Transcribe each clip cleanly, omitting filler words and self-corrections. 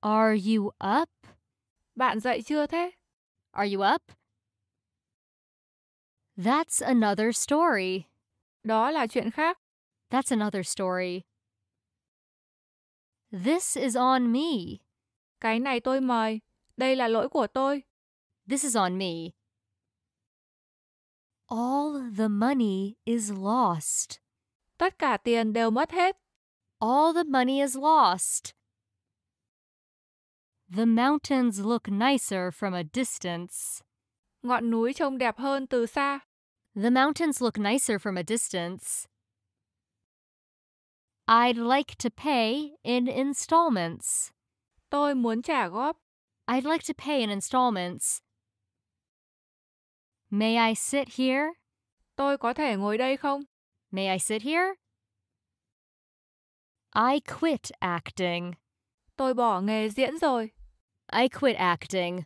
Are you up? Bạn dậy chưa thế? Are you up? That's another story. Đó là chuyện khác. That's another story. This is on me. Cái này tôi mời. Đây là lỗi của tôi. This is on me. All the money is lost. Tất cả tiền đều mất hết. All the money is lost. The mountains look nicer from a distance. Ngọn núi trông đẹp hơn từ xa. The mountains look nicer from a distance. I'd like to pay in installments. Tôi muốn trả góp. I'd like to pay in installments. May I sit here? Tôi có thể ngồi đây không? May I sit here? I quit acting. Tôi bỏ nghề diễn rồi. I quit acting.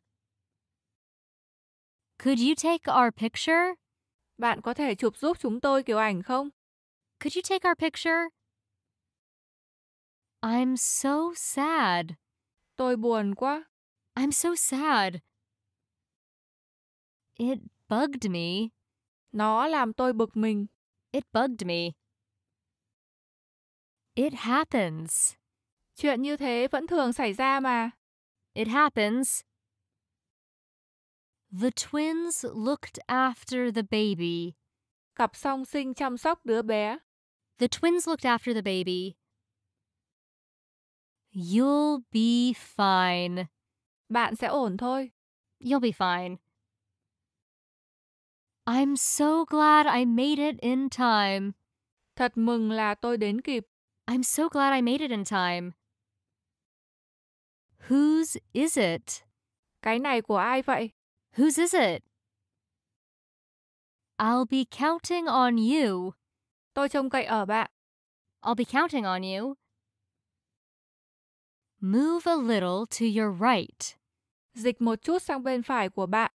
Could you take our picture? Bạn có thể chụp giúp chúng tôi kiểu ảnh không? Could you take our picture? I'm so sad. Tôi buồn quá. I'm so sad. It bugged me. Nó làm tôi bực mình. It bugged me. It happens. Chuyện như thế vẫn thường xảy ra mà. It happens. The twins looked after the baby. Cặp song sinh chăm sóc đứa bé. The twins looked after the baby. You'll be fine. Bạn sẽ ổn thôi. You'll be fine. I'm so glad I made it in time. Thật mừng là tôi đến kịp. I'm so glad I made it in time. Whose is it? Cái này của ai vậy? Whose is it? I'll be counting on you. Tôi trông cậy ở bạn. I'll be counting on you. Move a little to your right. Dịch một chút sang bên phải của bạn.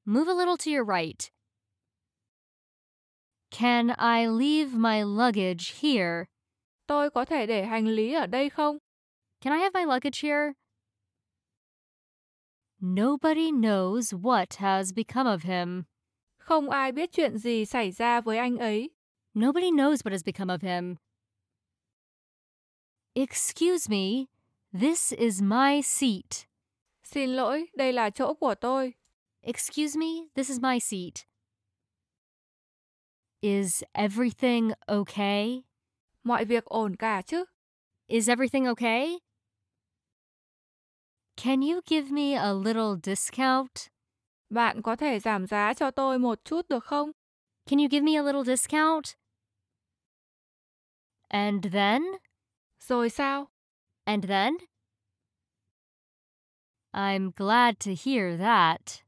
Move a little to your right. Can I leave my luggage here? Tôi có thể để hành lý ở đây không? Can I have my luggage here? Nobody knows what has become of him. Không ai biết chuyện gì xảy ra với anh ấy. Nobody knows what has become of him. Excuse me, this is my seat. Xin lỗi, đây là chỗ của tôi. Excuse me, this is my seat. Is everything okay? Mọi việc ổn cả chứ? Is everything okay? Can you give me a little discount? Bạn có thể giảm giá cho tôi một chút được không? Can you give me a little discount? And then? Rồi sao? And then? I'm glad to hear that.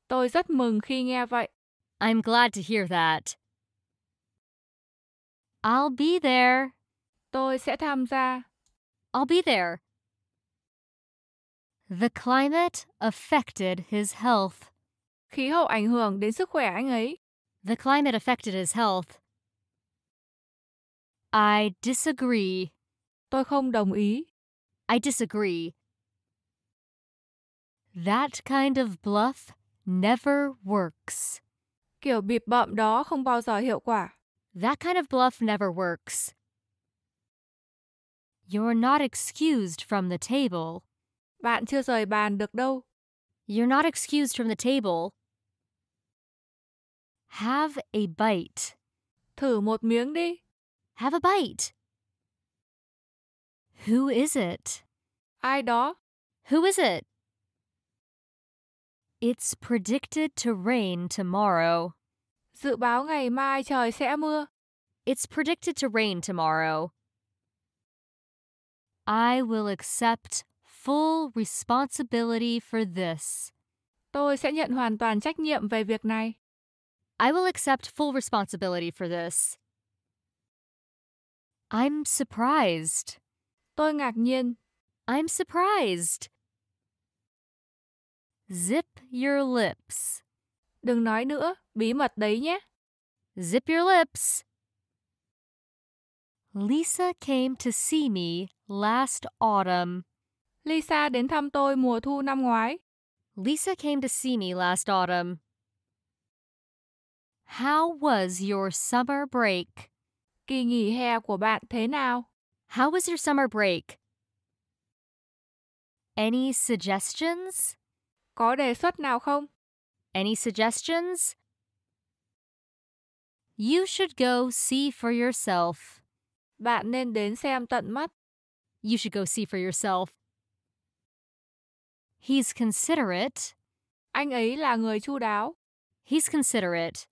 Tôi rất mừng khi nghe vậy. I'm glad to hear that. I'll be there. Tôi sẽ tham gia. I'll be there. The climate affected his health. Khí hậu ảnh hưởng đến sức khỏe anh ấy. The climate affected his health. I disagree. Tôi không đồng ý. I disagree. That kind of bluff never works. Kiểu bịp bợm đó không bao giờ hiệu quả. That kind of bluff never works. You're not excused from the table. Bạn chưa rời bàn được đâu. You're not excused from the table. Have a bite. Thử một miếng đi. Have a bite. Who is it? Ai đó? Who is it? It's predicted to rain tomorrow. Dự báo ngày mai trời sẽ mưa. It's predicted to rain tomorrow. I will accept full responsibility for this. Tôi sẽ nhận hoàn toàn trách nhiệm về việc này. I will accept full responsibility for this. I'm surprised. Tôi ngạc nhiên. I'm surprised. Zip your lips. Đừng nói nữa, bí mật đấy nhé. Zip your lips. Lisa came to see me last autumn. Lisa đến thăm tôi mùa thu năm ngoái. Lisa came to see me last autumn. How was your summer break? Kỳ nghỉ hè của bạn thế nào? How was your summer break? Any suggestions? Có đề xuất nào không? Any suggestions? You should go see for yourself. Bạn nên đến xem tận mắt. You should go see for yourself. He's considerate. Anh ấy là người chu đáo. He's considerate.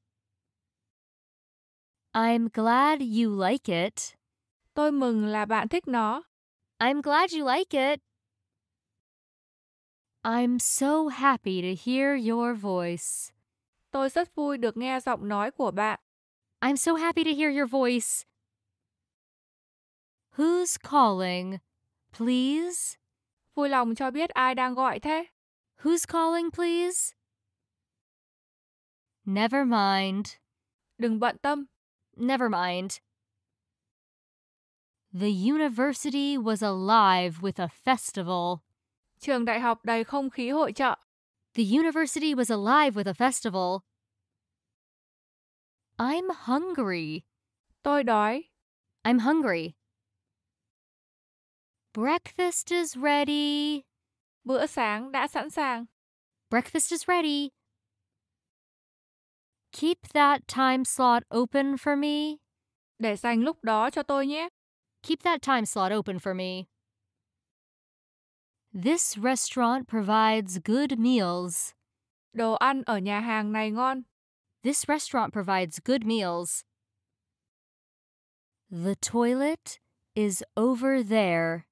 I'm glad you like it. Tôi mừng là bạn thích nó. I'm glad you like it. I'm so happy to hear your voice. Tôi rất vui được nghe giọng nói của bạn. I'm so happy to hear your voice. Who's calling? Please? Vui lòng cho biết ai đang gọi thế. Who's calling, please? Never mind. Đừng bận tâm. Never mind. The university was alive with a festival. Trường đại học đầy không khí hội chợ. The university was alive with a festival. I'm hungry. Tôi đói. I'm hungry. Breakfast is ready. Bữa sáng đã sẵn sàng. Breakfast is ready. Keep that time slot open for me. Để dành lúc đó cho tôi nhé. Keep that time slot open for me. This restaurant provides good meals. Đồ ăn ở nhà hàng này ngon. This restaurant provides good meals. The toilet is over there.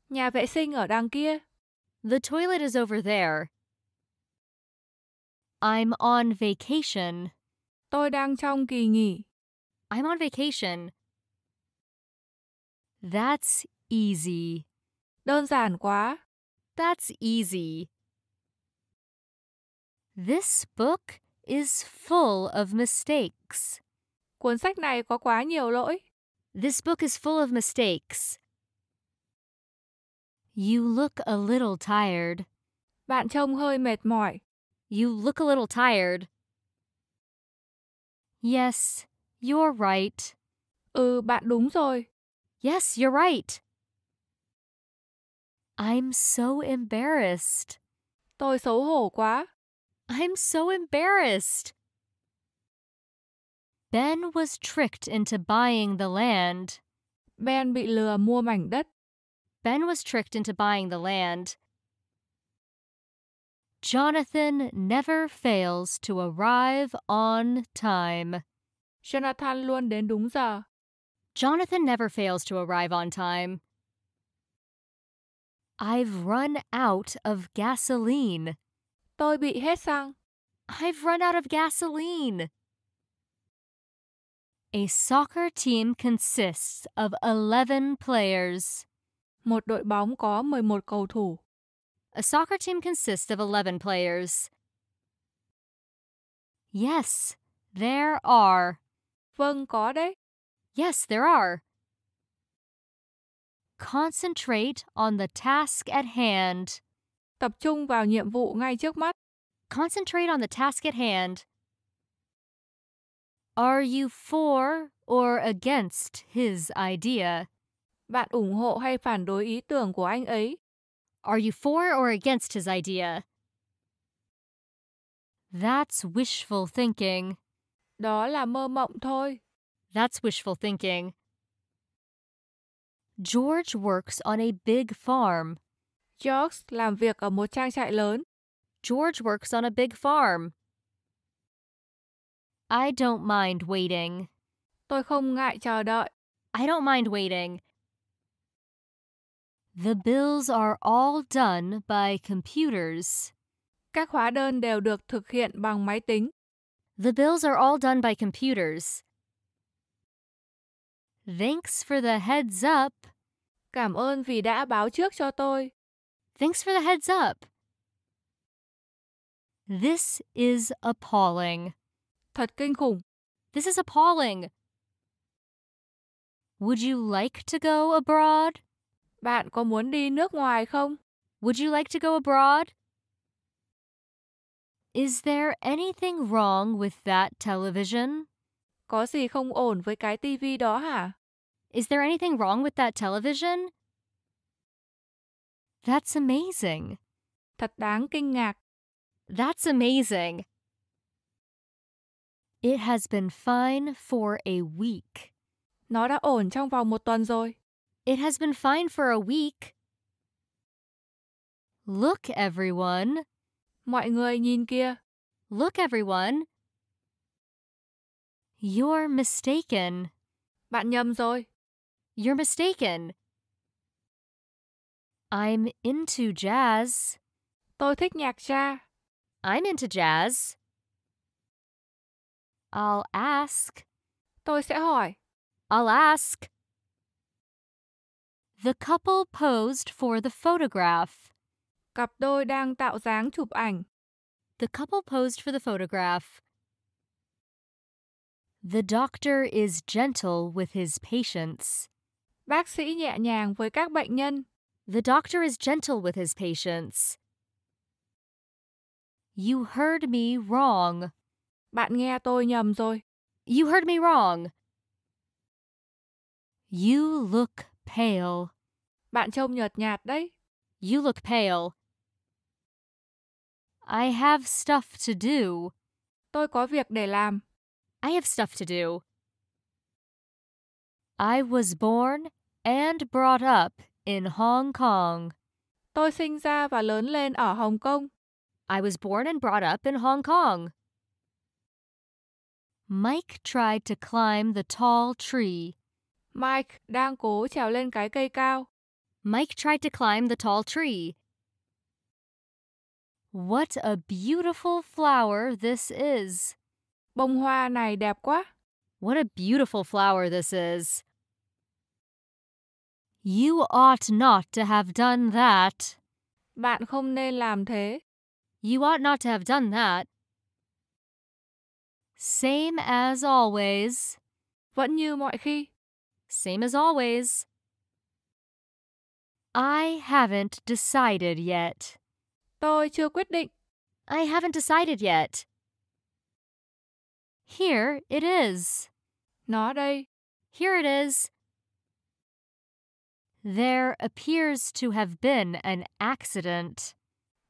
Nhà vệ sinh ở đằng kia. The toilet is over there. I'm on vacation. Tôi đang trong kỳ nghỉ. I'm on vacation. That's easy. Đơn giản quá. That's easy. This book is full of mistakes. Cuốn sách này có quá nhiều lỗi. This book is full of mistakes. You look a little tired. Bạn trông hơi mệt mỏi. You look a little tired. Yes, you're right. Bạn đúng rồi. Yes, you're right. I'm so embarrassed. Tôi xấu hổ quá. I'm so embarrassed. Ben was tricked into buying the land. Ben bị lừa mua mảnh đất. Ben was tricked into buying the land. Jonathan never fails to arrive on time. Jonathan luôn đến đúng giờ. Jonathan never fails to arrive on time. I've run out of gasoline. Tôi bị hết xăng. I've run out of gasoline. A soccer team consists of 11 players. Một đội bóng có 11 cầu thủ. A soccer team consists of 11 players. Yes, there are. Vâng, có đấy. Yes, there are. Concentrate on the task at hand. Tập trung vào nhiệm vụ ngay trước mắt. Concentrate on the task at hand. Are you for or against his idea? Bạn ủng hộ hay phản đối ý tưởng của anh ấy? Are you for or against his idea? That's wishful thinking. Đó là mơ mộng thôi. That's wishful thinking. George works on a big farm. George làm việc ở một trang trại lớn. George works on a big farm. I don't mind waiting. Tôi không ngại chờ đợi. I don't mind waiting. The bills are all done by computers. Các hóa đơn đều được thực hiện bằng máy tính. The bills are all done by computers. Thanks for the heads up. Cảm ơn vì đã báo trước cho tôi. Thanks for the heads up. This is appalling. Thật kinh khủng. This is appalling. Would you like to go abroad? Bạn có muốn đi nước ngoài không? Would you like to go abroad? Is there anything wrong with that television? Có gì không ổn với cái tivi đó hả? Is there anything wrong with that television? That's amazing. Thật đáng kinh ngạc. That's amazing. It has been fine for a week. Nó đã ổn trong vòng 1 tuần rồi. It has been fine for a week. Look, everyone. Mọi người nhìn kìa. Look, everyone. You're mistaken. Bạn nhầm rồi. You're mistaken. I'm into jazz. Tôi thích nhạc jazz. I'm into jazz. I'll ask. Tôi sẽ hỏi. I'll ask. The couple posed for the photograph. Cặp đôi đang tạo dáng chụp ảnh. The couple posed for the photograph. The doctor is gentle with his patients. Bác sĩ nhẹ nhàng với các bệnh nhân. The doctor is gentle with his patients. You heard me wrong. Bạn nghe tôi nhầm rồi. You heard me wrong. You look pale. Bạn trông nhợt nhạt đấy. You look pale. I have stuff to do. Tôi có việc để làm. I have stuff to do. I was born and brought up in Hong Kong. Tôi sinh ra và lớn lên ở Hồng Kông. I was born and brought up in Hong Kong. Mike tried to climb the tall tree. Mike đang cố trèo lên cái cây cao. Mike tried to climb the tall tree. What a beautiful flower this is. Bông hoa này đẹp quá. What a beautiful flower this is. You ought not to have done that. Bạn không nên làm thế. You ought not to have done that. Same as always. Vẫn như mọi khi. Same as always. I haven't decided yet. Tôi chưa quyết định. I haven't decided yet. Here it is. Nó đây. Here it is. There appears to have been an accident.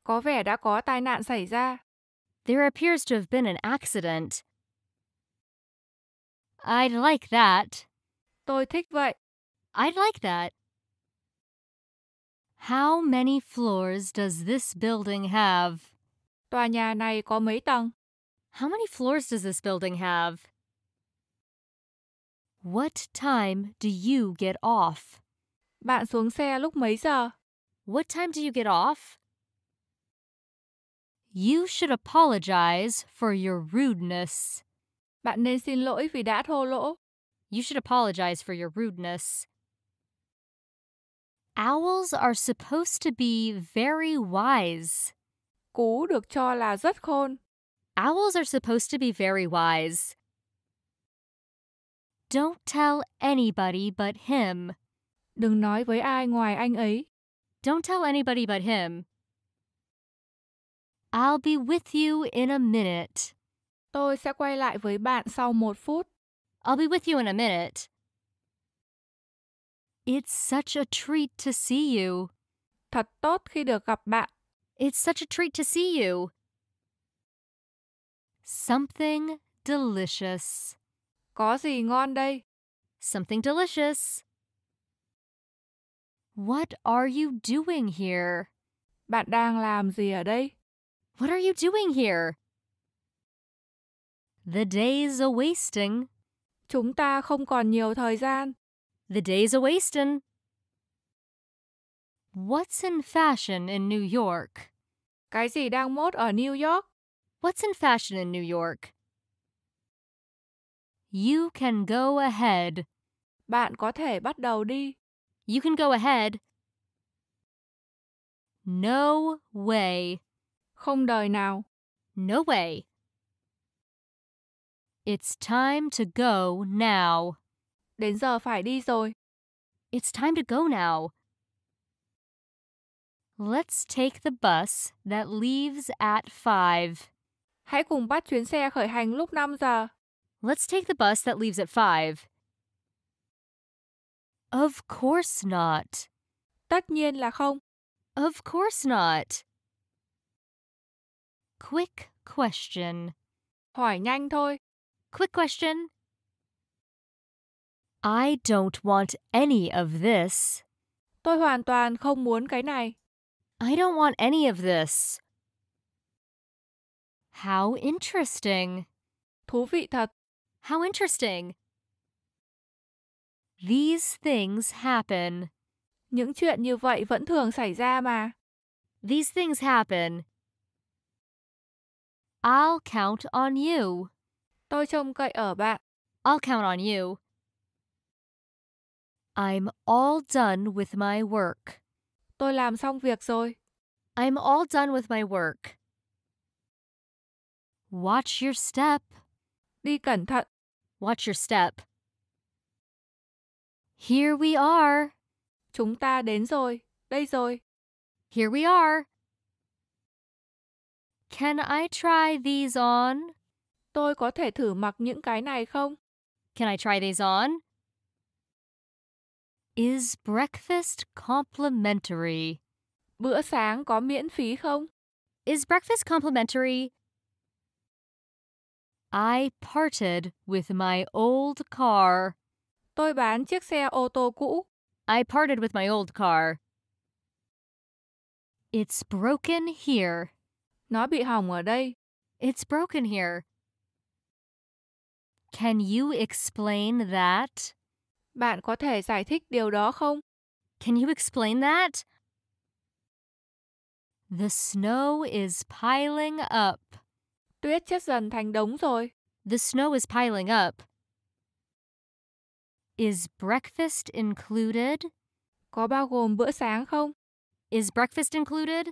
Có vẻ đã có tai nạn xảy ra. There appears to have been an accident. I'd like that. Tôi thích vậy. I'd like that. How many floors does this building have? Tòa nhà này có mấy tầng? How many floors does this building have? What time do you get off? Bạn xuống xe lúc mấy giờ? What time do you get off? You should apologize for your rudeness. Bạn nên xin lỗi vì đã thô lỗ. You should apologize for your rudeness. Owls are supposed to be very wise. Cú được cho là rất khôn. Owls are supposed to be very wise. Don't tell anybody but him. Đừng nói với ai ngoài anh ấy. Don't tell anybody but him. I'll be with you in a minute. Tôi sẽ quay lại với bạn sau 1 phút. I'll be with you in a minute. It's such a treat to see you. Thật tốt khi được gặp bạn. It's such a treat to see you. Something delicious. Có gì ngon đây? Something delicious. What are you doing here? Bạn đang làm gì ở đây? What are you doing here? The day's a wasting. Chúng ta không còn nhiều thời gian. The day's a wasting. What's in fashion in New York? Cái gì đang mốt ở New York? What's in fashion in New York? You can go ahead. Bạn có thể bắt đầu đi. You can go ahead. No way. Không đời nào. No way. It's time to go now. Đến giờ phải đi rồi. It's time to go now. Let's take the bus that leaves at 5. Hãy cùng bắt chuyến xe khởi hành lúc 5 giờ. Let's take the bus that leaves at 5. Of course not. Tất nhiên là không. Of course not. Quick question. Hỏi nhanh thôi. Quick question. I don't want any of this. Tôi hoàn toàn không muốn cái này. I don't want any of this. How interesting. Thú vị thật. How interesting. These things happen. Những chuyện như vậy vẫn thường xảy ra mà. These things happen. I'll count on you. Tôi trông cậy ở bạn. I'll count on you. I'm all done with my work. Tôi làm xong việc rồi. I'm all done with my work. Watch your step. Đi cẩn thận. Watch your step. Here we are. Chúng ta đến rồi. Đây rồi. Here we are. Can I try these on? Tôi có thể thử mặc những cái này không? Can I try these on? Is breakfast complimentary? Bữa sáng có miễn phí không? Is breakfast complimentary? I parted with my old car. Tôi bán chiếc xe ô tô cũ. I parted with my old car. It's broken here. Nó bị hỏng ở đây. It's broken here. Can you explain that? Bạn có thể giải thích điều đó không? Can you explain that? The snow is piling up. Tuyết chất dần thành đống rồi. The snow is piling up. Is breakfast included? Có bao gồm bữa sáng không? Is breakfast included?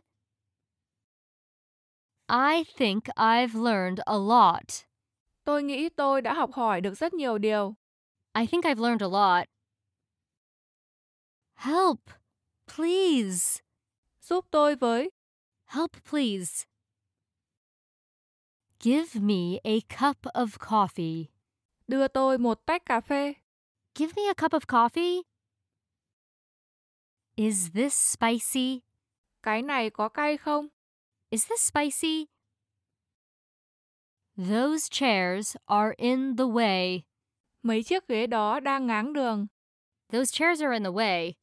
I think I've learned a lot. Tôi nghĩ tôi đã học hỏi được rất nhiều điều. I think I've learned a lot. Help, please. Giúp tôi với. Help, please. Give me a cup of coffee. Đưa tôi một tách cà phê. Give me a cup of coffee. Is this spicy? Cái này có cay không? Is this spicy? Those chairs are in the way. Mấy chiếc ghế đó đang ngáng đường. Those chairs are in the way.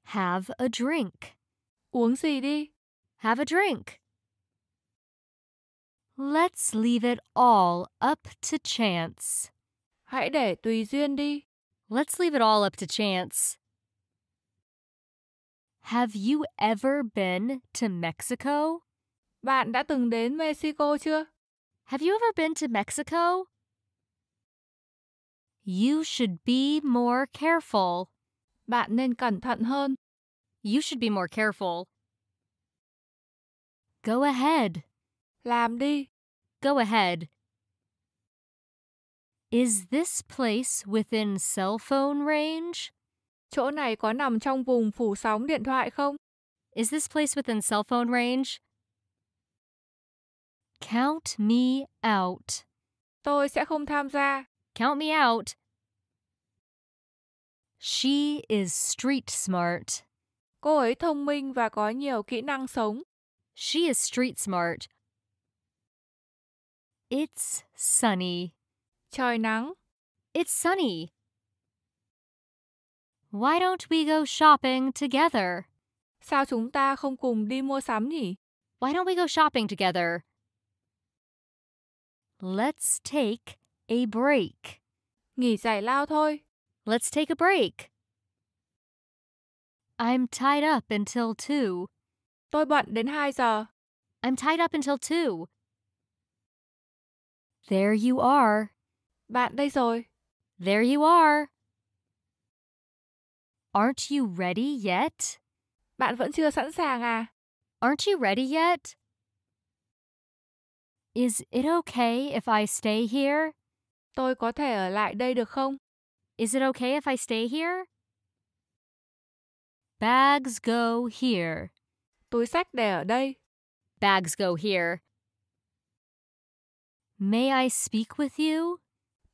Have a drink. Uống gì đi? Have a drink. Let's leave it all up to chance. Hãy để tùy duyên đi. Let's leave it all up to chance. Have you ever been to Mexico? Bạn đã từng đến Mexico chưa? Have you ever been to Mexico? You should be more careful. Bạn nên cẩn thận hơn. You should be more careful. Go ahead. Làm đi. Go ahead. Is this place within cell phone range? Chỗ này có nằm trong vùng phủ sóng điện thoại không? Is this place within cell phone range? Count me out. Tôi sẽ không tham gia. Count me out. She is street smart. Cô ấy thông minh và có nhiều kỹ năng sống. She is street smart. It's sunny. Trời nắng. It's sunny. Why don't we go shopping together? Sao chúng ta không cùng đi mua sắm nhỉ? Why don't we go shopping together? Let's take a break. Nghỉ giải lao thôi. Let's take a break. I'm tied up until 2. Tôi bận đến 2 giờ. I'm tied up until 2. There you are. Bạn đây rồi. There you are. Aren't you ready yet? Bạn vẫn chưa sẵn sàng à? Aren't you ready yet? Is it okay if I stay here? Tôi có thể ở lại đây được không? Is it okay if I stay here? Bags go here. Túi xách để ở đây. Bags go here. May I speak with you?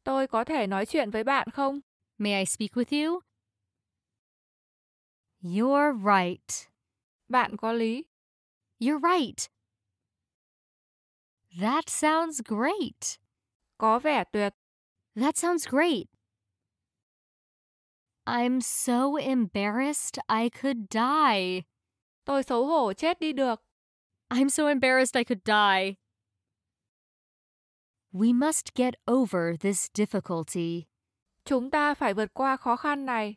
Tôi có thể nói chuyện với bạn không? May I speak with you? You're right. Bạn có lý. You're right. That sounds great. Có vẻ tuyệt. That sounds great. I'm so embarrassed I could die. Tôi xấu hổ chết đi được. I'm so embarrassed I could die. We must get over this difficulty. Chúng ta phải vượt qua khó khăn này.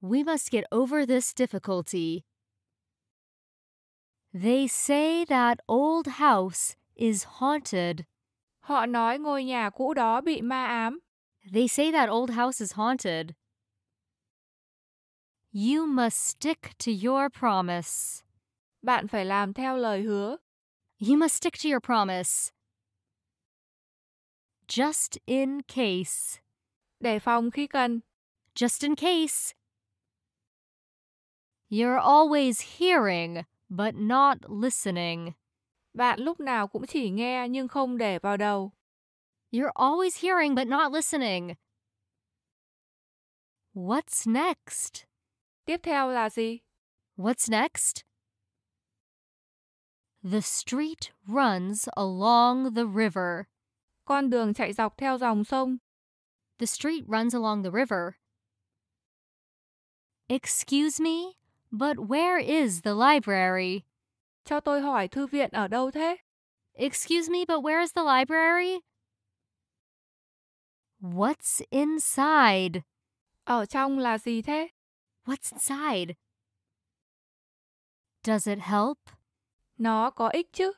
We must get over this difficulty. They say that old house is haunted. Họ nói ngôi nhà cũ đó bị ma ám. They say that old house is haunted. You must stick to your promise. Bạn phải làm theo lời hứa. You must stick to your promise. Just in case. Đề phòng khi cần. Just in case. You're always hearing, but not listening. Bạn lúc nào cũng chỉ nghe nhưng không để vào đầu. You're always hearing, but not listening. What's next? Tiếp theo là gì? What's next? The street runs along the river. Con đường chạy dọc theo dòng sông. The street runs along the river. Excuse me, but where is the library? Cho tôi hỏi thư viện ở đâu thế? Excuse me, but where is the library? What's inside? Ở trong là gì thế? What's inside? Does it help? Nó có ích chứ?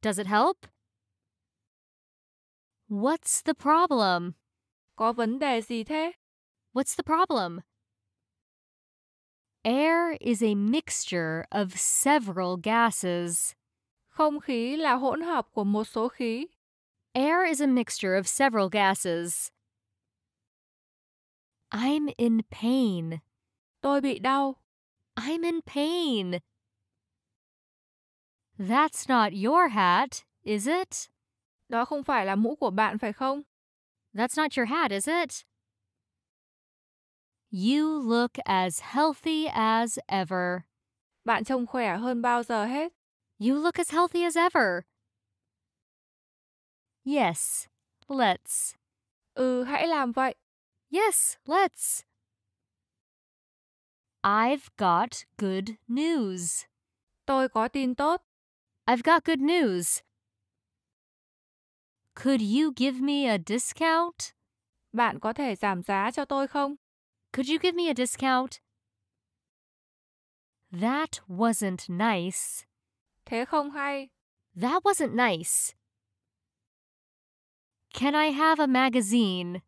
Does it help? What's the problem? Có vấn đề gì thế? What's the problem? Air is a mixture of several gases. Không khí là hỗn hợp của một số khí. Air is a mixture of several gases. I'm in pain. Tôi bị đau. I'm in pain. That's not your hat, is it? Đó không phải là mũ của bạn phải không? That's not your hat, is it? You look as healthy as ever. Bạn trông khỏe hơn bao giờ hết. You look as healthy as ever. Yes, let's. Hãy làm vậy. Yes, let's. I've got good news. Tôi có tin tốt. I've got good news. Could you give me a discount? Bạn có thể giảm giá cho tôi không? Could you give me a discount? That wasn't nice. Thế không hay. That wasn't nice. Can I have a magazine?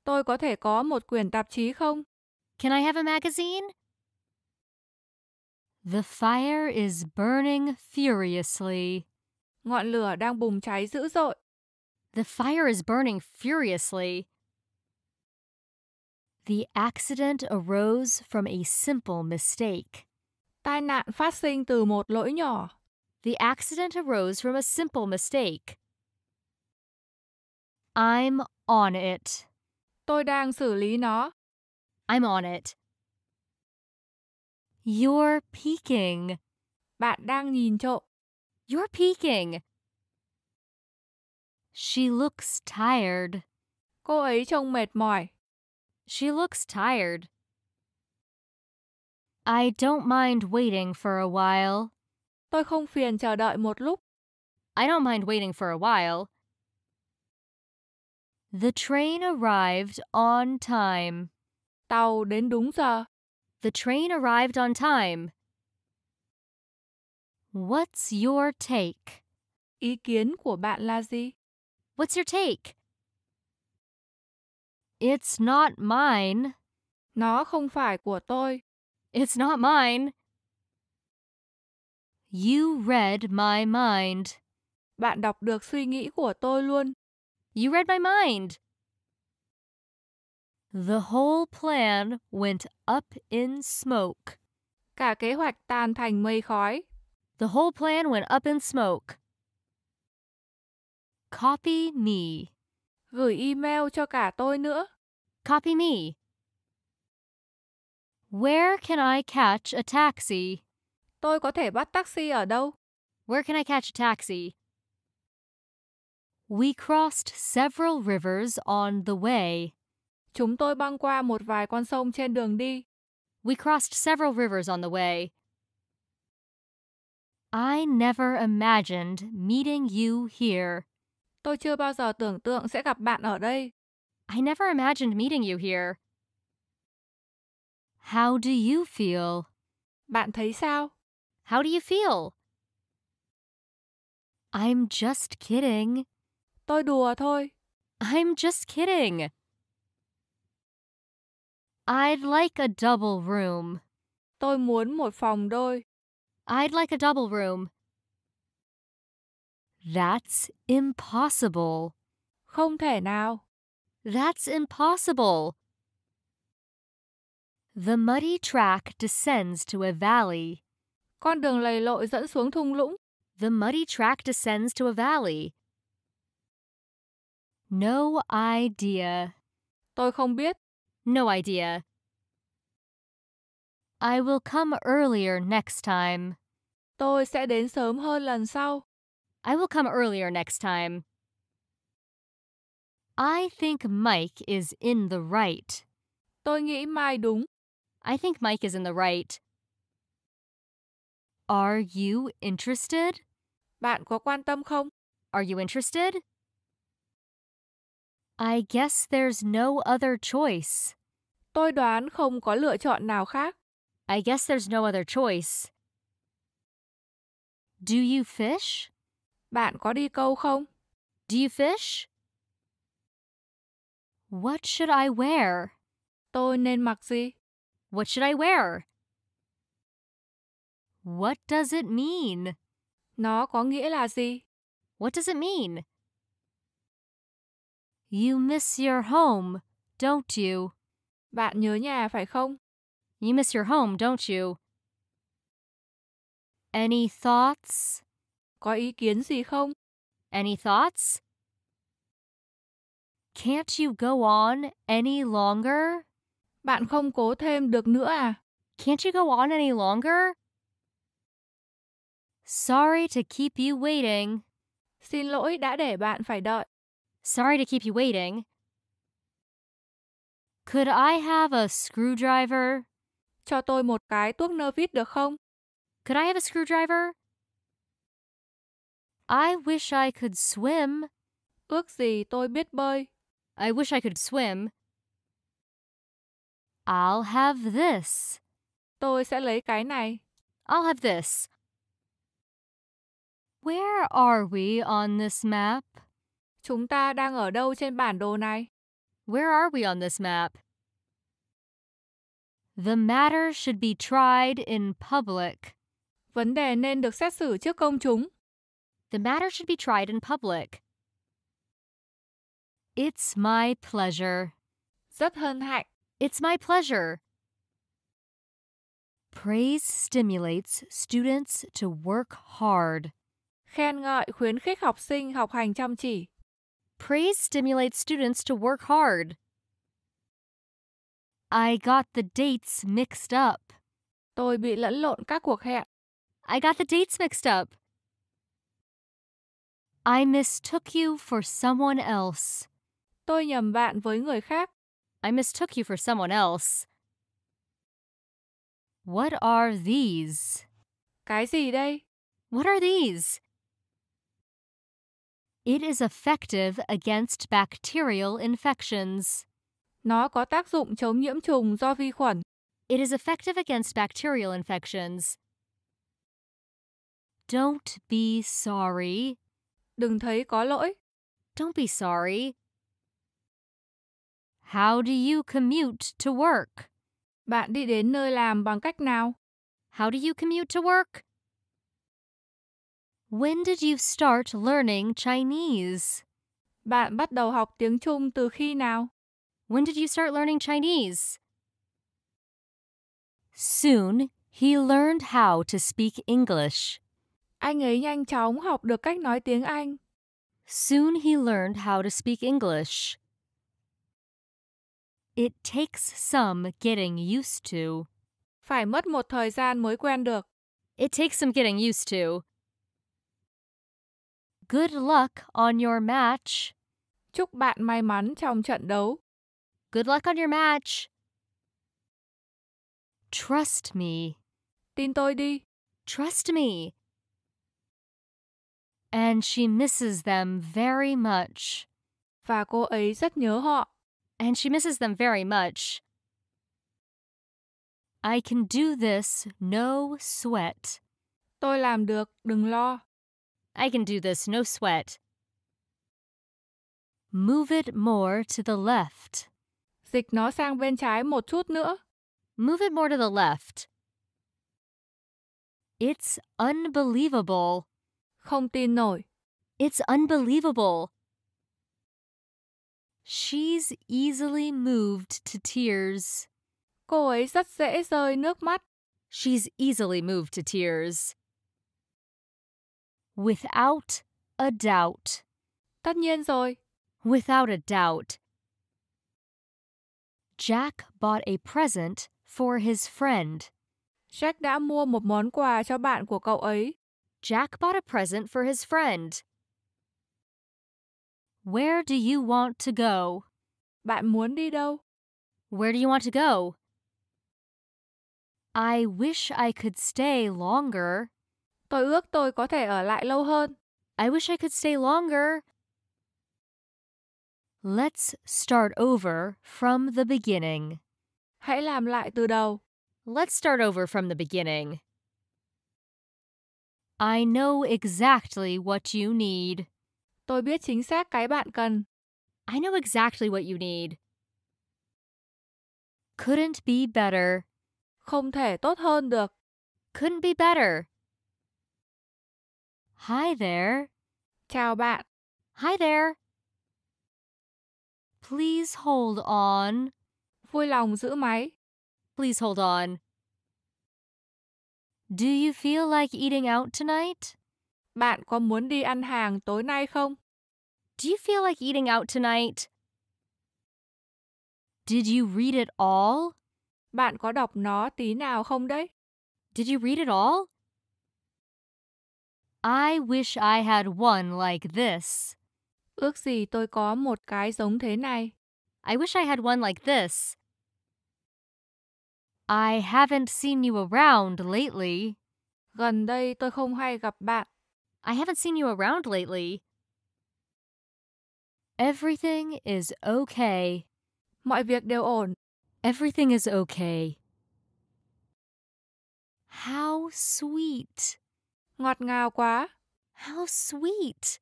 Tôi có thể có một quyển tạp chí không? Can I have a magazine? The fire is burning furiously. Ngọn lửa đang bùng cháy dữ dội. The fire is burning furiously. The accident arose from a simple mistake. Tai nạn phát sinh từ một lỗi nhỏ. The accident arose from a simple mistake. I'm on it. Tôi đang xử lý nó. I'm on it. You're peeking. Bạn đang nhìn trộm. You're peeking. She looks tired. Cô ấy trông mệt mỏi. She looks tired. I don't mind waiting for a while. Tôi không phiền chờ đợi một lúc. I don't mind waiting for a while. The train arrived on time. Tàu đến đúng giờ. The train arrived on time. What's your take? Ý kiến của bạn là gì? What's your take? It's not mine. Nó không phải của tôi. It's not mine. You read my mind. Bạn đọc được suy nghĩ của tôi luôn. You read my mind. The whole plan went up in smoke. Cả kế hoạch tan thành mây khói. The whole plan went up in smoke. Copy me. Gửi email cho cả tôi nữa. Copy me. Where can I catch a taxi? Tôi có thể bắt taxi ở đâu? Where can I catch a taxi? We crossed several rivers on the way. Chúng tôi băng qua một vài con sông trên đường đi. We crossed several rivers on the way. I never imagined meeting you here. Tôi chưa bao giờ tưởng tượng sẽ gặp bạn ở đây. I never imagined meeting you here. How do you feel? Bạn thấy sao? How do you feel? I'm just kidding. Tôi đùa thôi. I'm just kidding. I'd like a double room. Tôi muốn một phòng đôi. I'd like a double room. That's impossible. Không thể nào. That's impossible. The muddy track descends to a valley. Con đường lầy lội dẫn xuống thung lũng. The muddy track descends to a valley. No idea. Tôi không biết. No idea. I will come earlier next time. Tôi sẽ đến sớm hơn lần sau. I will come earlier next time. I think Mike is in the right. Tôi nghĩ Mai đúng. I think Mike is in the right. Are you interested? Bạn có quan tâm không? Are you interested? I guess there's no other choice. Tôi đoán không có lựa chọn nào khác. I guess there's no other choice. Do you fish? Bạn có đi câu không? Do you fish? What should I wear? Tôi nên mặc gì? What should I wear? What does it mean? Nó có nghĩa là gì? What does it mean? You miss your home, don't you? Bạn nhớ nhà phải không? You miss your home, don't you? Any thoughts? Có ý kiến gì không? Any thoughts? Can't you go on any longer? Bạn không cố thêm được nữa à? Can't you go on any longer? Sorry to keep you waiting. Xin lỗi đã để bạn phải đợi. Sorry to keep you waiting. Could I have a screwdriver? Cho tôi một cái tuốc nơ vít được không? Could I have a screwdriver? I wish I could swim. Ước gì tôi biết bơi. I wish I could swim. I'll have this. Tôi sẽ lấy cái này. I'll have this. Where are we on this map? Chúng ta đang ở đâu trên bản đồ này? Where are we on this map? The matter should be tried in public. Vấn đề nên được xét xử trước công chúng. The matter should be tried in public. It's my pleasure. Rất hân hạnh. It's my pleasure. Praise stimulates students to work hard. Khen ngợi khuyến khích học sinh học hành chăm chỉ. Praise stimulates students to work hard. I got the dates mixed up. Tôi bị lẫn lộn các cuộc hẹn. I got the dates mixed up. I mistook you for someone else. Tôi nhầm bạn với người khác. I mistook you for someone else. What are these? Cái gì đây? What are these? It is effective against bacterial infections. Nó có tác dụng chống nhiễm trùng do vi khuẩn. It is effective against bacterial infections. Don't be sorry. Đừng thấy có lỗi. Don't be sorry. How do you commute to work? Bạn đi đến nơi làm bằng cách nào? How do you commute to work? When did you start learning Chinese? Bạn bắt đầu học tiếng Trung từ khi nào? When did you start learning Chinese? Soon He learned how to speak English. Anh ấy nhanh chóng học được cách nói tiếng Anh. Soon he learned how to speak English. It takes some getting used to. Phải mất một thời gian mới quen được. It takes some getting used to. Good luck on your match. Chúc bạn may mắn trong trận đấu. Good luck on your match. Trust me. Tin tôi đi. Trust me. And she misses them very much. Và cô ấy rất nhớ họ. And she misses them very much. I can do this, no sweat. Tôi làm được, đừng lo. I can do this, no sweat. Move it more to the left. Dịch nó sang bên trái một chút nữa. Move it more to the left. It's unbelievable. Không tin nổi. It's unbelievable. She's easily moved to tears. Cô ấy rất dễ rơi nước mắt. She's easily moved to tears. Without a doubt. Tất nhiên rồi. Without a doubt. Jack bought a present for his friend. Jack đã mua một món quà cho bạn của cậu ấy. Jack bought a present for his friend. Where do you want to go? Bạn muốn đi đâu? Where do you want to go? I wish I could stay longer. Tôi ước tôi có thể ở lại lâu hơn. I wish I could stay longer. Let's start over from the beginning. Hãy làm lại từ đầu. Let's start over from the beginning. I know exactly what you need. Tôi biết chính xác cái bạn cần. I know exactly what you need. Couldn't be better. Không thể tốt hơn được. Couldn't be better. Hi there. Chào bạn. Hi there. Please hold on. Vui lòng giữ máy. Please hold on. Do you feel like eating out tonight? Bạn có muốn đi ăn hàng tối nay không? Do you feel like eating out tonight? Did you read it all? Bạn có đọc nó tí nào không đấy? Did you read it all? I wish I had one like this. Ước gì tôi có một cái giống thế này. I wish I had one like this. I haven't seen you around lately. Gần đây tôi không hay gặp bạn. I haven't seen you around lately. Everything is okay. Mọi việc đều ổn. Everything is okay. How sweet. Ngọt ngào quá. How sweet.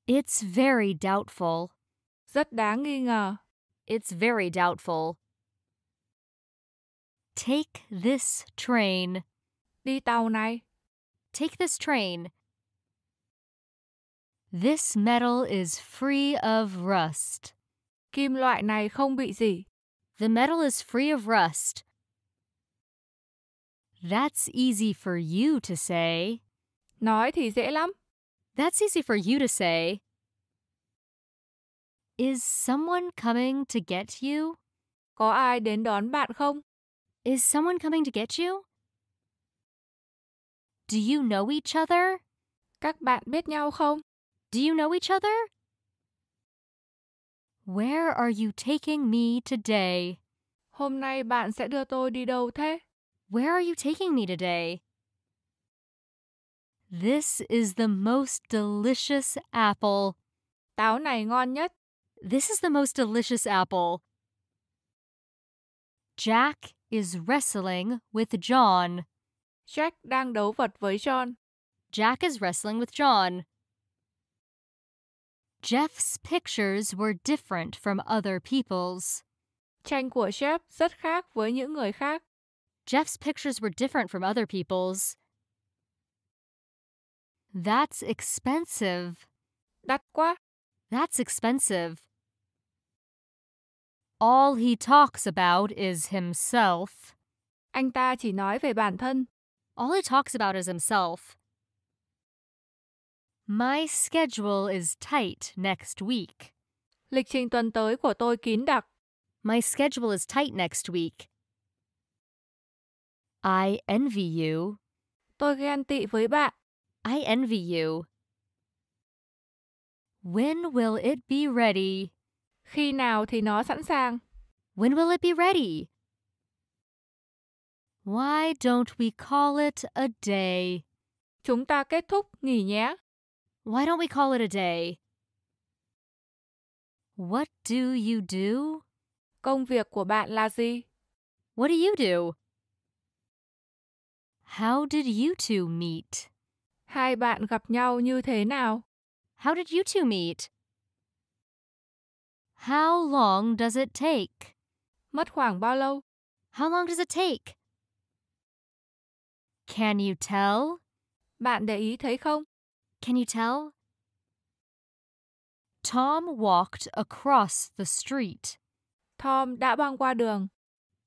It's very doubtful. Rất đáng nghi ngờ. It's very doubtful. Take this train. Đi tàu này. Take this train. This metal is free of rust. Kim loại này không bị rỉ. The metal is free of rust. That's easy for you to say. Nói thì dễ lắm. That's easy for you to say. Is someone coming to get you? Có ai đến đón bạn không? Is someone coming to get you? Do you know each other? Các bạn biết nhau không? Do you know each other? Where are you taking me today? Hôm nay bạn sẽ đưa tôi đi đâu thế? Where are you taking me today? This is the most delicious apple. Táo này ngon nhất. This is the most delicious apple. Jack is wrestling with John. Jack đang đấu vật với John. Jack is wrestling with John. Jeff's pictures were different from other people's. Tranh của Jeff rất khác với những người khác. Jeff's pictures were different from other people's. That's expensive. Đắt quá. That's expensive. All he talks about is himself. Anh ta chỉ nói về bản thân. All he talks about is himself. My schedule is tight next week. Lịch trình tuần tới của tôi kín đặc. My schedule is tight next week. I envy you. Tôi ghen tị với bạn. I envy you. When will it be ready? Khi nào thì nó sẵn sàng? When will it be ready? Why don't we call it a day? Chúng ta kết thúc nghỉ nhé. Why don't we call it a day? What do you do? Công việc của bạn là gì? What do you do? How did you two meet? Hai bạn gặp nhau như thế nào? How did you two meet? How long does it take? Mất khoảng bao lâu? How long does it take? Can you tell? Bạn để ý thấy không? Can you tell? Tom walked across the street. Tom đã băng qua đường.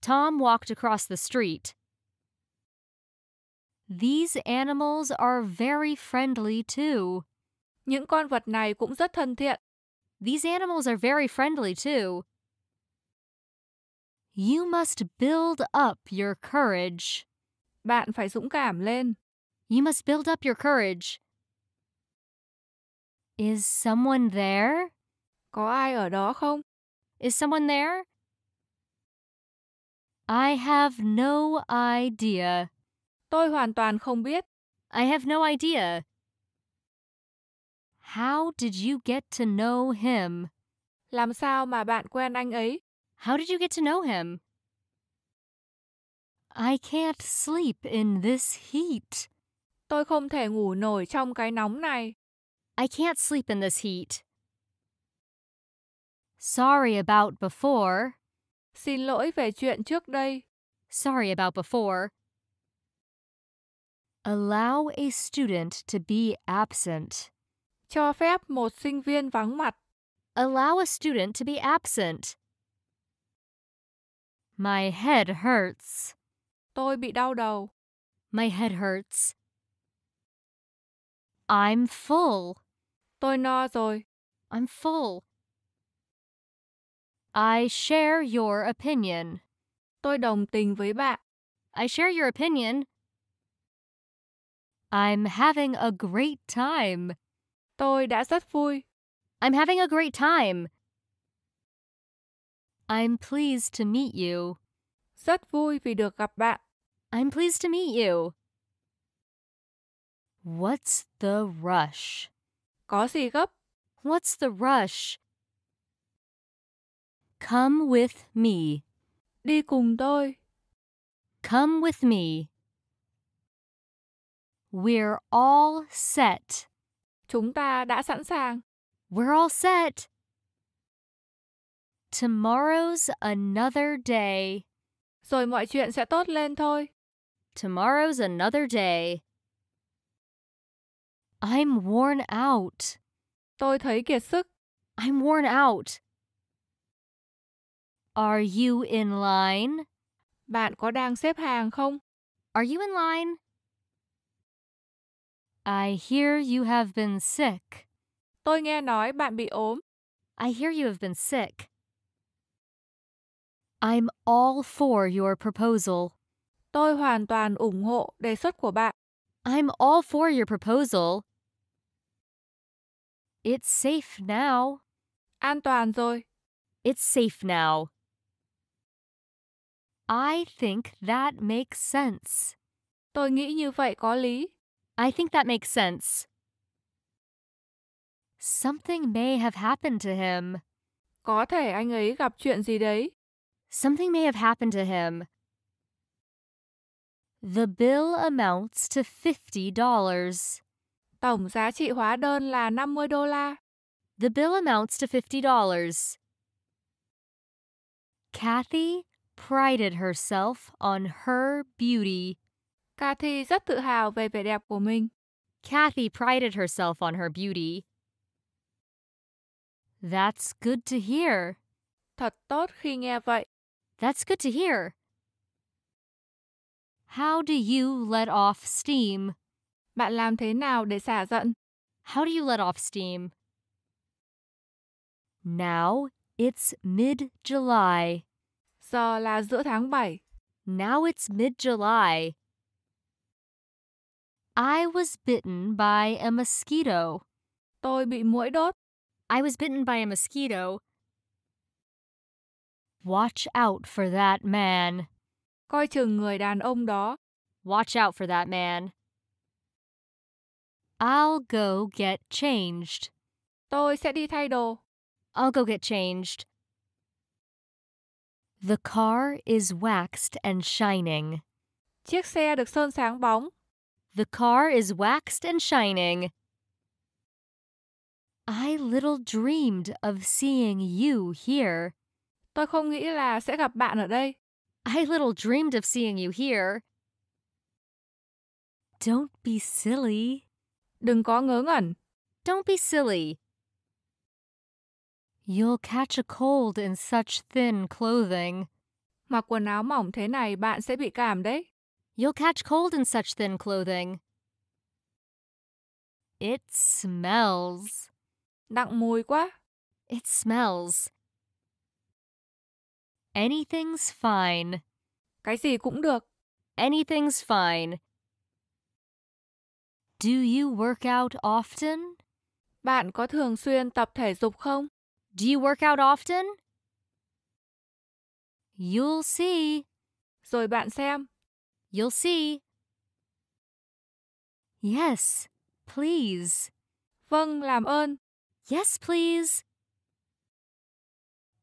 Tom walked across the street. These animals are very friendly too. Những con vật này cũng rất thân thiện. These animals are very friendly too. You must build up your courage. Bạn phải dũng cảm lên. You must build up your courage. Is someone there? Có ai ở đó không? Is someone there? I have no idea. Tôi hoàn toàn không biết. I have no idea. How did you get to know him? Làm sao mà bạn quen anh ấy? How did you get to know him? I can't sleep in this heat. Tôi không thể ngủ nổi trong cái nóng này. I can't sleep in this heat. Sorry about before. Xin lỗi về chuyện trước đây. Sorry about before. Allow a student to be absent. Cho phép một sinh viên vắng mặt. Allow a student to be absent. My head hurts. Tôi bị đau đầu. My head hurts. I'm full. Tôi no rồi. I'm full. I share your opinion. Tôi đồng tình với bạn. I share your opinion. I'm having a great time. Tôi đã rất vui. I'm having a great time. I'm pleased to meet you. Rất vui vì được gặp bạn. I'm pleased to meet you. What's the rush? Có gì gấp? What's the rush? Come with me. Đi cùng tôi. Come with me. We're all set. Chúng ta đã sẵn sàng. We're all set. Tomorrow's another day. Rồi mọi chuyện sẽ tốt lên thôi. Tomorrow's another day. I'm worn out. Tôi thấy kiệt sức. I'm worn out. Are you in line? Bạn có đang xếp hàng không? Are you in line? I hear you have been sick. Tôi nghe nói bạn bị ốm. I hear you have been sick. I'm all for your proposal. Tôi hoàn toàn ủng hộ đề xuất của bạn. I'm all for your proposal. It's safe now. An toàn rồi. It's safe now. I think that makes sense. Tôi nghĩ như vậy có lý. I think that makes sense. Something may have happened to him. Có thể anh ấy gặp chuyện gì đấy. Something may have happened to him. The bill amounts to $50. Tổng giá trị hóa đơn là $50. The bill amounts to $50. Kathy prided herself on her beauty. Kathy rất tự hào về vẻ đẹp của mình. Kathy prided herself on her beauty. That's good to hear. Thật tốt khi nghe vậy. That's good to hear. How do you let off steam? Bạn làm thế nào để xả giận? How do you let off steam? Now it's mid-July. Giờ là giữa tháng 7. Now it's mid-July. I was bitten by a mosquito. Tôi bị muỗi đốt. I was bitten by a mosquito. Watch out for that man. Coi chừng người đàn ông đó. Watch out for that man. I'll go get changed. Tôi sẽ đi thay đồ. I'll go get changed. The car is waxed and shining. Chiếc xe được sơn sáng bóng. The car is waxed and shining. I little dreamed of seeing you here. Tôi không nghĩ là sẽ gặp bạn ở đây. I little dreamed of seeing you here. Don't be silly. Đừng có ngớ ngẩn. Don't be silly. You'll catch a cold in such thin clothing. Mặc quần áo mỏng thế này bạn sẽ bị cảm đấy. You'll catch cold in such thin clothing. It smells. Đặng mùi quá. It smells. Anything's fine. Cái gì cũng được. Anything's fine. Do you work out often? Bạn có thường xuyên tập thể dục không? Do you work out often? You'll see. Rồi bạn xem. You'll see. Yes, please. Vâng, làm ơn. Yes, please.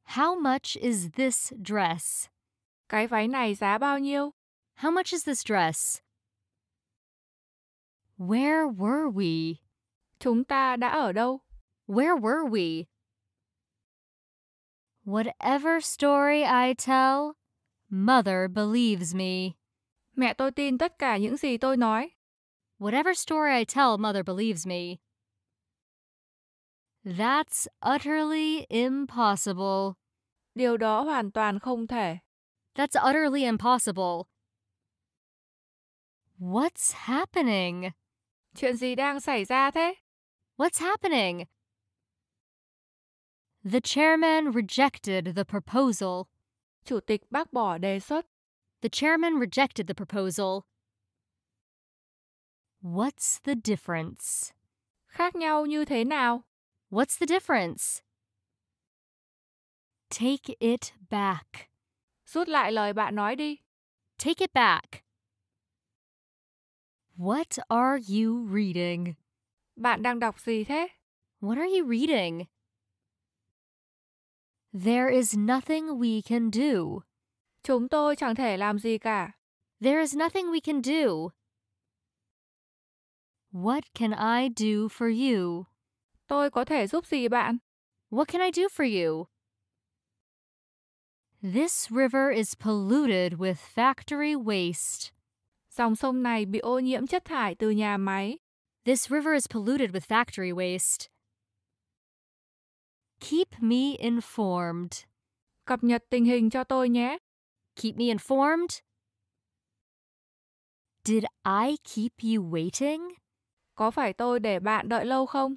How much is this dress? Cái váy này giá bao nhiêu? How much is this dress? Where were we? Chúng ta đã ở đâu? Where were we? Whatever story I tell, Mother believes me. Mẹ tôi tin tất cả những gì tôi nói. Whatever story I tell, Mother believes me. That's utterly impossible. Điều đó hoàn toàn không thể. That's utterly impossible. What's happening? Chuyện gì đang xảy ra thế? What's happening? The chairman rejected the proposal. Chủ tịch bác bỏ đề xuất. The chairman rejected the proposal. What's the difference? Khác nhau như thế nào? What's the difference? Take it back. Rút lại lời bạn nói đi. Take it back. What are you reading? Bạn đang đọc gì thế? What are you reading? There is nothing we can do. Chúng tôi chẳng thể làm gì cả. There is nothing we can do. What can I do for you? Tôi có thể giúp gì bạn? What can I do for you? This river is polluted with factory waste. Dòng sông này bị ô nhiễm chất thải từ nhà máy. This river is polluted with factory waste. Keep me informed. Cập nhật tình hình cho tôi nhé. Keep me informed. Did I keep you waiting? Có phải tôi để bạn đợi lâu không?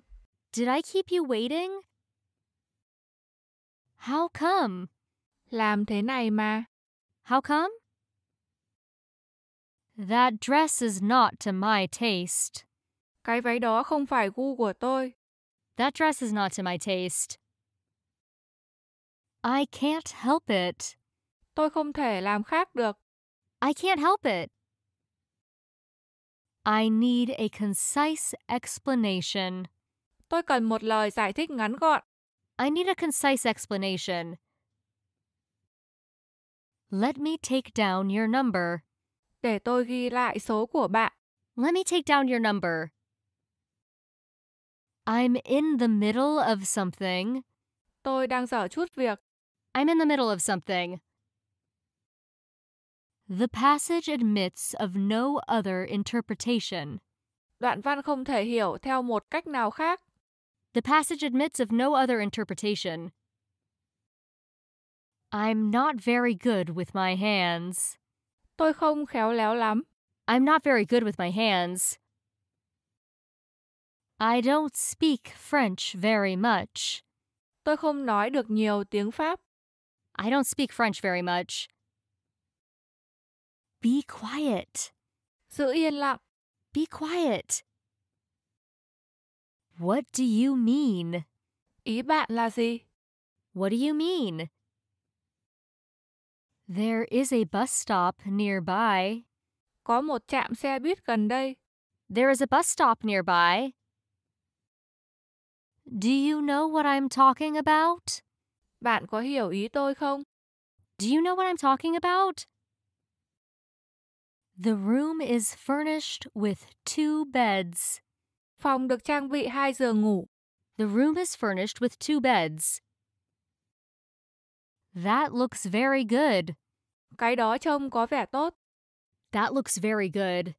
Did I keep you waiting? How come? Làm thế này mà. How come? That dress is not to my taste. Cái váy đó không phải gu của tôi. That dress is not to my taste. I can't help it. Tôi không thể làm khác được. I can't help it. I need a concise explanation. Tôi cần một lời giải thích ngắn gọn. I need a concise explanation. Let me take down your number. Để tôi ghi lại số của bạn. Let me take down your number. I'm in the middle of something. Tôi đang dở chút việc. I'm in the middle of something. The passage admits of no other interpretation. Đoạn văn không thể hiểu theo một cách nào khác. The passage admits of no other interpretation. I'm not very good with my hands. Tôi không khéo léo lắm. I'm not very good with my hands. I don't speak French very much. Tôi không nói được nhiều tiếng Pháp. I don't speak French very much. Be quiet. Giữ yên lặng. Be quiet. What do you mean? Ý bạn là gì? What do you mean? There is a bus stop nearby. Có một trạm xe buýt gần đây. There is a bus stop nearby. Do you know what I'm talking about? Bạn có hiểu ý tôi không? Do you know what I'm talking about? The room is furnished with 2 beds. Phòng được trang bị 2 giường ngủ. The room is furnished with 2 beds. That looks very good. Cái đó trông có vẻ tốt. That looks very good.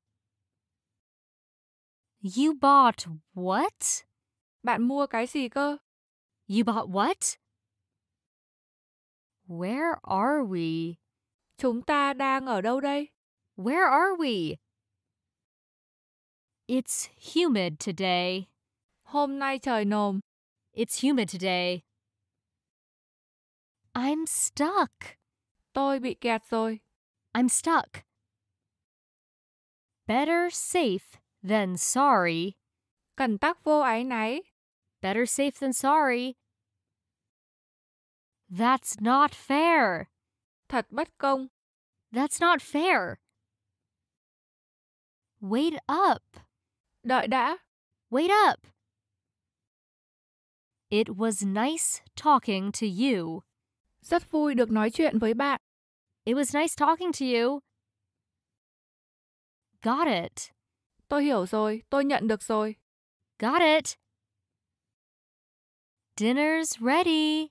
You bought what? Bạn mua cái gì cơ? You bought what? Where are we? Chúng ta đang ở đâu đây? Where are we? It's humid today. Hôm nay trời nồm. It's humid today. I'm stuck. Tôi bị kẹt rồi. I'm stuck. Better safe than sorry. Cần tắc vô áy náy. Better safe than sorry. That's not fair. Thật bất công. That's not fair. Wait up. Đợi đã. Wait up. It was nice talking to you. Rất vui được nói chuyện với bạn. It was nice talking to you. Got it. Tôi hiểu rồi, tôi nhận được rồi. Got it. Dinner's ready.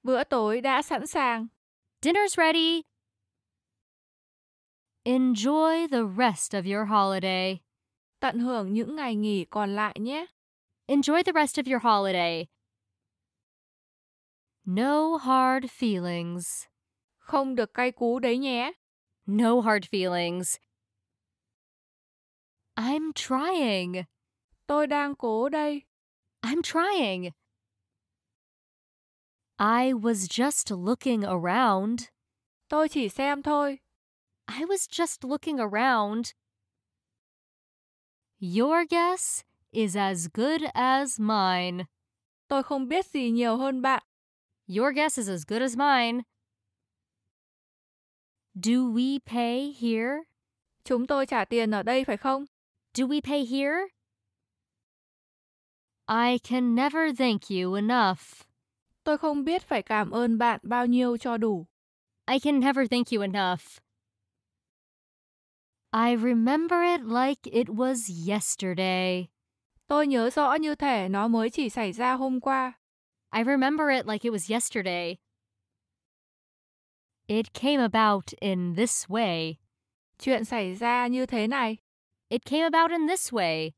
Bữa tối đã sẵn sàng. Dinner's ready. Enjoy the rest of your holiday. Tận hưởng những ngày nghỉ còn lại nhé. Enjoy the rest of your holiday. No hard feelings. Không được cay cú đấy nhé. No hard feelings. I'm trying. Tôi đang cố đây. I'm trying. I was just looking around. Tôi chỉ xem thôi. I was just looking around. Your guess is as good as mine. Tôi không biết gì nhiều hơn bạn. Your guess is as good as mine. Do we pay here? Chúng tôi trả tiền ở đây phải không? Do we pay here? I can never thank you enough. Tôi không biết phải cảm ơn bạn bao nhiêu cho đủ. I can never thank you enough. I remember it like it was yesterday. Tôi nhớ rõ như thể nó mới chỉ xảy ra hôm qua. I remember it like it was yesterday. It came about in this way. Chuyện xảy ra như thế này. It came about in this way.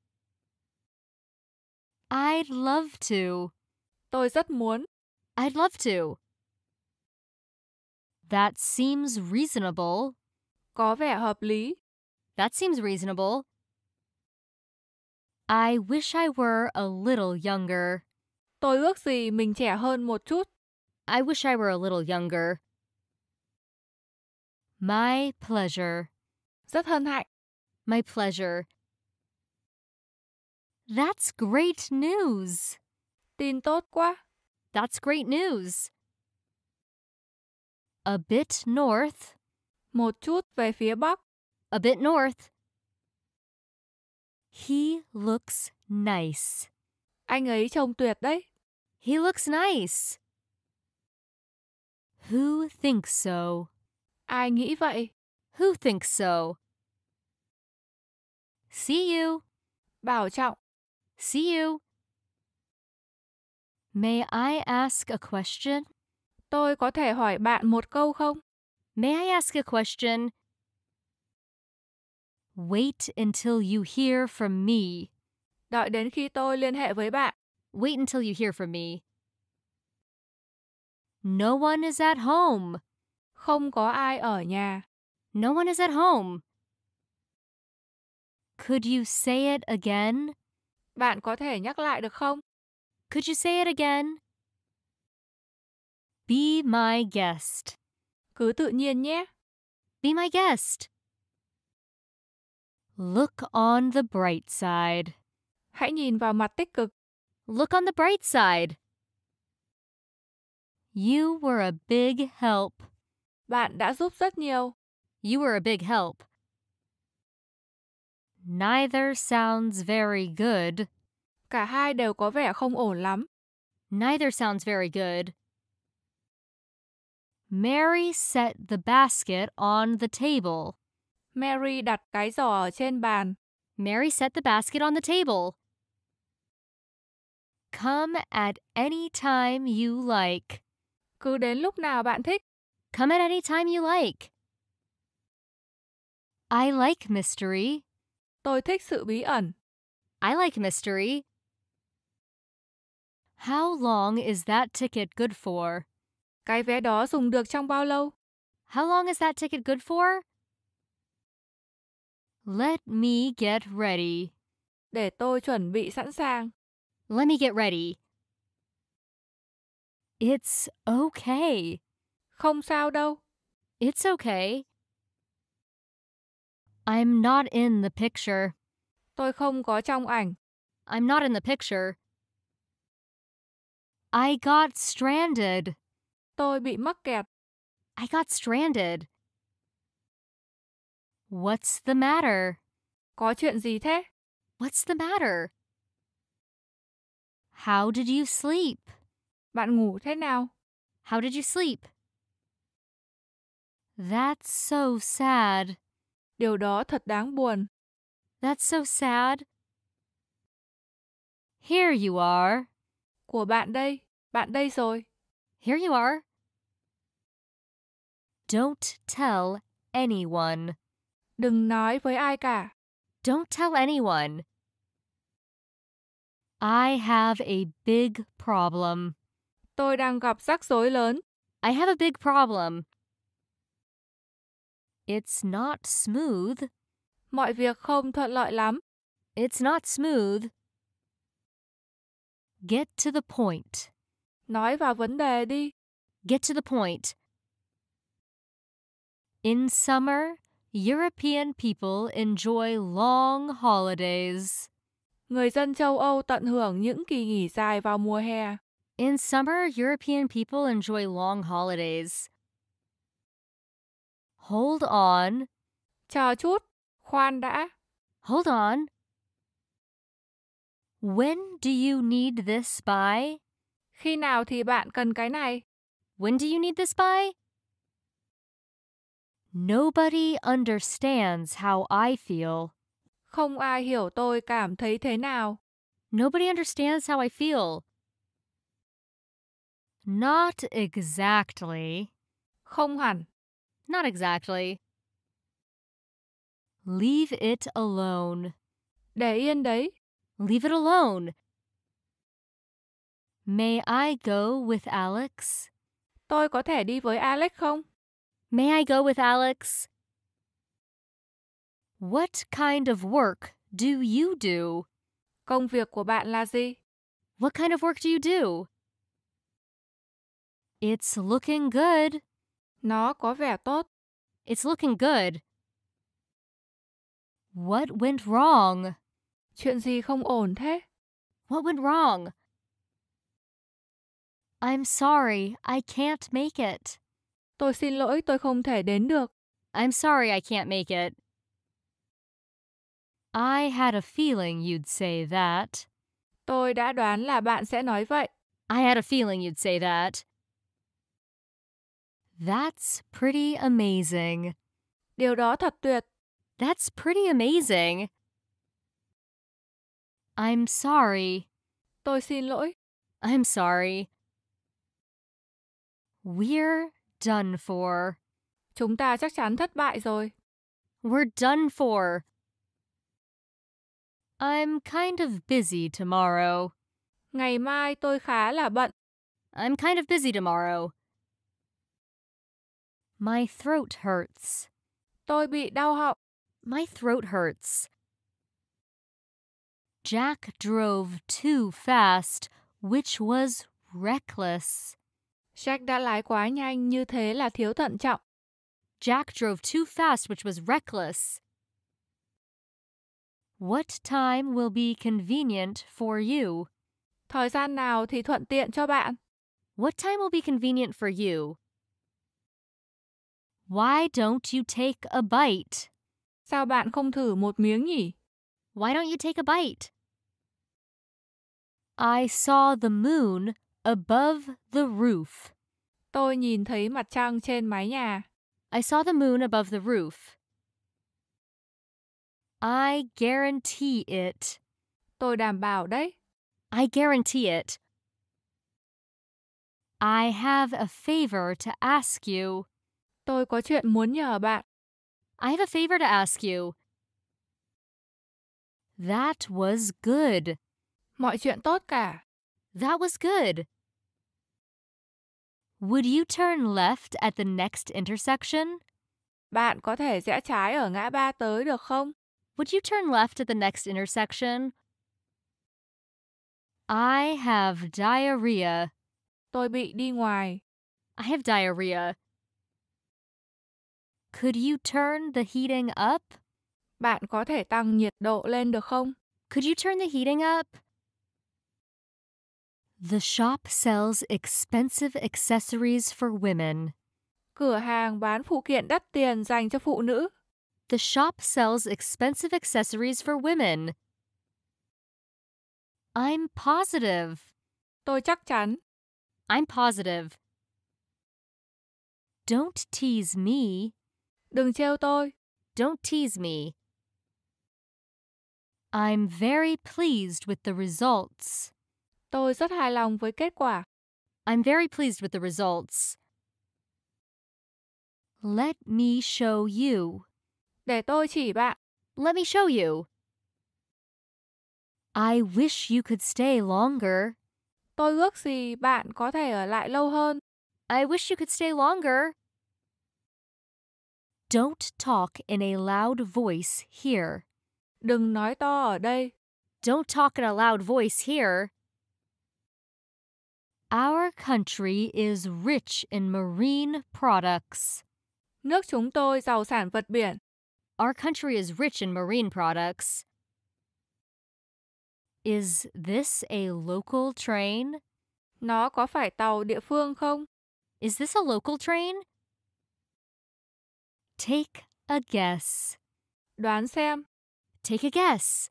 I'd love to. Tôi rất muốn. I'd love to. That seems reasonable. Có vẻ hợp lý. That seems reasonable. I wish I were a little younger. Tôi ước gì mình trẻ hơn một chút. I wish I were a little younger. My pleasure. Rất hân hạnh. My pleasure. That's great news. Tin tốt quá. That's great news. A bit north. Một chút về phía bắc. A bit north. He looks nice. Anh ấy trông tuyệt đấy. He looks nice. Who thinks so? Ai nghĩ vậy? Who thinks so? See you. Bảo trọng. See you. May I ask a question? Tôi có thể hỏi bạn một câu không? May I ask a question? Wait until you hear from me. Đợi đến khi tôi liên hệ với bạn. Wait until you hear from me. No one is at home. Không có ai ở nhà. No one is at home. Could you say it again? Bạn có thể nhắc lại được không? Could you say it again? Be my guest. Cứ tự nhiên nhé. Be my guest. Look on the bright side. Hãy nhìn vào mặt tích cực. Look on the bright side. You were a big help. Bạn đã giúp rất nhiều. You were a big help. Neither sounds very good. Cả hai đều có vẻ không ổn lắm. Neither sounds very good. Mary set the basket on the table. Mary đặt cái giỏ ở trên bàn. Mary set the basket on the table. Come at any time you like. Cứ đến lúc nào bạn thích. Come at any time you like. I like mystery. Tôi thích sự bí ẩn. I like mystery. How long is that ticket good for? Cái vé đó dùng được trong bao lâu? How long is that ticket good for? Let me get ready. Để tôi chuẩn bị sẵn sàng. Let me get ready. It's okay. Không sao đâu. It's okay. I'm not in the picture. Tôi không có trong ảnh. I'm not in the picture. I got stranded. Tôi bị mắc kẹt. I got stranded. What's the matter? Có chuyện gì thế? What's the matter? How did you sleep? Bạn ngủ thế nào? How did you sleep? That's so sad. Điều đó thật đáng buồn. That's so sad. Here you are. Của bạn đây. Bạn đây rồi. Here you are. Don't tell anyone. Đừng nói với ai cả. Don't tell anyone. I have a big problem. Tôi đang gặp rắc rối lớn. I have a big problem. It's not smooth. Mọi việc không thuận lợi lắm. It's not smooth. Get to the point. Nói vào vấn đề đi. Get to the point. In summer, European people enjoy long holidays. Người dân châu Âu tận hưởng những kỳ nghỉ dài vào mùa hè. In summer, European people enjoy long holidays. Hold on. Chờ chút. Khoan đã. Hold on. When do you need this by? Khi nào thì bạn cần cái này? When do you need this by? Nobody understands how I feel. Không ai hiểu tôi cảm thấy thế nào. Nobody understands how I feel. Not exactly. Không hẳn. Not exactly. Leave it alone. Để yên đấy. Leave it alone. May I go with Alex? Tôi có thể đi với Alex không? May I go with Alex? What kind of work do you do? Công việc của bạn là gì? What kind of work do you do? It's looking good. Nó có vẻ tốt. It's looking good. What went wrong? Chuyện gì không ổn thế? What went wrong? I'm sorry, I can't make it. Tôi xin lỗi, tôi không thể đến được. I'm sorry, I can't make it. I had a feeling you'd say that. Tôi đã đoán là bạn sẽ nói vậy. I had a feeling you'd say that. That's pretty amazing. Điều đó thật tuyệt. That's pretty amazing. I'm sorry. Tôi xin lỗi. I'm sorry. We're done for. Chúng ta chắc chắn thất bại rồi. We're done for. I'm kind of busy tomorrow. Ngày mai tôi khá là bận. I'm kind of busy tomorrow. My throat hurts. Tôi bị đau họng. My throat hurts. Jack drove too fast, which was reckless. Jack đã lái quá nhanh, như thế là thiếu thận trọng. Jack drove too fast, which was reckless. What time will be convenient for you? Thời gian nào thì thuận tiện cho bạn? What time will be convenient for you? Why don't you take a bite? Sao bạn không thử một miếng nhỉ? Why don't you take a bite? I saw the moon above the roof. Tôi nhìn thấy mặt trăng trên mái nhà. I saw the moon above the roof. I guarantee it. Tôi đảm bảo đấy. I guarantee it. I have a favor to ask you. Tôi có chuyện muốn nhờ bạn. I have a favor to ask you. That was good. Mọi chuyện tốt cả. That was good. Would you turn left at the next intersection? Bạn có thể rẽ trái ở ngã ba tới được không? Would you turn left at the next intersection? I have diarrhea. Tôi bị đi ngoài. I have diarrhea. Could you turn the heating up? Bạn có thể tăng nhiệt độ lên được không? Could you turn the heating up? The shop sells expensive accessories for women. Cửa hàng bán phụ kiện đắt tiền dành cho phụ nữ. The shop sells expensive accessories for women. I'm positive. Tôi chắc chắn. I'm positive. Don't tease me. Đừng trêu tôi. Don't tease me. I'm very pleased with the results. Tôi rất hài lòng với kết quả. I'm very pleased with the results. Let me show you. Để tôi chỉ bạn. Let me show you. I wish you could stay longer. Tôi ước gì bạn có thể ở lại lâu hơn. I wish you could stay longer. Don't talk in a loud voice here. Đừng nói to ở đây. Don't talk in a loud voice here. Our country is rich in marine products. Nước chúng tôi giàu sản vật biển. Our country is rich in marine products. Is this a local train? Nó có phải tàu địa phương không? Is this a local train? Take a guess. Đoán xem. Take a guess.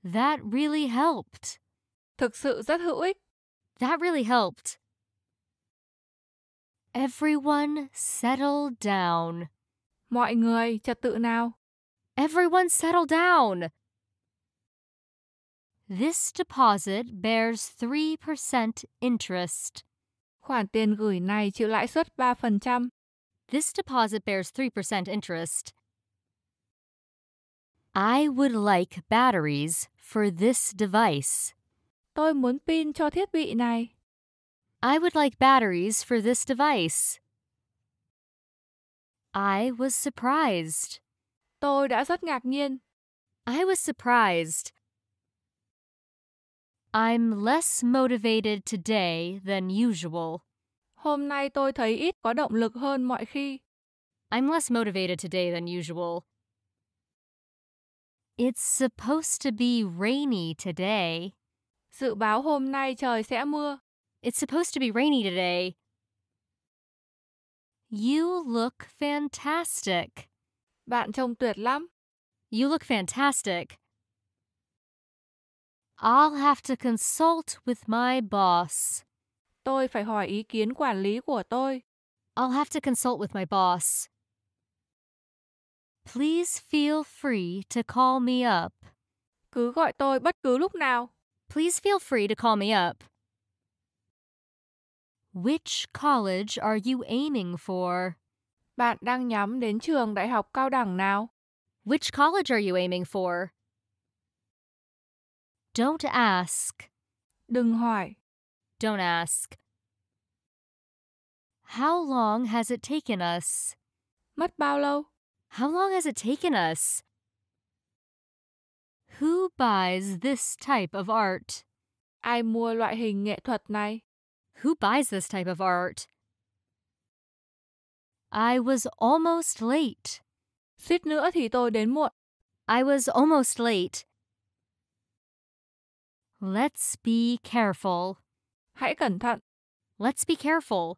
That really helped. Thực sự rất hữu ích. That really helped. Everyone settle down. Mọi người trật tự nào. Everyone settle down. This deposit bears 3% interest. Khoản tiền gửi này chịu lãi suất 3%. This deposit bears 3% interest. I would like batteries for this device. Tôi muốn pin cho thiết bị này. I would like batteries for this device. I was surprised. Tôi đã rất ngạc nhiên. I was surprised. I'm less motivated today than usual. Hôm nay tôi thấy ít có động lực hơn mọi khi. I'm less motivated today than usual. It's supposed to be rainy today. Dự báo hôm nay trời sẽ mưa. It's supposed to be rainy today. You look fantastic. Bạn trông tuyệt lắm. You look fantastic. I'll have to consult with my boss. Tôi phải hỏi ý kiến quản lý của tôi. I'll have to consult with my boss. Please feel free to call me up. Cứ gọi tôi bất cứ lúc nào. Please feel free to call me up. Which college are you aiming for? Bạn đang nhắm đến trường đại học cao đẳng nào? Which college are you aiming for? Don't ask. Đừng hỏi. Don't ask. How long has it taken us? Mất bao lâu? How long has it taken us? Who buys this type of art? Ai mua loại hình nghệ thuật này? Who buys this type of art? I was almost late. Suýt nữa thì tôi đến muộn. I was almost late. Let's be careful. Hãy cẩn thận. Let's be careful.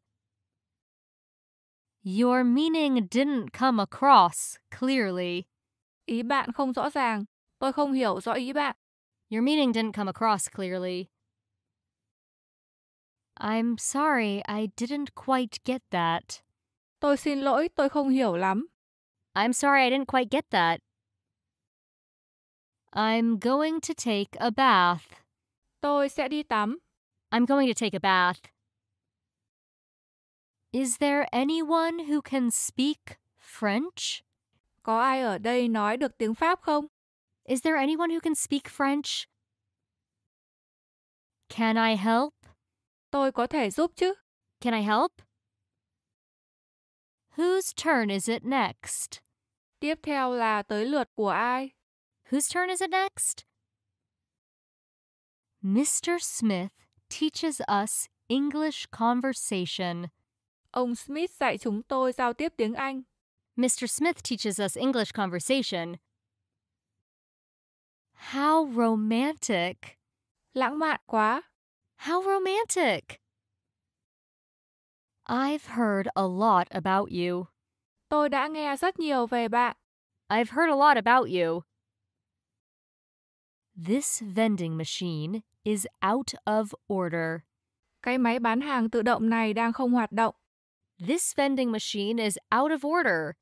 Your meaning didn't come across clearly. Ý bạn không rõ ràng. Tôi không hiểu rõ ý bạn. Your meaning didn't come across clearly. I'm sorry, I didn't quite get that. Tôi xin lỗi, tôi không hiểu lắm. I'm sorry, I didn't quite get that. I'm going to take a bath. Tôi sẽ đi tắm. I'm going to take a bath. Is there anyone who can speak French? Có ai ở đây nói được tiếng Pháp không? Is there anyone who can speak French? Can I help? Tôi có thể giúp chứ. Can I help? Whose turn is it next? Tiếp theo là tới lượt của ai? Whose turn is it next? Mr. Smith teaches us English conversation. Ông Smith dạy chúng tôi giao tiếp tiếng Anh. Mr. Smith teaches us English conversation. How romantic. Lãng mạn quá. How romantic. I've heard a lot about you. Tôi đã nghe rất nhiều về bạn. I've heard a lot about you. This vending machine is out of order. Cái máy bán hàng tự động này đang không hoạt động. This vending machine is out of order.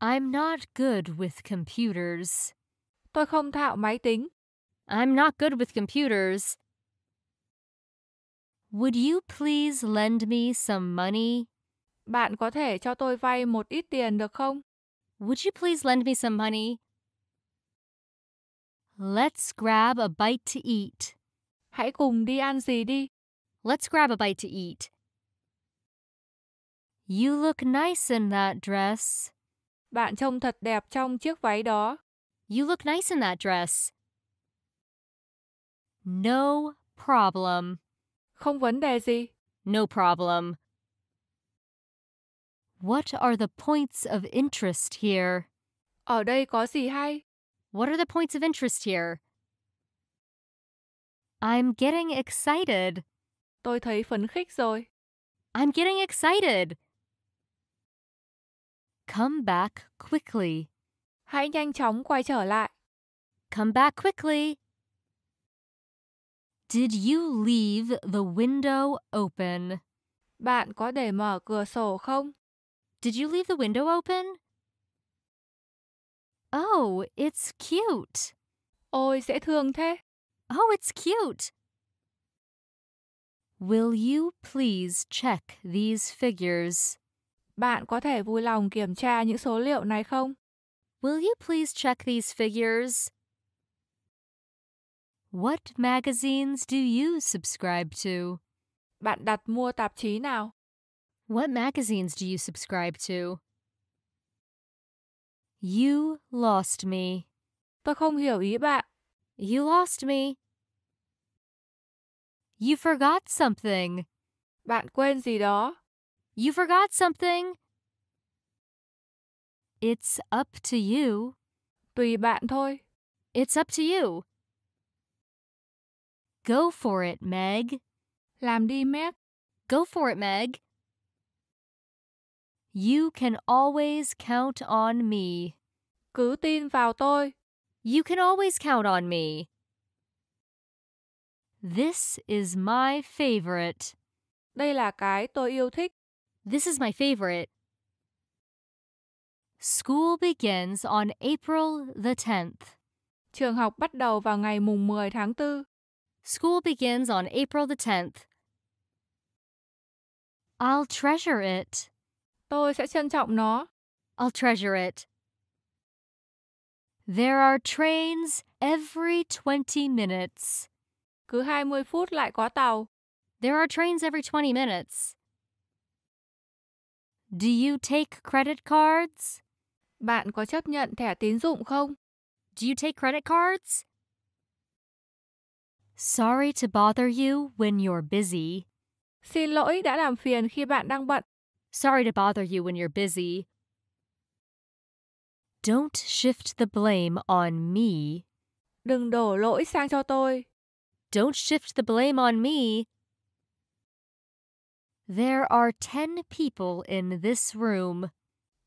I'm not good with computers. Tôi không thạo máy tính. I'm not good with computers. Would you please lend me some money? Bạn có thể cho tôi vay một ít tiền được không? Would you please lend me some money? Let's grab a bite to eat. Hãy cùng đi ăn gì đi. Let's grab a bite to eat. You look nice in that dress. Bạn trông thật đẹp trong chiếc váy đó. You look nice in that dress. No problem. Không vấn đề gì. No problem. What are the points of interest here? Ở đây có gì hay? What are the points of interest here? I'm getting excited. Tôi thấy phấn khích rồi. I'm getting excited. Come back quickly. Hãy nhanh chóng quay trở lại. Come back quickly. Did you leave the window open? Bạn có để mở cửa sổ không? Did you leave the window open? Oh, it's cute. Ôi, dễ thương thế. Oh, it's cute. Will you please check these figures? Bạn có thể vui lòng kiểm tra những số liệu này không? Will you please check these figures? What magazines do you subscribe to? Bạn đặt mua tạp chí nào? What magazines do you subscribe to? You lost me. Tôi không hiểu ý bạn. You lost me. You forgot something. Bạn quên gì đó. You forgot something. It's up to you. Tùy bạn thôi. It's up to you. Go for it, Meg. Làm đi Meg. Go for it, Meg. You can always count on me. Cứ tin vào tôi. You can always count on me. This is my favorite. Đây là cái tôi yêu thích. This is my favorite. School begins on April the 10th. Trường học bắt đầu vào ngày mùng 10 tháng 4. School begins on April the 10th. I'll treasure it. Tôi sẽ trân trọng nó. I'll treasure it. There are trains every 20 minutes. Cứ 20 phút lại có tàu. There are trains every 20 minutes. Do you take credit cards? Bạn có chấp nhận thẻ tín dụng không? Do you take credit cards? Sorry to bother you when you're busy. Xin lỗi đã làm phiền khi bạn đang bận. Sorry to bother you when you're busy. Don't shift the blame on me. Đừng đổ lỗi sang cho tôi. Don't shift the blame on me. There are 10 people in this room.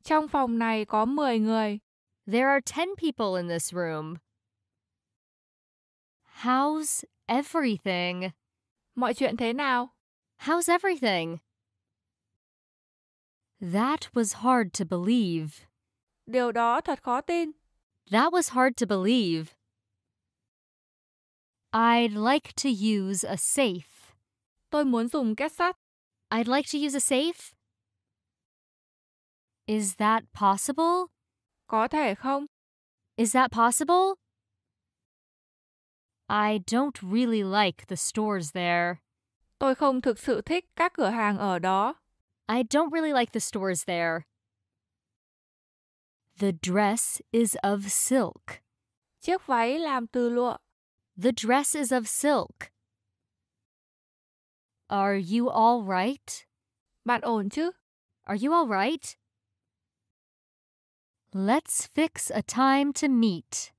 Trong phòng này có 10 người. There are 10 people in this room. How's everything? Mọi chuyện thế nào? How's everything? That was hard to believe. Điều đó thật khó tin. That was hard to believe. I'd like to use a safe. Tôi muốn dùng két sắt. I'd like to use a safe. Is that possible? Có thể không? Is that possible? I don't really like the stores there. Tôi không thực sự thích các cửa hàng ở đó. I don't really like the stores there. The dress is of silk. Chiếc váy làm từ lụa. The dress is of silk. Are you all right? Bạn ổn chứ? Are you all right? Let's fix a time to meet.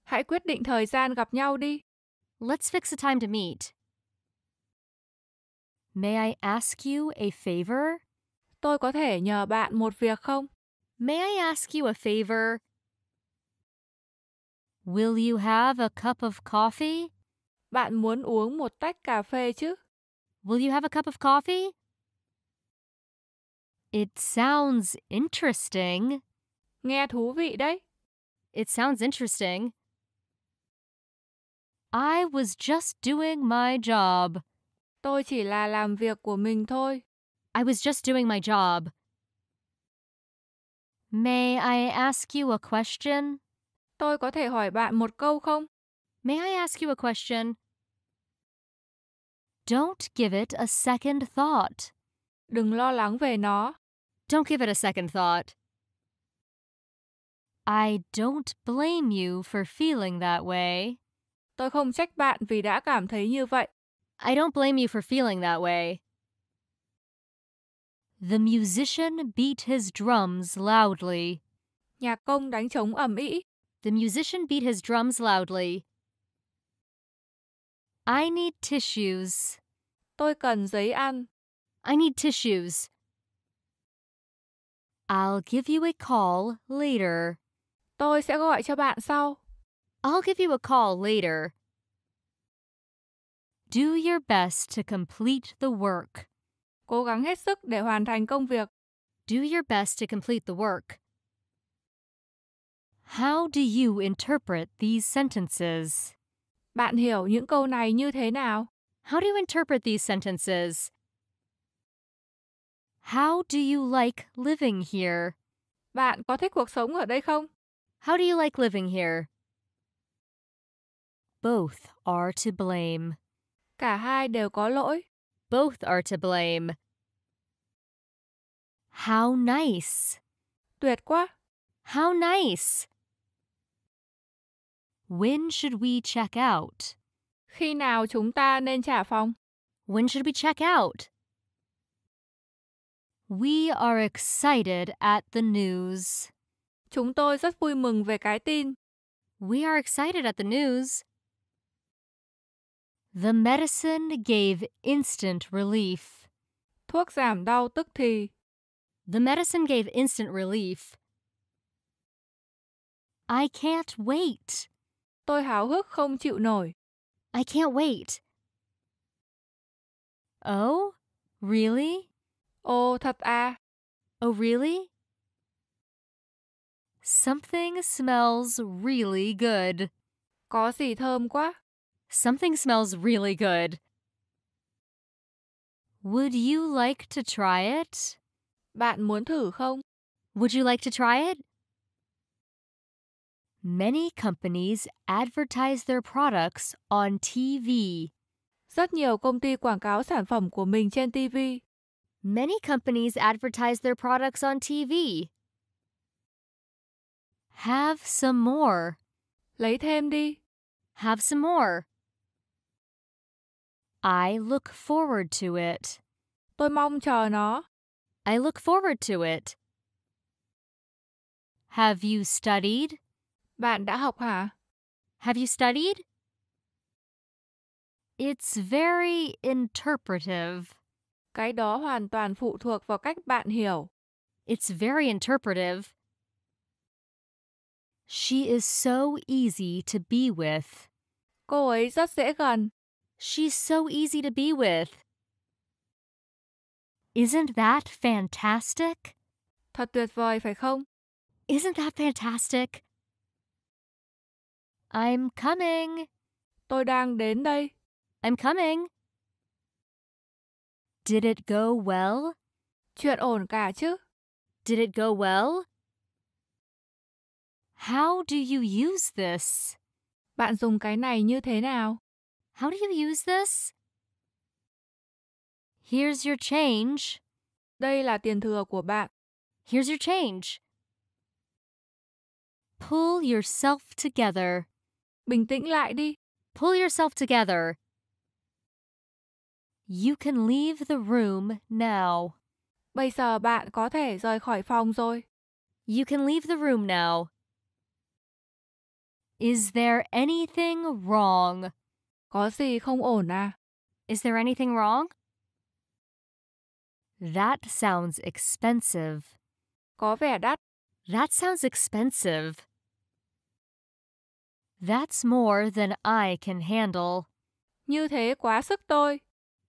Hãy quyết định thời gian gặp nhau đi. Let's fix a time to meet. May I ask you a favor? Tôi có thể nhờ bạn một việc không? May I ask you a favor? Will you have a cup of coffee? Bạn muốn uống một tách cà phê chứ? Will you have a cup of coffee? It sounds interesting. Nghe thú vị đấy. It sounds interesting. I was just doing my job. Tôi chỉ là làm việc của mình thôi. I was just doing my job. May I ask you a question? Tôi có thể hỏi bạn một câu không? May I ask you a question? Don't give it a second thought. Đừng lo lắng về nó. Don't give it a second thought. I don't blame you for feeling that way. Tôi không trách bạn vì đã cảm thấy như vậy. I don't blame you for feeling that way. The musician beat his drums loudly. Nhạc công đánh trống ầm ĩ. The musician beat his drums loudly. I need tissues. Tôi cần giấy ăn. I need tissues. I'll give you a call later. Tôi sẽ gọi cho bạn sau. I'll give you a call later. Do your best to complete the work. Cố gắng hết sức để hoàn thành công việc. Do your best to complete the work. How do you interpret these sentences? Bạn hiểu những câu này như thế nào? How do you interpret these sentences? How do you like living here? Bạn có thích cuộc sống ở đây không? How do you like living here? Both are to blame. Cả hai đều có lỗi. Both are to blame. How nice. Tuyệt quá. How nice. When should we check out? Khi nào chúng ta nên trả phòng? When should we check out? We are excited at the news. Chúng tôi rất vui mừng về cái tin. We are excited at the news. The medicine gave instant relief. Thuốc giảm đau tức thì. The medicine gave instant relief. I can't wait. Tôi háo hức không chịu nổi. I can't wait. Oh, really? Ồ, thật à? Oh, really? Something smells really good. Có gì thơm quá. Something smells really good. Would you like to try it? Bạn muốn thử không? Would you like to try it? Many companies advertise their products on TV. Rất nhiều công ty quảng cáo sản phẩm của mình trên TV. Many companies advertise their products on TV. Have some more. Lấy thêm đi. Have some more. I look forward to it. Tôi mong chờ nó. I look forward to it. Have you studied? Bạn đã học hả? Have you studied? It's very interpretive. Cái đó hoàn toàn phụ thuộc vào cách bạn hiểu. It's very interpretive. She is so easy to be with. Cô ấy rất dễ gần. She's so easy to be with. Isn't that fantastic? Thật tuyệt vời phải không? Isn't that fantastic? I'm coming. Tôi đang đến đây. I'm coming. Did it go well? Chuyện ổn cả chứ? Did it go well? How do you use this? Bạn dùng cái này như thế nào? How do you use this? Here's your change. Đây là tiền thừa của bạn. Here's your change. Pull yourself together. Bình tĩnh lại đi. Pull yourself together. You can leave the room now. Bây giờ bạn có thể rời khỏi phòng rồi. You can leave the room now. Is there anything wrong? Có gì không ổn à? Is there anything wrong? That sounds expensive. Có vẻ đắt. That sounds expensive. That's more than I can handle. Như thế quá sức tôi.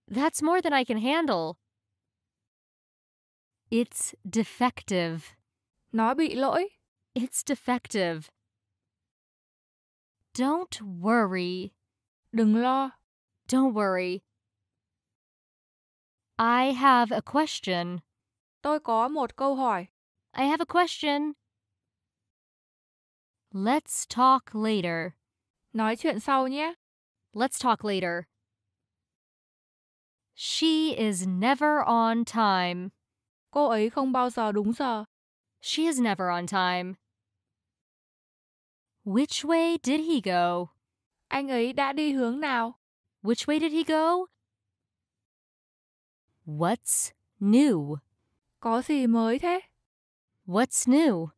That's more than I can handle. It's defective. Nó bị lỗi. It's defective. Don't worry. Đừng lo. Don't worry. I have a question. Tôi có một câu hỏi. I have a question. Let's talk later. Nói chuyện sau nhé. Let's talk later. She is never on time. Cô ấy không bao giờ đúng giờ. She is never on time. Which way did he go? Anh ấy đã đi hướng nào? Which way did he go? What's new? Có gì mới thế? What's new?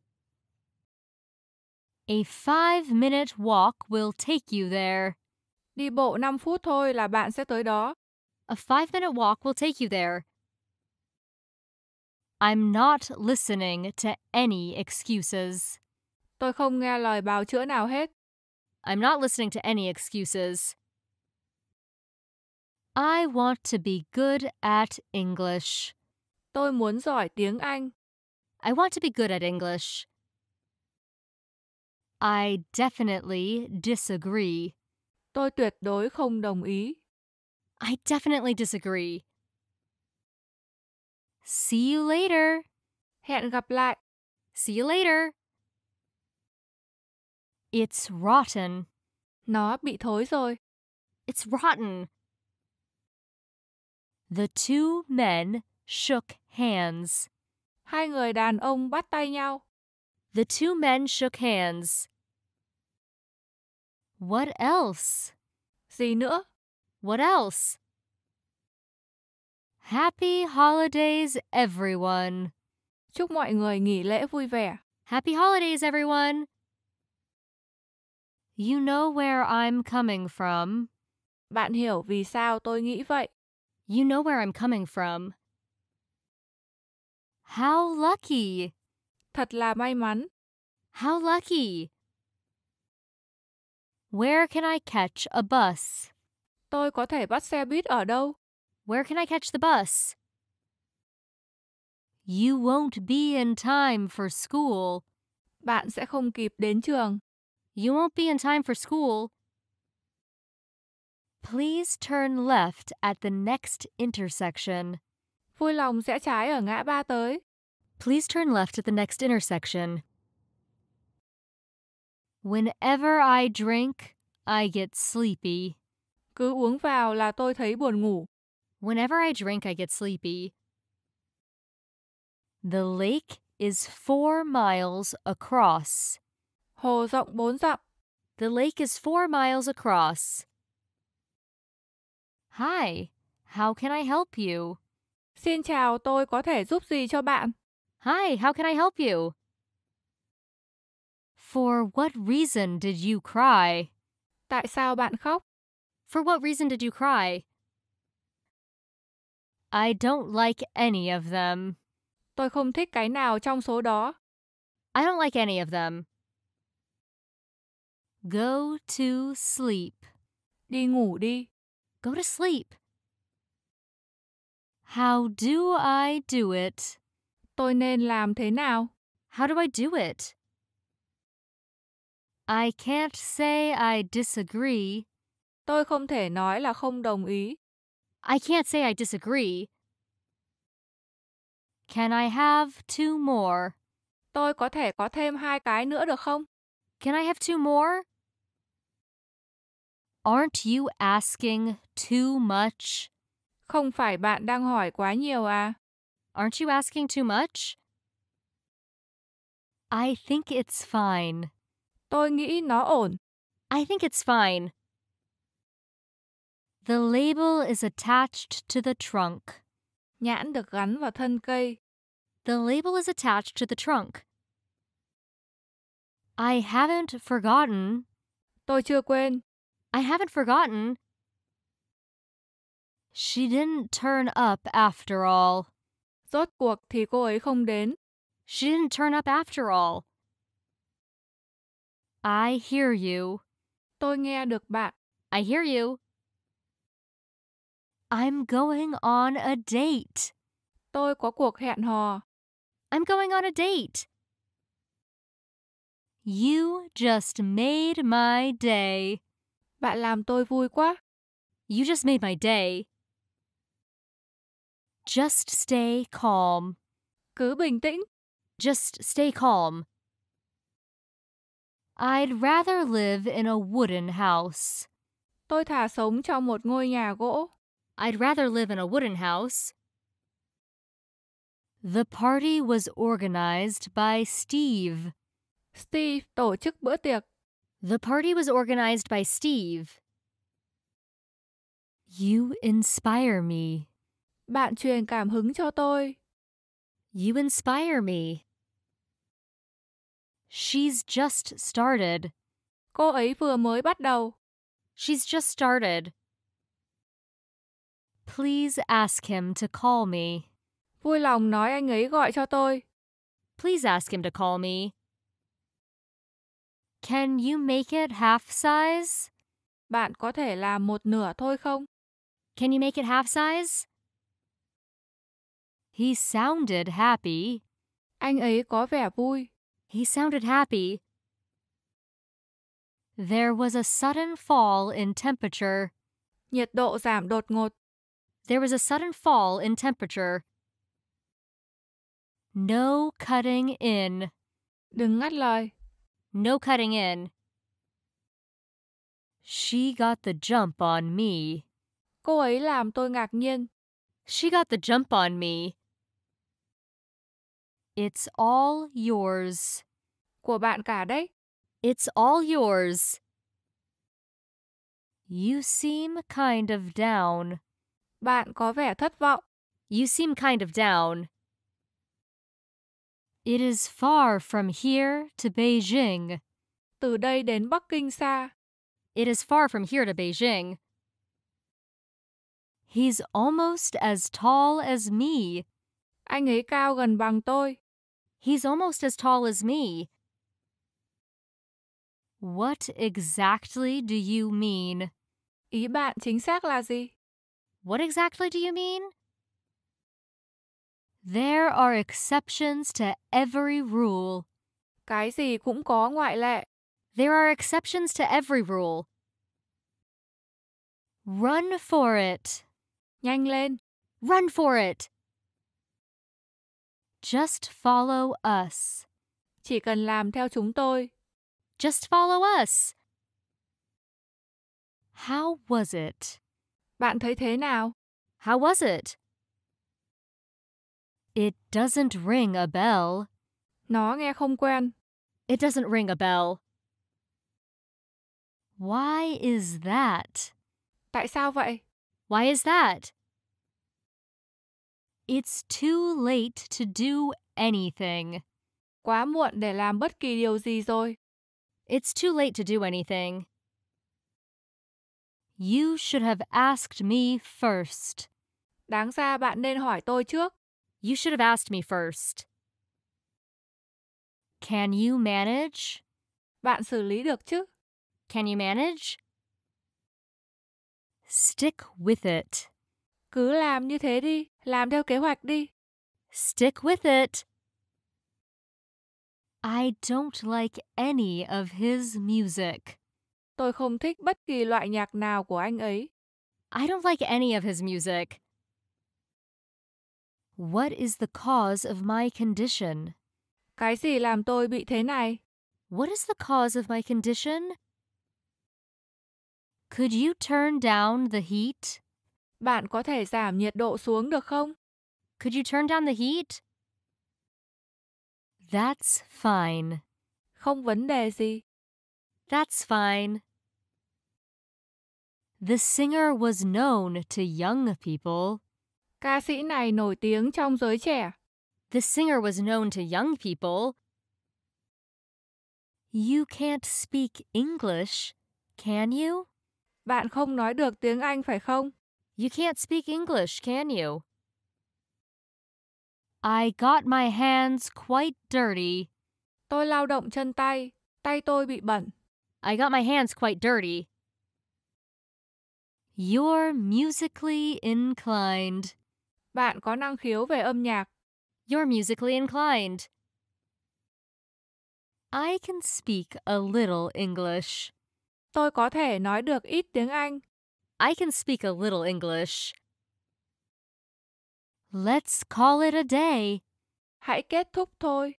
A 5-minute walk will take you there. Đi bộ 5 phút thôi là bạn sẽ tới đó. A 5-minute walk will take you there. I'm not listening to any excuses. Tôi không nghe lời bào chữa nào hết. I'm not listening to any excuses. I want to be good at English. Tôi muốn giỏi tiếng Anh. I want to be good at English. I definitely disagree. Tôi tuyệt đối không đồng ý. I definitely disagree. See you later. Hẹn gặp lại. See you later. It's rotten. Nó bị thối rồi. It's rotten. The two men shook hands. Hai người đàn ông bắt tay nhau. The two men shook hands. What else? Gì nữa? What else? Happy holidays, everyone. Chúc mọi người nghỉ lễ vui vẻ. Happy holidays, everyone. You know where I'm coming from. Bạn hiểu vì sao tôi nghĩ vậy. You know where I'm coming from. How lucky. Thật là may mắn. How lucky. Where can I catch a bus? Tôi có thể bắt xe buýt ở đâu? Where can I catch the bus? You won't be in time for school. Bạn sẽ không kịp đến trường. You won't be in time for school. Please turn left at the next intersection. Vui lòng rẽ trái ở ngã ba tới. Please turn left at the next intersection. Whenever I drink, I get sleepy. Cứ uống vào là tôi thấy buồn ngủ. Whenever I drink, I get sleepy. The lake is 4 miles across. Hồ rộng 4 dặm. The lake is 4 miles across. Hi, how can I help you? Xin chào, tôi có thể giúp gì cho bạn? Hi, how can I help you? For what reason did you cry? Tại sao bạn khóc? For what reason did you cry? I don't like any of them. Tôi không thích cái nào trong số đó. I don't like any of them. Go to sleep. Đi ngủ đi. Go to sleep. How do I do it? Tôi nên làm thế nào? How do I do it? I can't say I disagree. Tôi không thể nói là không đồng ý. I can't say I disagree. Can I have 2 more? Tôi có thể có thêm 2 cái nữa được không? Can I have 2 more? Aren't you asking too much? Không phải bạn đang hỏi quá nhiều à? Aren't you asking too much? I think it's fine. Tôi nghĩ nó ổn. I think it's fine. The label is attached to the trunk. Nhãn được gắn vào thân cây. The label is attached to the trunk. I haven't forgotten. Tôi chưa quên. I haven't forgotten. She didn't turn up after all. Rốt cuộc thì cô ấy không đến. She didn't turn up after all. I hear you. Tôi nghe được bạn. I hear you. I'm going on a date. Tôi có cuộc hẹn hò. I'm going on a date. You just made my day. Bạn làm tôi vui quá. You just made my day. Just stay calm. Cứ bình tĩnh. Just stay calm. I'd rather live in a wooden house. Tôi thà sống trong một ngôi nhà gỗ. I'd rather live in a wooden house. The party was organized by Steve. Steve tổ chức bữa tiệc. The party was organized by Steve. You inspire me. Bạn truyền cảm hứng cho tôi. You inspire me. She's just started. Cô ấy vừa mới bắt đầu. She's just started. Please ask him to call me. Vui lòng nói anh ấy gọi cho tôi. Please ask him to call me. Can you make it half size? Bạn có thể làm một nửa thôi không? Can you make it half size? He sounded happy. Anh ấy có vẻ vui. He sounded happy. There was a sudden fall in temperature. Nhiệt độ giảm đột ngột. There was a sudden fall in temperature. No cutting in. Đừng ngắt lời. No cutting in. She got the jump on me. Cô ấy làm tôi ngạc nhiên. She got the jump on me. It's all yours. Của bạn cả đấy. It's all yours. You seem kind of down. Bạn có vẻ thất vọng. You seem kind of down. It is far from here to Beijing. Từ đây đến Bắc Kinh xa. It is far from here to Beijing. He's almost as tall as me. Anh ấy cao gần bằng tôi. He's almost as tall as me. What exactly do you mean? Ý bạn chính xác là gì? What exactly do you mean? There are exceptions to every rule. Cái gì cũng có ngoại lệ. There are exceptions to every rule. Run for it. Nhanh lên. Run for it. Just follow us. Chỉ cần làm theo chúng tôi. Just follow us. How was it? Bạn thấy thế nào? How was it? It doesn't ring a bell. Nó nghe không quen. It doesn't ring a bell. Why is that? Tại sao vậy? Why is that? It's too late to do anything. Quá muộn để làm bất kỳ điều gì rồi. It's too late to do anything. You should have asked me first. Đáng ra bạn nên hỏi tôi trước. You should have asked me first. Can you manage? Bạn xử lý được chứ? Can you manage? Stick with it. Cứ làm như thế đi, làm theo kế hoạch đi. Stick with it. I don't like any of his music. Tôi không thích bất kỳ loại nhạc nào của anh ấy. I don't like any of his music. What is the cause of my condition? Cái gì làm tôi bị thế này? What is the cause of my condition? Could you turn down the heat? Bạn có thể giảm nhiệt độ xuống được không? Could you turn down the heat? That's fine. Không vấn đề gì. That's fine. The singer was known to young people. Ca sĩ này nổi tiếng trong giới trẻ. The singer was known to young people. You can't speak English, can you? Bạn không nói được tiếng Anh phải không? You can't speak English, can you? I got my hands quite dirty. Tôi lao động chân tay. Tay tôi bị bẩn. I got my hands quite dirty. You're musically inclined. Bạn có năng khiếu về âm nhạc. You're musically inclined. I can speak a little English. Tôi có thể nói được ít tiếng Anh. I can speak a little English. Let's call it a day. Hãy kết thúc thôi.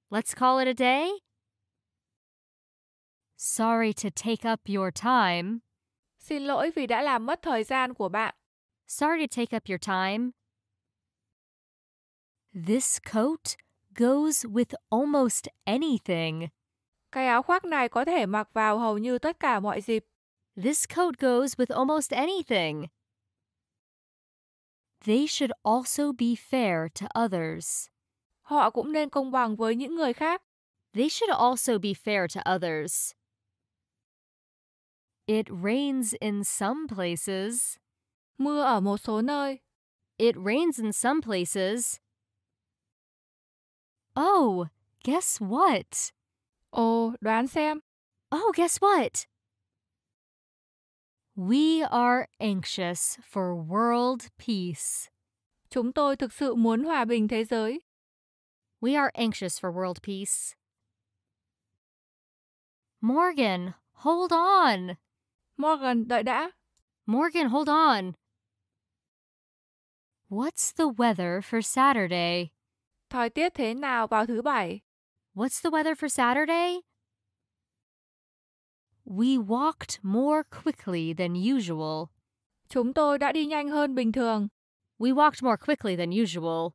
Let's call it a day. Sorry to take up your time. Xin lỗi vì đã làm mất thời gian của bạn. Sorry to take up your time. This coat goes with almost anything. Cái áo khoác này có thể mặc vào hầu như tất cả mọi dịp. This coat goes with almost anything. They should also be fair to others. Họ cũng nên công bằng với những người khác. They should also be fair to others. It rains in some places. Mưa ở một số nơi. It rains in some places. Oh, guess what? Ồ, đoán xem. Oh, guess what? We are anxious for world peace. Chúng tôi thực sự muốn hòa bình thế giới. We are anxious for world peace. Morgan, hold on. Morgan, đợi đã. Morgan, hold on. What's the weather for Saturday? Thời tiết thế nào vào thứ Bảy? What's the weather for Saturday? We walked more quickly than usual. Chúng tôi đã đi nhanh hơn bình thường. We walked more quickly than usual.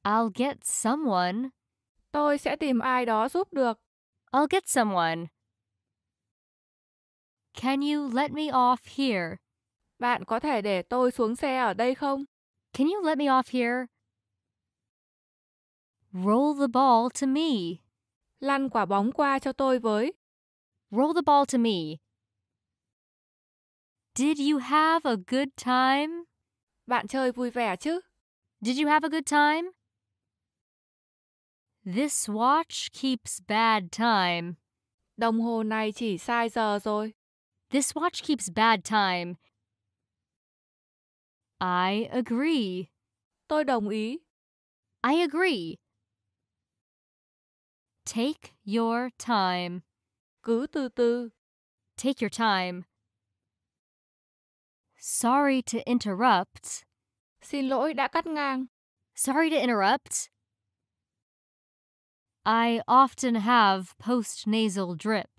I'll get someone. Tôi sẽ tìm ai đó giúp được. I'll get someone. Can you let me off here? Bạn có thể để tôi xuống xe ở đây không? Can you let me off here? Roll the ball to me. Lăn quả bóng qua cho tôi với. Roll the ball to me. Did you have a good time? Bạn chơi vui vẻ chứ? Did you have a good time? This watch keeps bad time. Đồng hồ này chỉ sai giờ rồi. This watch keeps bad time. I agree. Tôi đồng ý. I agree. Take your time. Cứ từ từ. Take your time. Sorry to interrupt. Xin lỗi đã cắt ngang. Sorry to interrupt. I often have postnasal drip.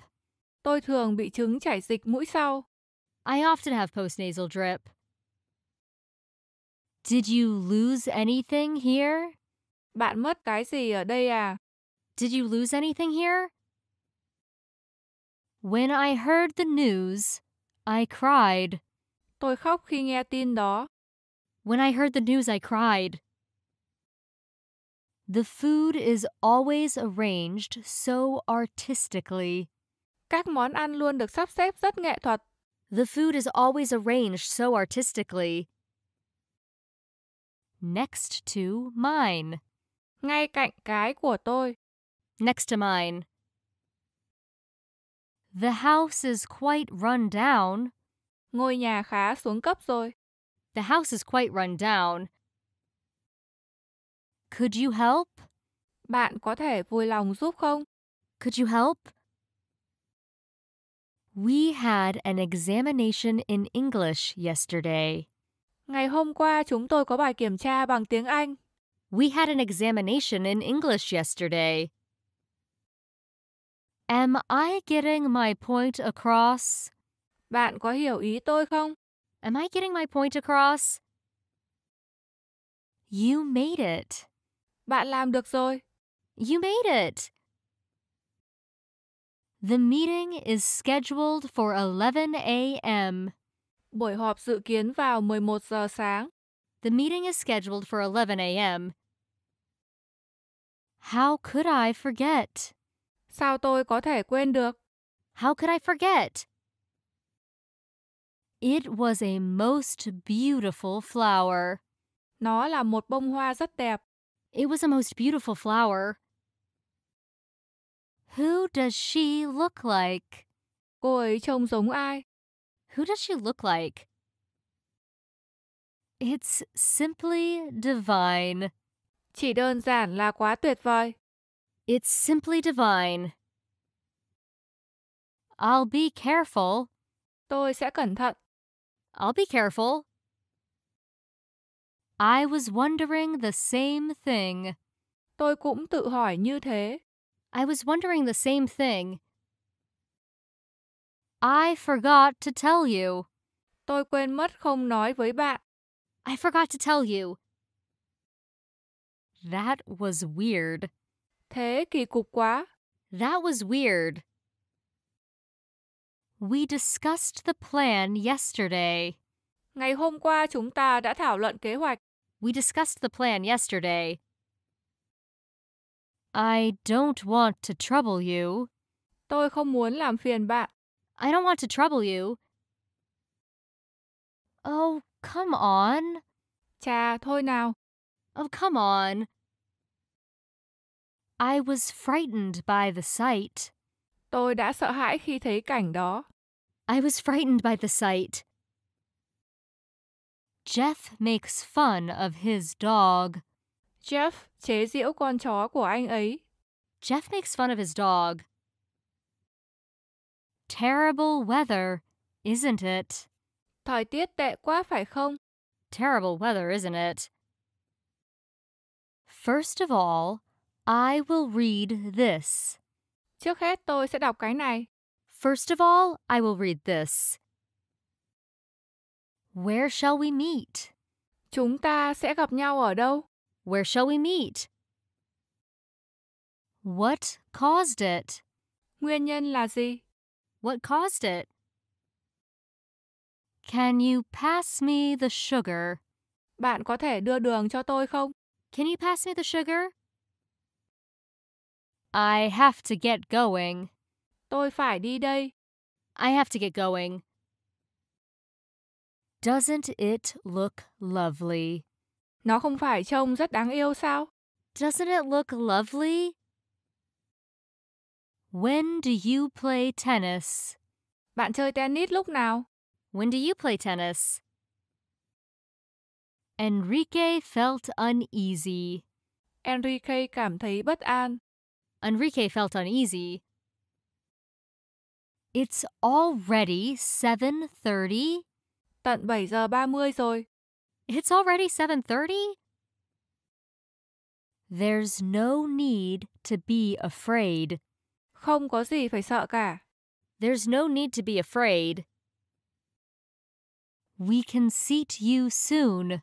Tôi thường bị chứng chảy dịch mũi sau. I often have postnasal drip. Did you lose anything here? Bạn mất cái gì ở đây à? Did you lose anything here? When I heard the news, I cried. Tôi khóc khi nghe tin đó. When I heard the news, I cried. The food is always arranged so artistically. Các món ăn luôn được sắp xếp rất nghệ thuật. The food is always arranged so artistically. Next to mine. Ngay cạnh cái của tôi. Next to mine. The house is quite run down. Ngôi nhà khá xuống cấp rồi. The house is quite run down. Could you help? Bạn có thể vui lòng giúp không? Could you help? We had an examination in English yesterday. Ngày hôm qua chúng tôi có bài kiểm tra bằng tiếng Anh. We had an examination in English yesterday. Am I getting my point across? Bạn có hiểu ý tôi không? Am I getting my point across? You made it. Bạn làm được rồi. You made it. The meeting is scheduled for 11 a.m. Buổi họp dự kiến vào 11 giờ sáng. The meeting is scheduled for 11 a.m. How could I forget? Sao tôi có thể quên được? How could I forget? It was a most beautiful flower. Nó là một bông hoa rất đẹp. It was a most beautiful flower. Who does she look like? Cô ấy trông giống ai? Who does she look like? It's simply divine. Chỉ đơn giản là quá tuyệt vời. It's simply divine. I'll be careful. Tôi sẽ cẩn thận. I'll be careful. I was wondering the same thing. Tôi cũng tự hỏi như thế. I was wondering the same thing. I forgot to tell you. Tôi quên mất không nói với bạn. I forgot to tell you. That was weird. Thế kỳ cục quá. That was weird. We discussed the plan yesterday. Ngày hôm qua chúng ta đã thảo luận kế hoạch. We discussed the plan yesterday. I don't want to trouble you. Tôi không muốn làm phiền bạn. I don't want to trouble you. Oh, come on. Chà, thôi nào. Oh, come on. I was frightened by the sight. Tôi đã sợ hãi khi thấy cảnh đó. I was frightened by the sight. Jeff makes fun of his dog. Jeff chế giễu con chó của anh ấy. Jeff makes fun of his dog. Terrible weather, isn't it? Thời tiết tệ quá phải không? Terrible weather, isn't it? First of all, I will read this. Trước hết tôi sẽ đọc cái này. First of all, I will read this. Where shall we meet? Chúng ta sẽ gặp nhau ở đâu? Where shall we meet? What caused it? Nguyên nhân là gì? What caused it? Can you pass me the sugar? Bạn có thể đưa đường cho tôi không? Can you pass me the sugar? I have to get going. Tôi phải đi đây. I have to get going. Doesn't it look lovely? Nó không phải trông rất đáng yêu sao? Doesn't it look lovely? When do you play tennis? Bạn chơi tennis lúc nào? When do you play tennis? Enrique felt uneasy. Enrique cảm thấy bất an. Enrique felt uneasy. It's already 7:30. Tận 7 giờ 30 rồi. It's already 7:30? There's no need to be afraid. Không có gì phải sợ cả. There's no need to be afraid. We can seat you soon.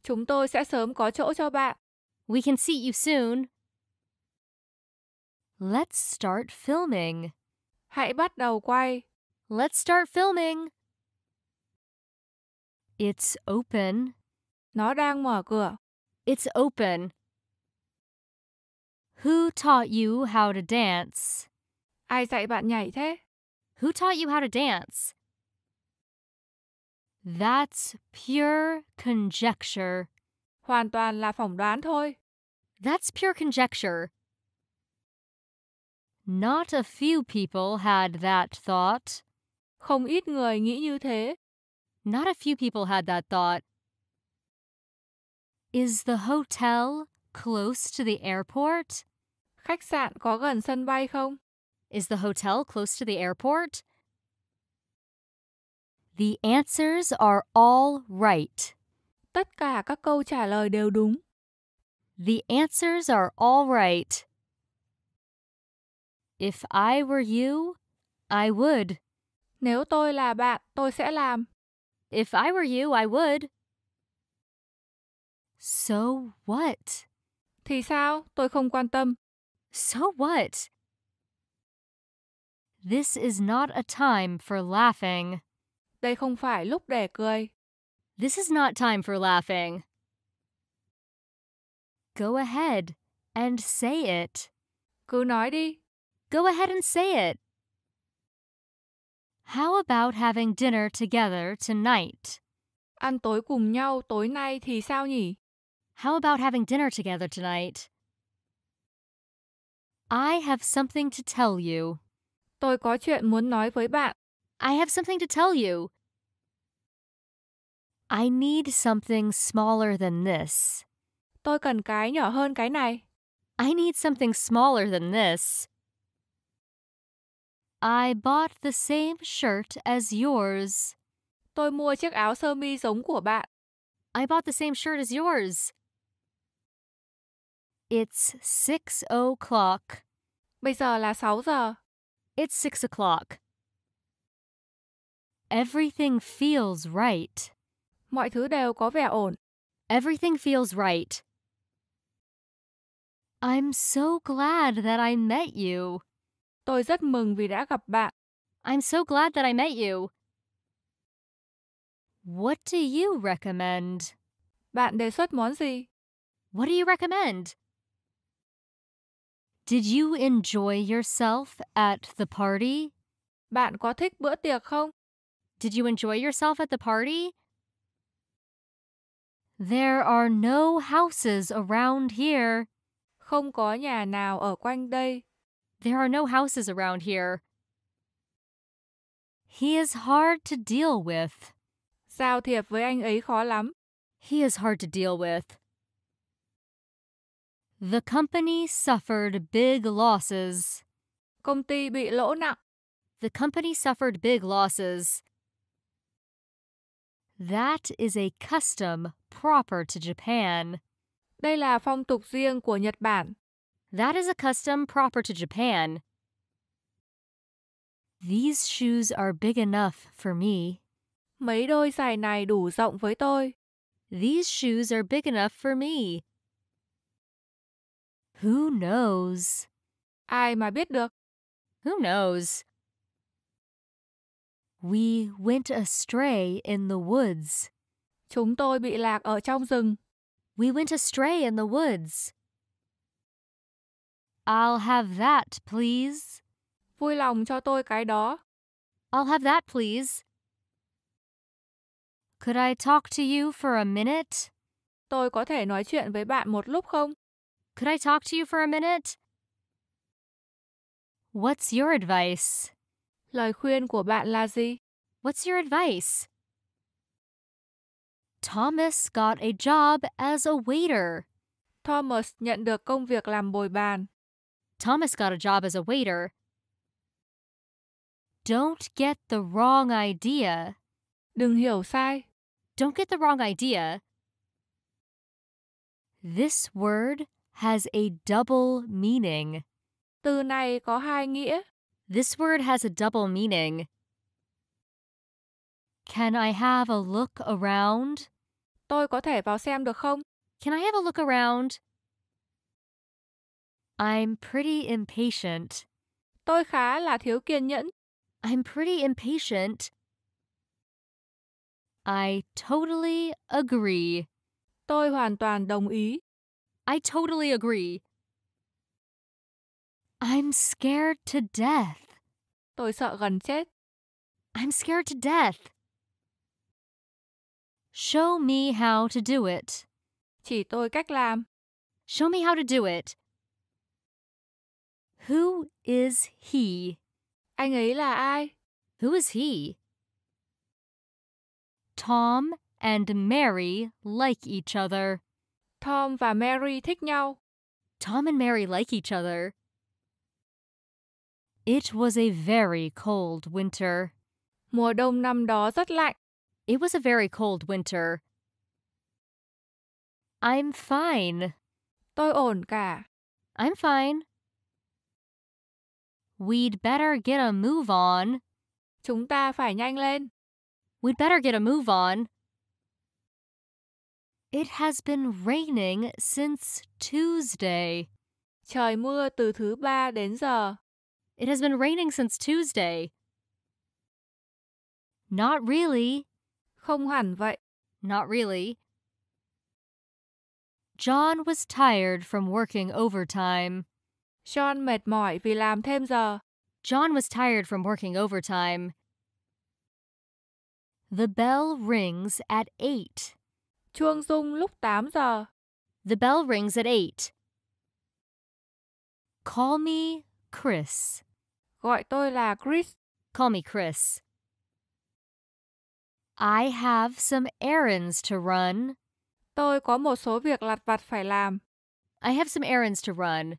Chúng tôi sẽ sớm có chỗ cho bạn. We can seat you soon. Let's start filming. Hãy bắt đầu quay. Let's start filming. It's open. Nó đang mở cửa. It's open. Who taught you how to dance? Ai dạy bạn nhảy thế? Who taught you how to dance? That's pure conjecture. Hoàn toàn là phỏng đoán thôi. That's pure conjecture. Not a few people had that thought. Không ít người nghĩ như thế. Not a few people had that thought. Is the hotel close to the airport? Khách sạn có gần sân bay không? Is the hotel close to the airport? The answers are all right. Tất cả các câu trả lời đều đúng. The answers are all right. If I were you, I would. Nếu tôi là bạn, tôi sẽ làm. If I were you, I would. So what? Thì sao? Tôi không quan tâm. So what? This is not a time for laughing. Đây không phải lúc để cười. This is not time for laughing. Go ahead and say it. Cứ nói đi. Go ahead and say it. How about having dinner together tonight? Ăn tối cùng nhau tối nay thì sao nhỉ? How about having dinner together tonight? I have something to tell you. Tôi có chuyện muốn nói với bạn. I have something to tell you. I need something smaller than this. Tôi cần cái nhỏ hơn cái này. I need something smaller than this. I bought the same shirt as yours. Tôi mua chiếc áo sơ mi giống của bạn. I bought the same shirt as yours. It's 6 o'clock. Bây giờ là 6 giờ. It's 6 o'clock. Everything feels right. Mọi thứ đều có vẻ ổn. Everything feels right. I'm so glad that I met you. Tôi rất mừng vì đã gặp bạn. I'm so glad that I met you. What do you recommend? Bạn đề xuất món gì? What do you recommend? Did you enjoy yourself at the party? Bạn có thích bữa tiệc không? Did you enjoy yourself at the party? There are no houses around here. Không có nhà nào ở quanh đây. There are no houses around here. He is hard to deal with. Giao thiệp với anh ấy khó lắm. He is hard to deal with. The company suffered big losses. Công ty bị lỗ nặng. The company suffered big losses. That is a custom proper to Japan. Đây là phong tục riêng của Nhật Bản. That is a custom proper to Japan. These shoes are big enough for me. Mấy đôi giày này đủ rộng với tôi. These shoes are big enough for me. Who knows? Ai mà biết được. Who knows? We went astray in the woods. Chúng tôi bị lạc ở trong rừng. We went astray in the woods. I'll have that, please. Vui lòng cho tôi cái đó. I'll have that, please. Could I talk to you for a minute? Tôi có thể nói chuyện với bạn một lúc không? Could I talk to you for a minute? What's your advice? Lời khuyên của bạn là gì? What's your advice? Thomas got a job as a waiter. Thomas nhận được công việc làm bồi bàn. Thomas got a job as a waiter. Don't get the wrong idea. Đừng hiểu sai. Don't get the wrong idea. This word has a double meaning. Từ này có hai nghĩa. This word has a double meaning. Can I have a look around? Tôi có thể vào xem được không? Can I have a look around? I'm pretty impatient. Tôi khá là thiếu kiên nhẫn. I'm pretty impatient. I totally agree. Tôi hoàn toàn đồng ý. I totally agree. I'm scared to death. Tôi sợ gần chết. I'm scared to death. Show me how to do it. Chỉ tôi cách làm. Show me how to do it. Who is he? Anh ấy là ai? Who is he? Tom and Mary like each other. Tom và Mary thích nhau. Tom and Mary like each other. It was a very cold winter. Mùa đông năm đó rất lạnh. It was a very cold winter. I'm fine. Tôi ổn cả. I'm fine. We'd better get a move on. Chúng ta phải nhanh lên. We'd better get a move on. It has been raining since Tuesday. Trời mưa từ thứ ba đến giờ. It has been raining since Tuesday. Not really. Không hẳn vậy. Not really. John was tired from working overtime. John mệt mỏi vì làm thêm giờ. John was tired from working overtime. The bell rings at 8. Chuông rung lúc 8 giờ. The bell rings at 8. Call me Chris. Gọi tôi là Chris. Call me Chris. I have some errands to run. Tôi có một số việc lặt vặt phải làm. I have some errands to run.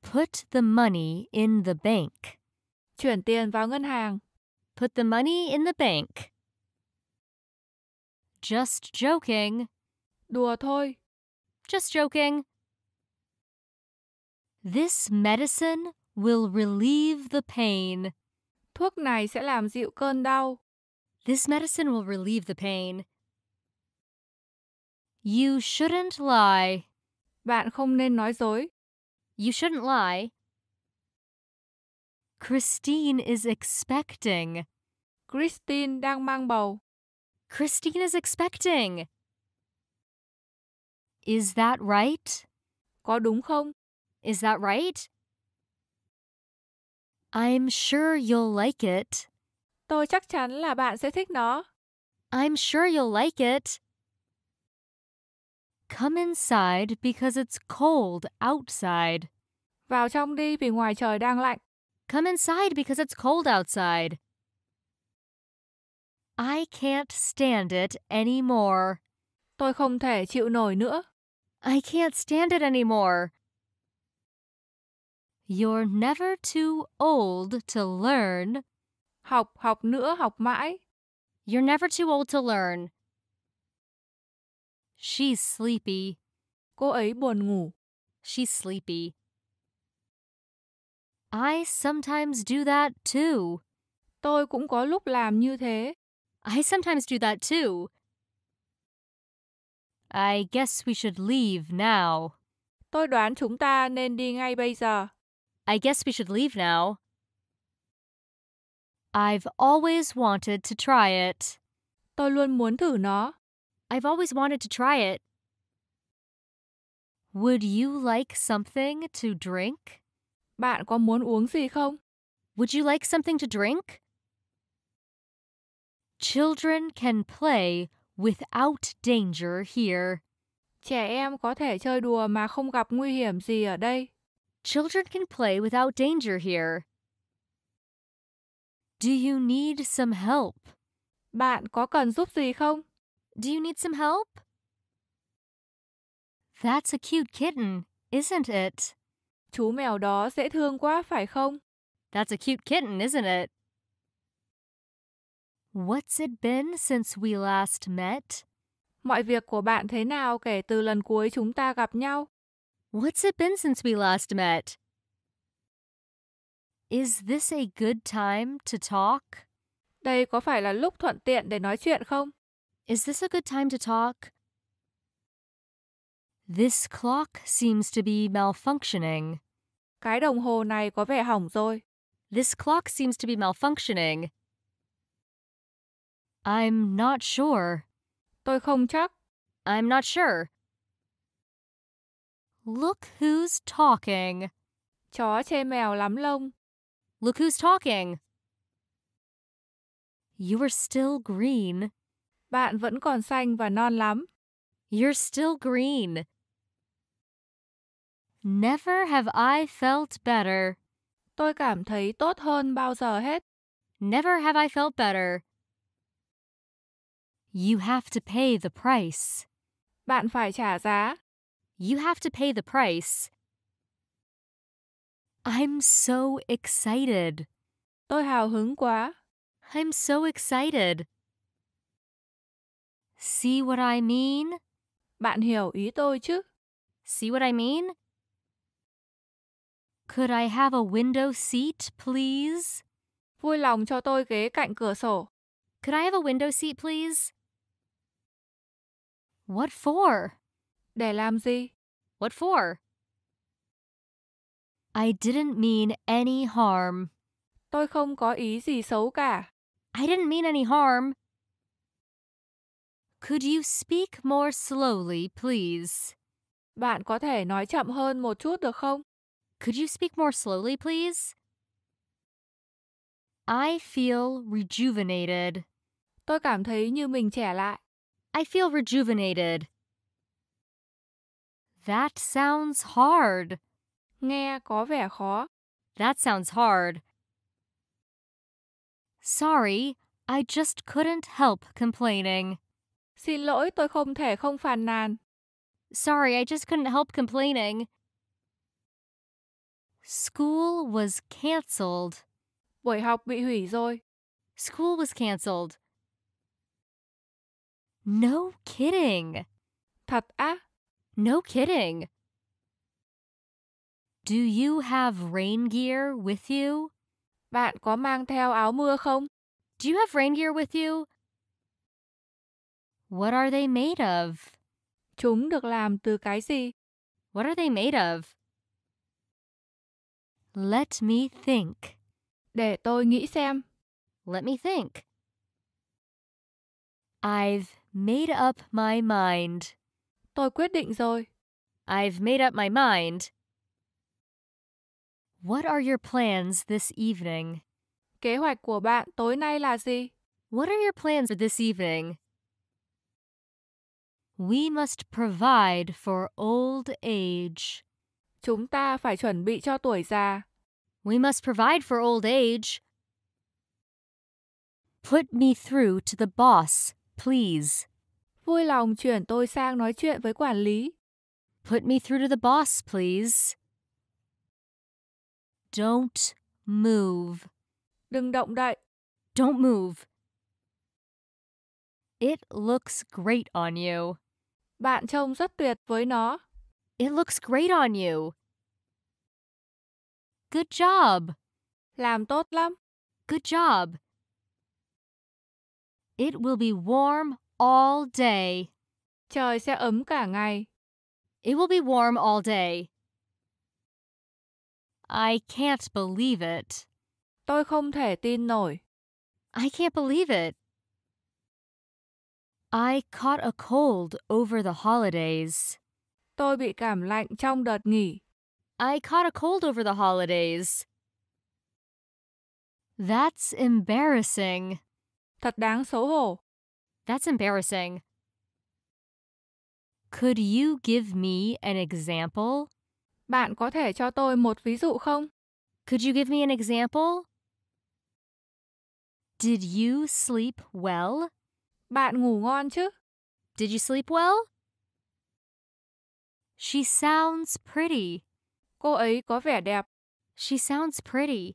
Put the money in the bank. Chuyển tiền vào ngân hàng. Put the money in the bank. Just joking. Đùa thôi. Just joking. This medicine will relieve the pain. Thuốc này sẽ làm dịu cơn đau. This medicine will relieve the pain. You shouldn't lie. Bạn không nên nói dối. You shouldn't lie. Christine is expecting. Christine đang mang bầu. Christine is expecting. Is that right? Có đúng không? Is that right? I'm sure you'll like it. Tôi chắc chắn là bạn sẽ thích nó. I'm sure you'll like it. Come inside because it's cold outside. Vào trong đi vì ngoài trời đang lạnh. Come inside because it's cold outside. I can't stand it anymore. Tôi không thể chịu nổi nữa. I can't stand it anymore. You're never too old to learn. Học nữa, học mãi. You're never too old to learn. She's sleepy. Cô ấy buồn ngủ. She's sleepy. I sometimes do that too. Tôi cũng có lúc làm như thế. I sometimes do that too. I guess we should leave now. Tôi đoán chúng ta nên đi ngay bây giờ. I guess we should leave now. I've always wanted to try it. Tôi luôn muốn thử nó. I've always wanted to try it. Would you like something to drink? Bạn có muốn uống gì không? Would you like something to drink? Children can play without danger here. Trẻ em có thể chơi đùa mà không gặp nguy hiểm gì ở đây. Children can play without danger here. Do you need some help? Bạn có cần giúp gì không? Do you need some help? That's a cute kitten, isn't it? Chú mèo đó dễ thương quá phải không? That's a cute kitten, isn't it? What's it been since we last met? Mọi việc của bạn thế nào kể từ lần cuối chúng ta gặp nhau? What's it been since we last met? Is this a good time to talk? Đây có phải là lúc thuận tiện để nói chuyện không? Is this a good time to talk? This clock seems to be malfunctioning. Cái đồng hồ này có vẻ hỏng rồi. This clock seems to be malfunctioning. I'm not sure. Tôi không chắc. I'm not sure. Look who's talking. Chó chê mèo lắm lông. Look who's talking. You are still green. Bạn vẫn còn xanh và non lắm. You're still green. Never have I felt better. Tôi cảm thấy tốt hơn bao giờ hết. Never have I felt better. You have to pay the price. Bạn phải trả giá. You have to pay the price. I'm so excited. Tôi hào hứng quá. I'm so excited. See what I mean? Bạn hiểu ý tôi chứ? See what I mean? Could I have a window seat, please? Vui lòng cho tôi ghế cạnh cửa sổ. Could I have a window seat, please? What for? Để làm gì? What for? I didn't mean any harm. Tôi không có ý gì xấu cả. I didn't mean any harm. Could you speak more slowly, please? Bạn có thể nói chậm hơn một chút được không? Could you speak more slowly, please? I feel rejuvenated. Tôi cảm thấy như mình trẻ lại. I feel rejuvenated. That sounds hard. Nghe có vẻ khó. That sounds hard. Sorry, I just couldn't help complaining. Xin lỗi, tôi không thể không phàn nàn. Sorry, I just couldn't help complaining. School was canceled. Buổi học bị hủy rồi. School was canceled. No kidding. Thật á? No kidding. Do you have rain gear with you? Bạn có mang theo áo mưa không? Do you have rain gear with you? What are they made of? Chúng được làm từ cái gì? What are they made of? Let me think. Để tôi nghĩ xem. Let me think. I've made up my mind. Tôi quyết định rồi. I've made up my mind. What are your plans this evening? Kế hoạch của bạn tối nay là gì? What are your plans for this evening? We must provide for old age. Chúng ta phải chuẩn bị cho tuổi già. We must provide for old age. Put me through to the boss, please. Vui lòng chuyển tôi sang nói chuyện với quản lý. Put me through to the boss, please. Don't move. Đừng động đậy. Don't move. It looks great on you. Bạn trông rất tuyệt với nó. It looks great on you. Good job. Làm tốt lắm. Good job. It will be warm all day. Trời sẽ ấm cả ngày. It will be warm all day. I can't believe it. Tôi không thể tin nổi. I can't believe it. I caught a cold over the holidays. Tôi bị cảm lạnh trong đợt nghỉ. I caught a cold over the holidays. That's embarrassing. Thật đáng xấu hổ. That's embarrassing. Could you give me an example? Bạn có thể cho tôi một ví dụ không? Could you give me an example? Did you sleep well? Bạn ngủ ngon chứ? Did you sleep well? She sounds pretty. Cô ấy có vẻ đẹp. She sounds pretty.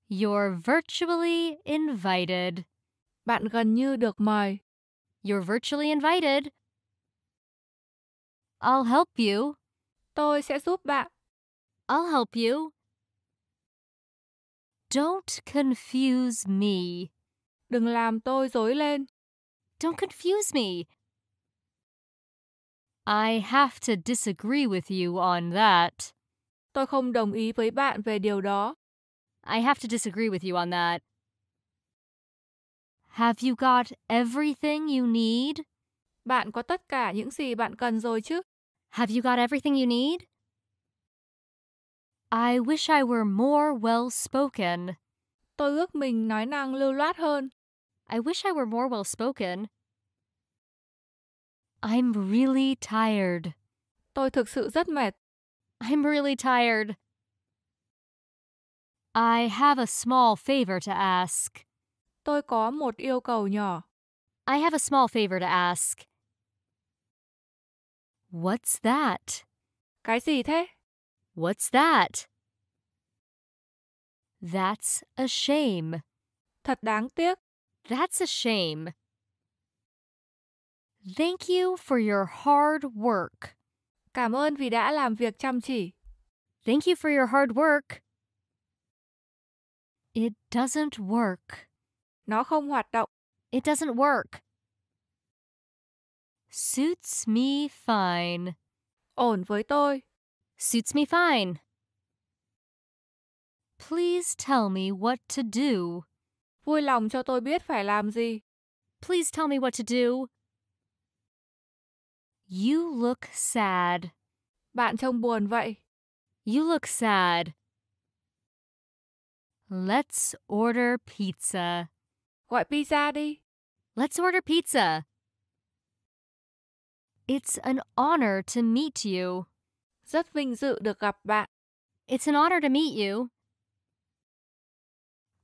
You're virtually invited. Bạn gần như được mời. You're virtually invited. I'll help you. Tôi sẽ giúp bạn. I'll help you. Don't confuse me. Đừng làm tôi rối lên. Don't confuse me. I have to disagree with you on that. Tôi không đồng ý với bạn về điều đó. I have to disagree with you on that. Have you got everything you need? Bạn có tất cả những gì bạn cần rồi chứ? Have you got everything you need? I wish I were more well-spoken. Tôi ước mình nói năng lưu loát hơn. I wish I were more well-spoken. I'm really tired. Tôi thực sự rất mệt. I'm really tired. I have a small favor to ask. Tôi có một yêu cầu nhỏ. I have a small favor to ask. What's that? Cái gì thế? What's that? That's a shame. Thật đáng tiếc. That's a shame. Thank you for your hard work. Cảm ơn vì đã làm việc chăm chỉ. Thank you for your hard work. It doesn't work. Nó không hoạt động. It doesn't work. Suits me fine. Ổn với tôi. Suits me fine. Please tell me what to do. Vui lòng cho tôi biết phải làm gì. Please tell me what to do. You look sad. Bạn trông buồn vậy. You look sad. Let's order pizza. Gọi pizza đi. Let's order pizza. It's an honor to meet you. Rất vinh dự được gặp bạn. It's an honor to meet you.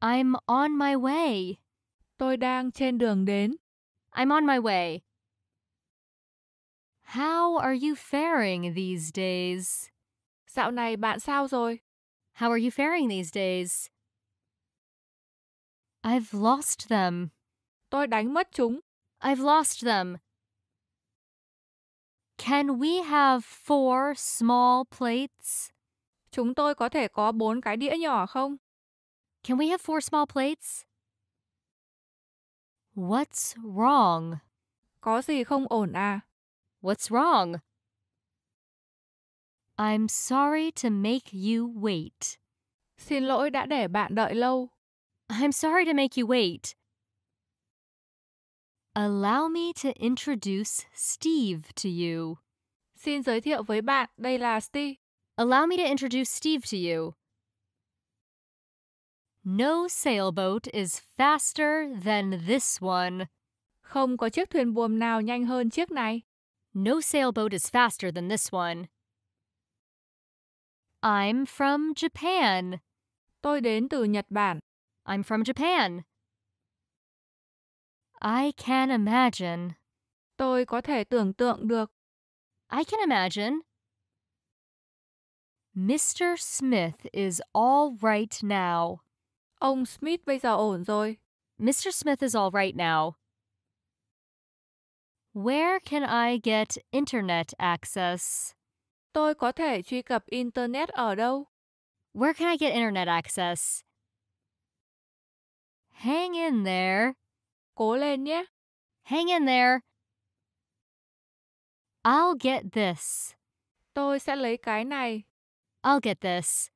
I'm on my way. Tôi đang trên đường đến. I'm on my way. How are you faring these days? Dạo này bạn sao rồi? How are you faring these days? I've lost them. Tôi đánh mất chúng. I've lost them. Can we have 4 small plates? Chúng tôi có thể có 4 cái đĩa nhỏ không? Can we have 4 small plates? What's wrong? Có gì không ổn à? What's wrong? I'm sorry to make you wait. Xin lỗi đã để bạn đợi lâu. I'm sorry to make you wait. Allow me to introduce Steve to you. Xin giới thiệu với bạn, đây là Steve. Allow me to introduce Steve to you. No sailboat is faster than this one. Không có chiếc thuyền buồm nào nhanh hơn chiếc này. No sailboat is faster than this one. I'm from Japan. Tôi đến từ Nhật Bản. I'm from Japan. I can imagine. Tôi có thể tưởng tượng được. I can imagine. Mr. Smith is all right now. Ông Smith bây giờ ổn rồi. Mr. Smith is all right now. Where can I get internet access? Tôi có thể truy cập Internet ở đâu? Where can I get internet access? Hang in there. Cố lên nhé. Hang in there. I'll get this. Tôi sẽ lấy cái này. I'll get this.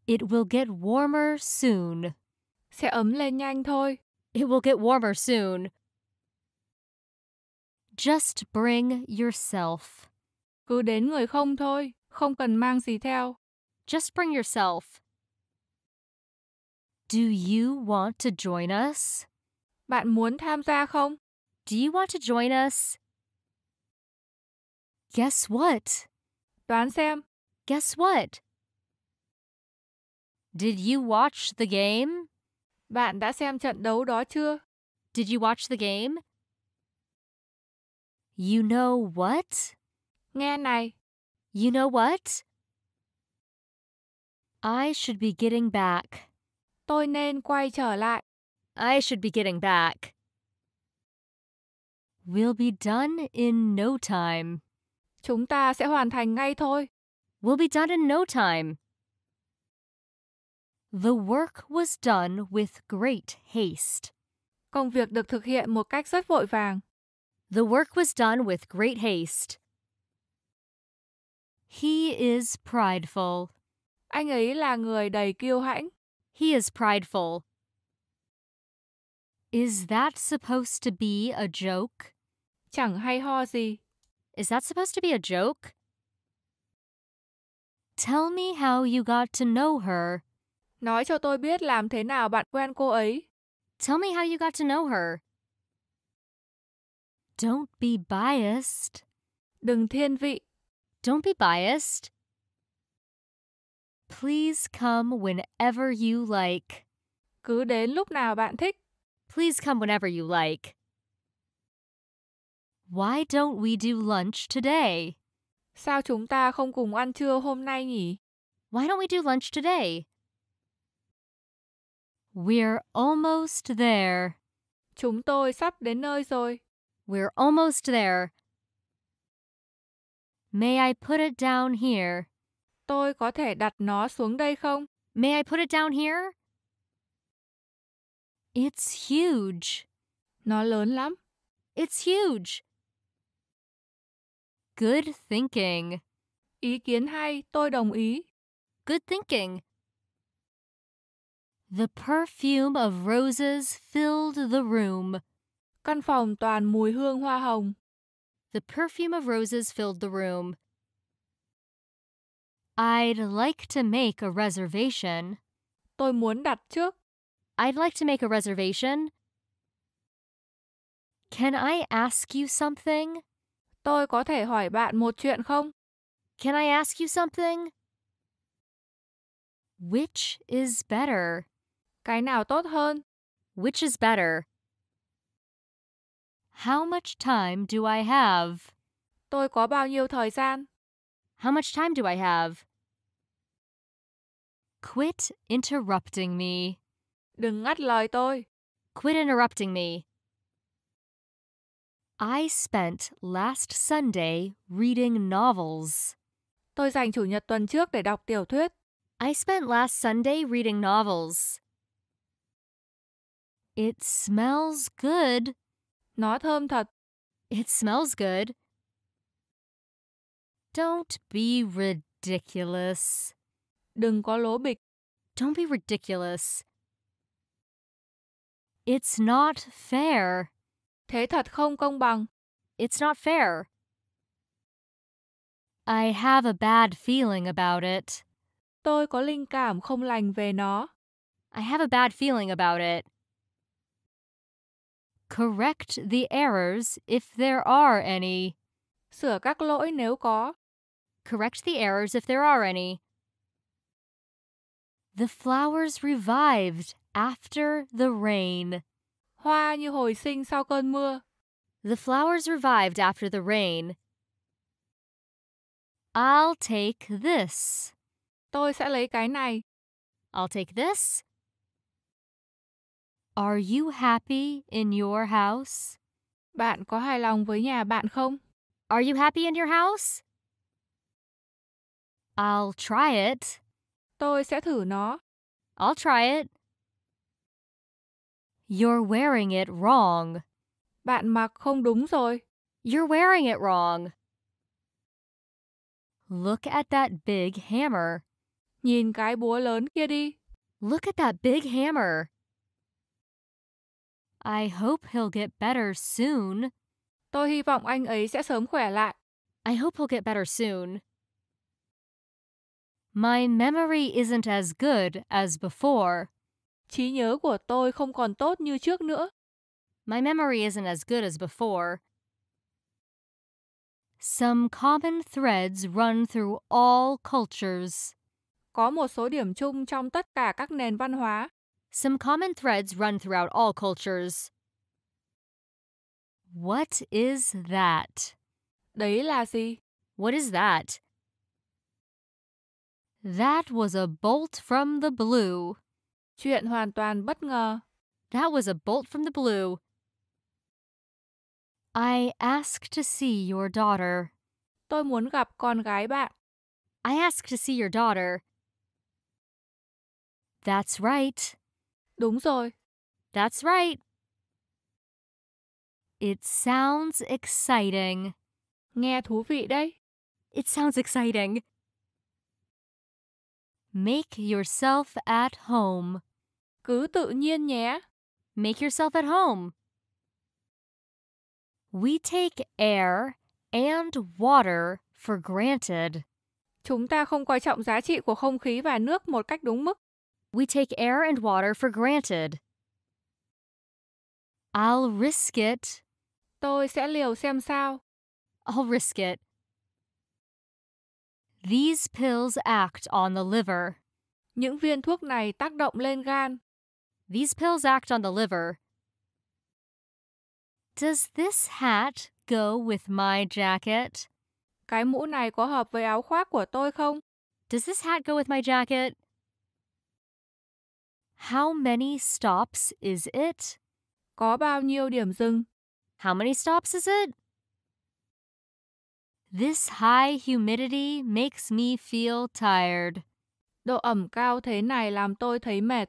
It will get warmer soon. Sẽ ấm lên nhanh thôi. It will get warmer soon. Just bring yourself. Cứ đến người không thôi, không cần mang gì theo. Just bring yourself. Do you want to join us? Bạn muốn tham gia không? Do you want to join us? Guess what? Đoán xem. Guess what? Did you watch the game? Bạn đã xem trận đấu đó chưa? Did you watch the game? You know what? Nghe này. You know what? I should be getting back. Tôi nên quay trở lại. I should be getting back. We'll be done in no time. Chúng ta sẽ hoàn thành ngay thôi. We'll be done in no time. The work was done with great haste. Công việc được thực hiện một cách rất vội vàng. The work was done with great haste. He is prideful. Anh ấy là người đầy kiêu hãnh. He is prideful. Is that supposed to be a joke? Chẳng hay ho gì. Is that supposed to be a joke? Tell me how you got to know her. Nói cho tôi biết làm thế nào bạn quen cô ấy. Tell me how you got to know her. Don't be biased. Đừng thiên vị. Don't be biased. Please come whenever you like. Cứ đến lúc nào bạn thích. Please come whenever you like. Why don't we do lunch today? Sao chúng ta không cùng ăn trưa hôm nay nhỉ? Why don't we do lunch today? We're almost there. Chúng tôi sắp đến nơi rồi. We're almost there. May I put it down here? Tôi có thể đặt nó xuống đây không? May I put it down here? It's huge. Nó lớn lắm. It's huge. Good thinking. Ý kiến hay, tôi đồng ý. Good thinking. The perfume of roses filled the room. Căn phòng toàn mùi hương hoa hồng. The perfume of roses filled the room. I'd like to make a reservation. Tôi muốn đặt trước. I'd like to make a reservation. Can I ask you something? Tôi có thể hỏi bạn một chuyện không? Can I ask you something? Which is better? Cái nào tốt hơn? Which is better? How much time do I have? Tôi có bao nhiêu thời gian? How much time do I have? Quit interrupting me. Đừng ngắt lời tôi. Quit interrupting me. I spent last Sunday reading novels. Tôi dành Chủ nhật tuần trước để đọc tiểu thuyết. I spent last Sunday reading novels. It smells good. Nó thơm thật. It smells good. Don't be ridiculous. Đừng có lố bịch. Don't be ridiculous. It's not fair. Thế thật không công bằng. It's not fair. I have a bad feeling about it. Tôi có linh cảm không lành về nó. I have a bad feeling about it. Correct the errors if there are any. Sửa các lỗi nếu có. Correct the errors if there are any. The flowers revived after the rain. Hoa như hồi sinh sau cơn mưa. The flowers revived after the rain. I'll take this. Tôi sẽ lấy cái này. I'll take this. Are you happy in your house? Bạn có hài lòng với nhà bạn không? Are you happy in your house? I'll try it. Tôi sẽ thử nó. I'll try it. You're wearing it wrong. Bạn mặc không đúng rồi. You're wearing it wrong. Look at that big hammer. Nhìn cái búa lớn kia đi. Look at that big hammer. I hope he'll get better soon. Tôi hy vọng anh ấy sẽ sớm khỏe lại. I hope he'll get better soon. My memory isn't as good as before. Trí nhớ của tôi không còn tốt như trước nữa. My memory isn't as good as before. Some common threads run through all cultures. Có một số điểm chung trong tất cả các nền văn hóa. Some common threads run throughout all cultures. What is that? Đấy là gì? What is that? That was a bolt from the blue. Chuyện hoàn toàn bất ngờ. That was a bolt from the blue. I asked to see your daughter. Tôi muốn gặp con gái bạn. I asked to see your daughter. That's right. Đúng rồi. That's right. It sounds exciting. Nghe thú vị đấy. It sounds exciting. Make yourself at home. Cứ tự nhiên nhé. Make yourself at home. We take air and water for granted. Chúng ta không coi trọng giá trị của không khí và nước một cách đúng mức. We take air and water for granted. I'll risk it. Tôi sẽ liều xem sao. I'll risk it. These pills act on the liver. Những viên thuốc này tác động lên gan. These pills act on the liver. Does this hat go with my jacket? Cái mũ này có hợp với áo khoác của tôi không? Does this hat go with my jacket? How many stops is it? Có bao nhiêu điểm dừng? How many stops is it? This high humidity makes me feel tired. Độ ẩm cao thế này làm tôi thấy mệt.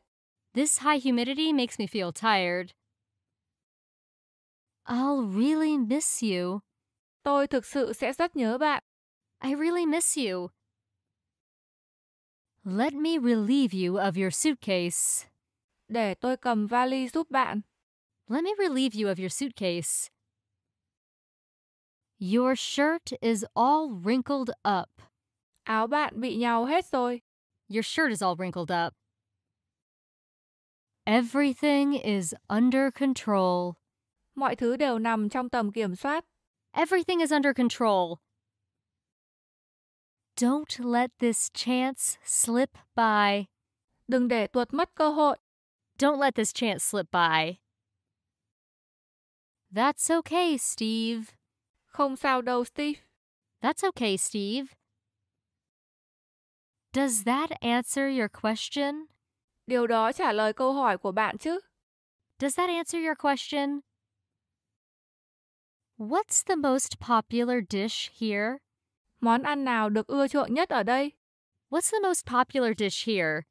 This high humidity makes me feel tired. I'll really miss you. Tôi thực sự sẽ rất nhớ bạn. I really miss you. Let me relieve you of your suitcase. Để tôi cầm vali giúp bạn. Let me relieve you of your suitcase. Your shirt is all wrinkled up. Áo bạn bị nhàu hết rồi. Your shirt is all wrinkled up. Everything is under control. Mọi thứ đều nằm trong tầm kiểm soát. Everything is under control. Don't let this chance slip by. Đừng để tuột mất cơ hội. Don't let this chance slip by. That's okay, Steve. Không sao đâu, Steve. That's okay, Steve. Does that answer your question? Điều đó trả lời câu hỏi của bạn chứ? Does that answer your question? What's the most popular dish here? Món ăn nào được ưa chuộng nhất ở đây? What's the most popular dish here?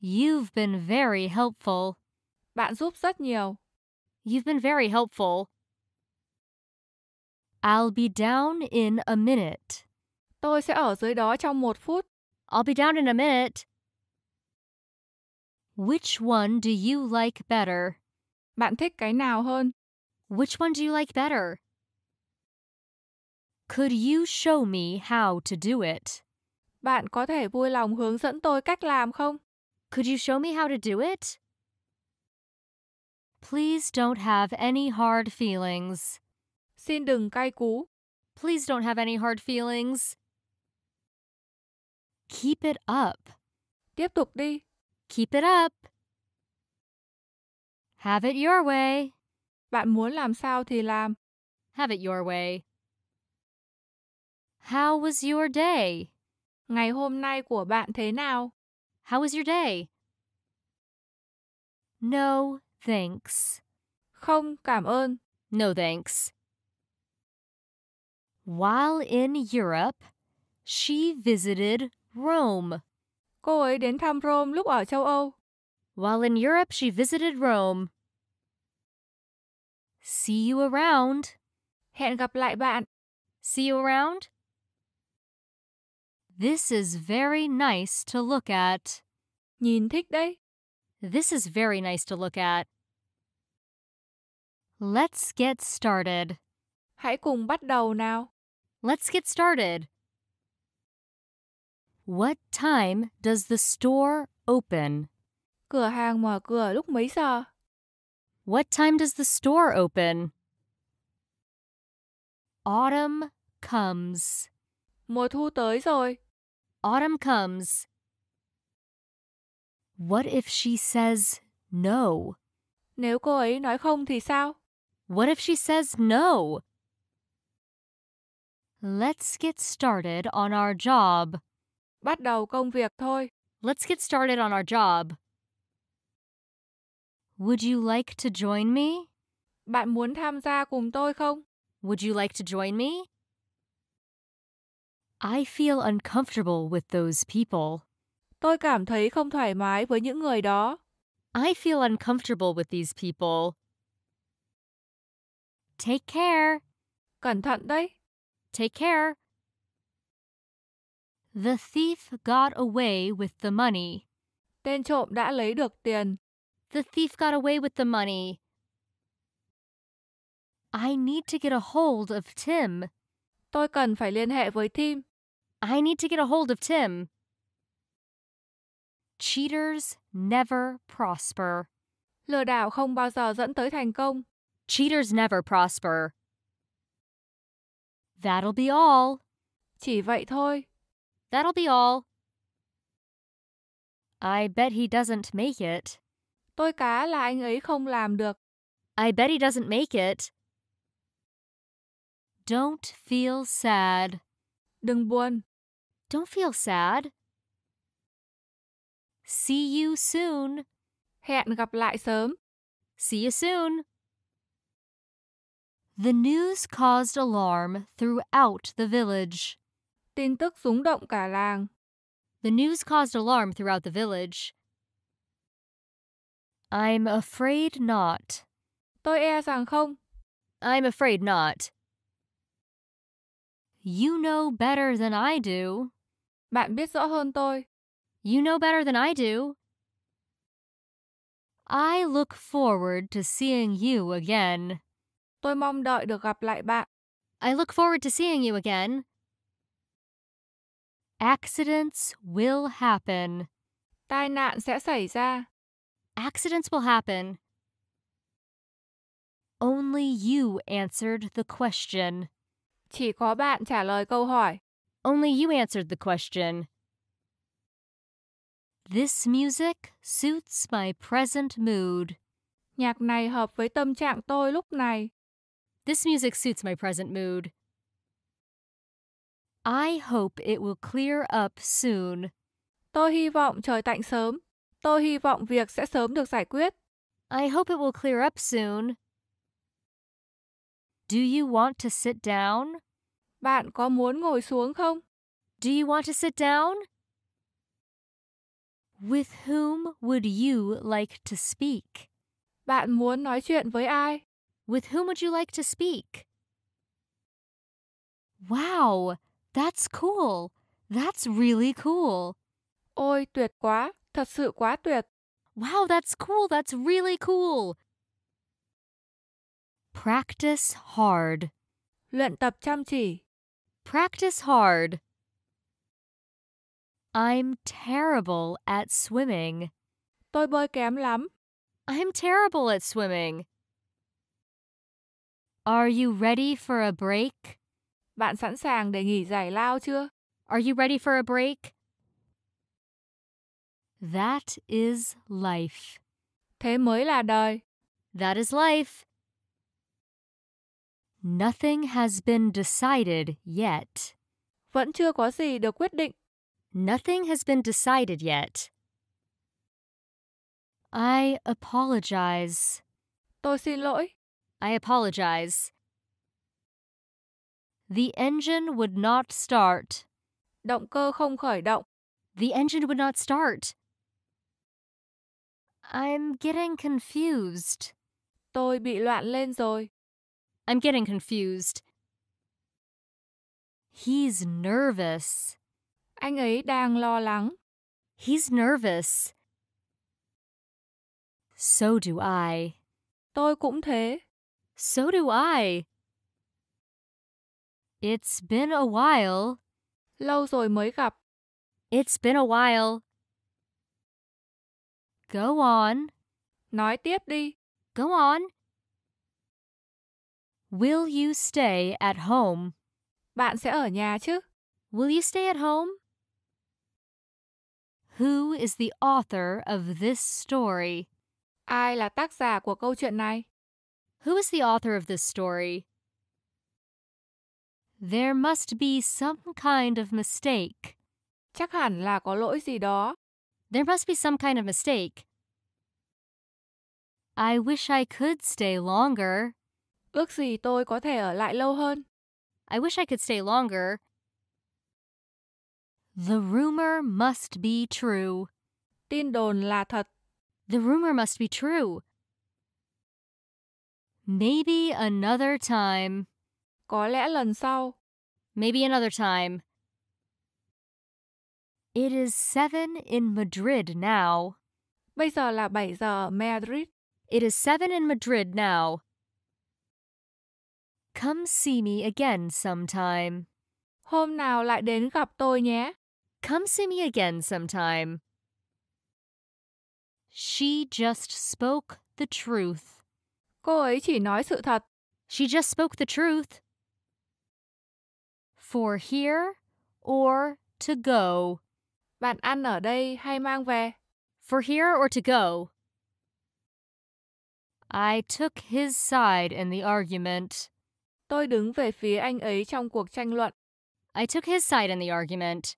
You've been very helpful. Bạn giúp rất nhiều. You've been very helpful. I'll be down in a minute. Tôi sẽ ở dưới đó trong 1 phút. I'll be down in a minute. Which one do you like better? Bạn thích cái nào hơn? Which one do you like better? Could you show me how to do it? Bạn có thể vui lòng hướng dẫn tôi cách làm không? Could you show me how to do it? Please don't have any hard feelings. Xin đừng cay cú. Please don't have any hard feelings. Keep it up. Tiếp tục đi. Keep it up. Have it your way. Bạn muốn làm sao thì làm. Have it your way. How was your day? Ngày hôm nay của bạn thế nào? How was your day? No, thanks. Không, cảm ơn. No, thanks. While in Europe, she visited Rome. Cô ấy đến thăm Rome lúc ở châu Âu. While in Europe, she visited Rome. See you around. Hẹn gặp lại bạn. See you around. This is very nice to look at. Nhìn thích đấy. This is very nice to look at. Let's get started. Hãy cùng bắt đầu nào. Let's get started. What time does the store open? Cửa hàng mở cửa lúc mấy giờ? What time does the store open? Autumn comes. Mùa thu tới rồi. Autumn comes. What if she says no? Nếu cô ấy nói không thì sao? What if she says no? Let's get started on our job. Bắt đầu công việc thôi. Let's get started on our job. Would you like to join me? Bạn muốn tham gia cùng tôi không? Would you like to join me? I feel uncomfortable with those people. Tôi cảm thấy không thoải mái với những người đó. I feel uncomfortable with these people. Take care. Cẩn thận đấy. Take care. The thief got away with the money. Tên trộm đã lấy được tiền. The thief got away with the money. I need to get a hold of Tim. Tôi cần phải liên hệ với Tim. I need to get a hold of Tim. Cheaters never prosper. Lừa đảo không bao giờ dẫn tới thành công. Cheaters never prosper. That'll be all. Chỉ vậy thôi. That'll be all. I bet he doesn't make it. Tôi cá là anh ấy không làm được. I bet he doesn't make it. Don't feel sad. Đừng buồn. Don't feel sad. See you soon. Hẹn gặp lại sớm. See you soon. The news caused alarm throughout the village. Tin tức rúng động cả làng. The news caused alarm throughout the village. I'm afraid not. Tôi e rằng không. I'm afraid not. You know better than I do. Bạn biết rõ hơn tôi. You know better than I do. I look forward to seeing you again. Tôi mong đợi được gặp lại bạn. I look forward to seeing you again. Accidents will happen. Tai nạn sẽ xảy ra. Accidents will happen. Only you answered the question. Chỉ có bạn trả lời câu hỏi. Only you answered the question. This music suits my present mood. Nhạc này hợp với tâm trạng tôi lúc này. This music suits my present mood. I hope it will clear up soon. Tôi hy vọng trời tạnh sớm. Tôi hy vọng việc sẽ sớm được giải quyết. I hope it will clear up soon. Do you want to sit down? Bạn có muốn ngồi xuống không? Do you want to sit down? With whom would you like to speak? Bạn muốn nói chuyện với ai? With whom would you like to speak? Wow, that's cool. That's really cool. Ôi, tuyệt quá. Thật sự quá tuyệt. Wow, that's cool. That's really cool. Practice hard. Luyện tập chăm chỉ. Practice hard. I'm terrible at swimming. Tôi bơi kém lắm. I'm terrible at swimming. Are you ready for a break? Bạn sẵn sàng để nghỉ giải lao chưa? Are you ready for a break? That is life. Thế mới là đời. That is life. Nothing has been decided yet. Vẫn chưa có gì được quyết định. Nothing has been decided yet. I apologize. Tôi xin lỗi. I apologize. The engine would not start. Động cơ không khởi động. The engine would not start. I'm getting confused. Tôi bị loạn lên rồi. I'm getting confused. He's nervous. Anh ấy đang lo lắng. He's nervous. So do I. Tôi cũng thế. So do I. It's been a while. Lâu rồi mới gặp. It's been a while. Go on. Nói tiếp đi. Go on. Will you stay at home? Bạn sẽ ở nhà chứ? Will you stay at home? Who is the author of this story? Ai là tác giả của câu chuyện này? Who is the author of this story? There must be some kind of mistake. Chắc hẳn là có lỗi gì đó. There must be some kind of mistake. I wish I could stay longer. Ước gì tôi có thể ở lại lâu hơn. I wish I could stay longer. The rumor must be true. Tin đồn là thật. The rumor must be true. Maybe another time. Có lẽ lần sau. Maybe another time. It is 7 in Madrid now. Bây giờ là 7 giờ ở Madrid. It is 7 in Madrid now. Come see me again sometime. Hôm nào lại đến gặp tôi nhé. Come see me again sometime. She just spoke the truth. Cô ấy chỉ nói sự thật. She just spoke the truth. For here or to go. Bạn ăn ở đây hay mang về? For here or to go. I took his side in the argument. Tôi đứng về phía anh ấy trong cuộc tranh luận. I took his side in the argument.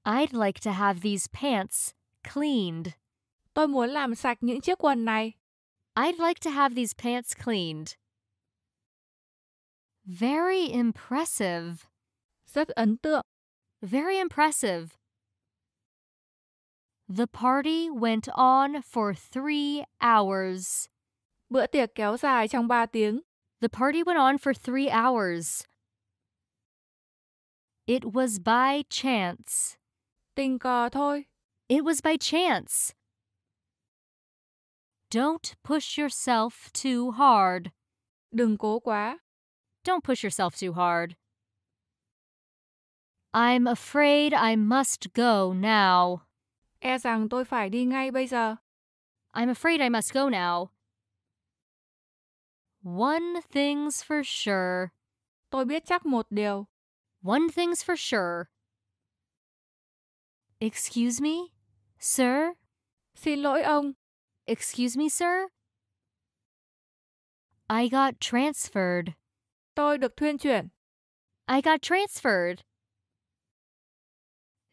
I'd like to have these pants cleaned. Tôi muốn làm sạch những chiếc quần này. I'd like to have these pants cleaned. Very impressive. Rất ấn tượng. Very impressive. The party went on for 3 hours. Bữa tiệc kéo dài trong 3 tiếng. The party went on for 3 hours. It was by chance. Tình cờ thôi. It was by chance. Don't push yourself too hard. Đừng cố quá. Don't push yourself too hard. I'm afraid I must go now. E rằng tôi phải đi ngay bây giờ. I'm afraid I must go now. One thing's for sure. Tôi biết chắc một điều. One thing's for sure. Excuse me, sir? Xin lỗi ông. Excuse me, sir? I got transferred. Tôi được thuyên chuyển. I got transferred.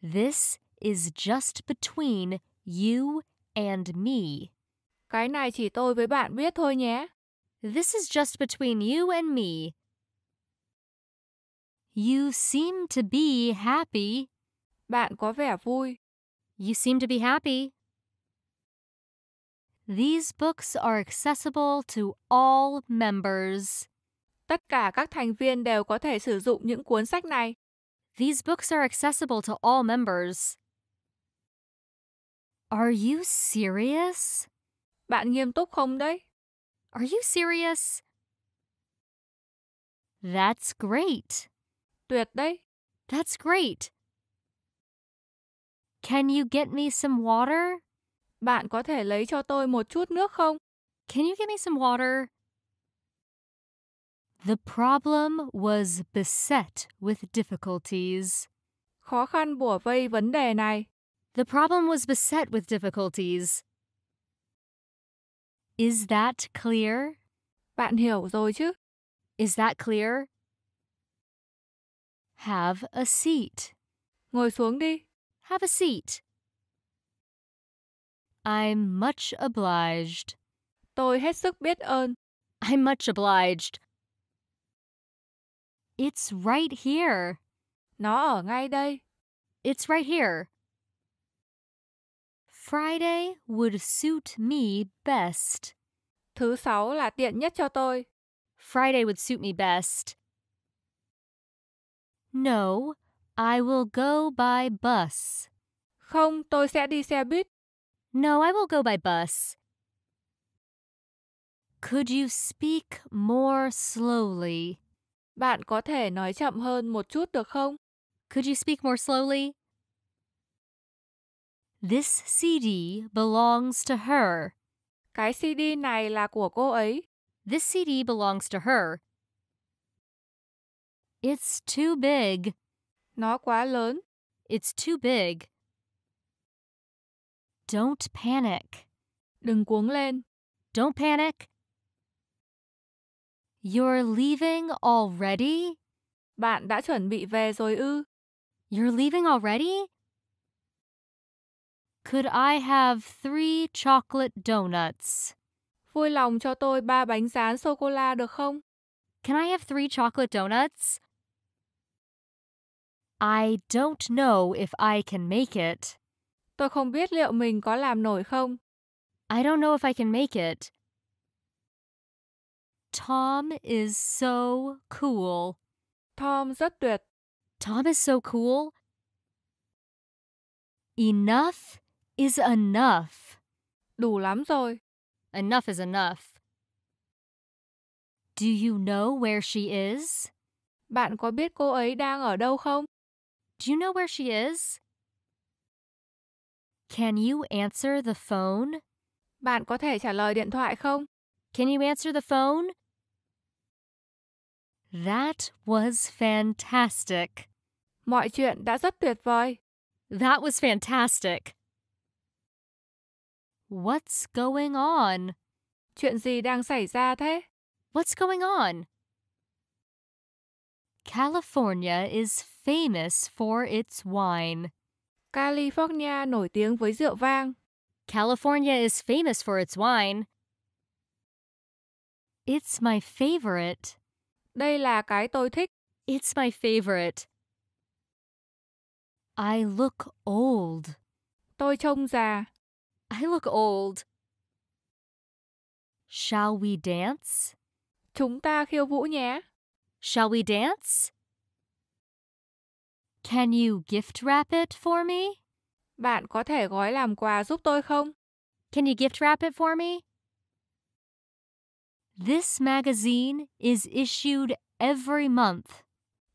This is just between you and me. Cái này chỉ tôi với bạn biết thôi nhé. This is just between you and me. You seem to be happy. Bạn có vẻ vui. You seem to be happy. These books are accessible to all members. Tất cả các thành viên đều có thể sử dụng những cuốn sách này. These books are accessible to all members. Are you serious? Bạn nghiêm túc không đấy? Are you serious? That's great. Tuyệt đấy. That's great. Can you get me some water? Bạn có thể lấy cho tôi một chút nước không? Can you get me some water? The problem was beset with difficulties. Khó khăn bủa vây vấn đề này. The problem was beset with difficulties. Is that clear? Bạn hiểu rồi chứ? Is that clear? Have a seat. Ngồi xuống đi. Have a seat. I'm much obliged. Tôi hết sức biết ơn. I'm much obliged. It's right here. Nó ở ngay đây. It's right here. Friday would suit me best. Thứ sáu là tiện nhất cho tôi. Friday would suit me best. No, I will go by bus. Không, tôi sẽ đi xe buýt. No, I will go by bus. Could you speak more slowly? Bạn có thể nói chậm hơn một chút được không? Could you speak more slowly? This CD belongs to her. Cái CD này là của cô ấy. This CD belongs to her. It's too big. Nó quá lớn. It's too big. Don't panic. Đừng cuống lên. Don't panic. You're leaving already? Bạn đã chuẩn bị về rồi ư? You're leaving already? Could I have 3 chocolate donuts? Vui lòng cho tôi 3 bánh rán sô-cô-la được không? Can I have 3 chocolate donuts? I don't know if I can make it. Tôi không biết liệu mình có làm nổi không. I don't know if I can make it. Tom is so cool. Tom rất tuyệt. Tom is so cool. Enough is enough. Đủ lắm rồi. Enough is enough. Do you know where she is? Bạn có biết cô ấy đang ở đâu không? Do you know where she is? Can you answer the phone? Bạn có thể trả lời điện thoại không? Can you answer the phone? That was fantastic. Mọi chuyện đã rất tuyệt vời. That was fantastic. What's going on? Chuyện gì đang xảy ra thế? What's going on? California is famous for its wine. California nổi tiếng với rượu vang. California is famous for its wine. It's my favorite. Đây là cái tôi thích. It's my favorite. I look old. Tôi trông già. I look old. Shall we dance? Chúng ta khiêu vũ nhé. Shall we dance? Can you gift wrap it for me? Bạn có thể gói làm quà giúp tôi không? Can you gift wrap it for me? This magazine is issued every month.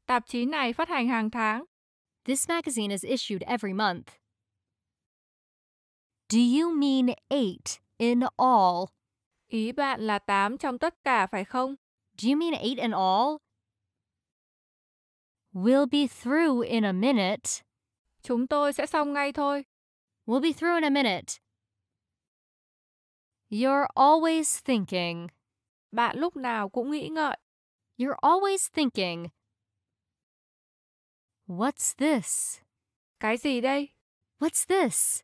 Tạp chí này phát hành hàng tháng. This magazine is issued every month. Do you mean 8 in all? Ý bạn là 8 trong tất cả phải không? Do you mean 8 in all? We'll be through in a minute. Chúng tôi sẽ xong ngay thôi. We'll be through in a minute. You're always thinking. Bạn lúc nào cũng nghĩ ngợi. You're always thinking. What's this? Cái gì đây? What's this?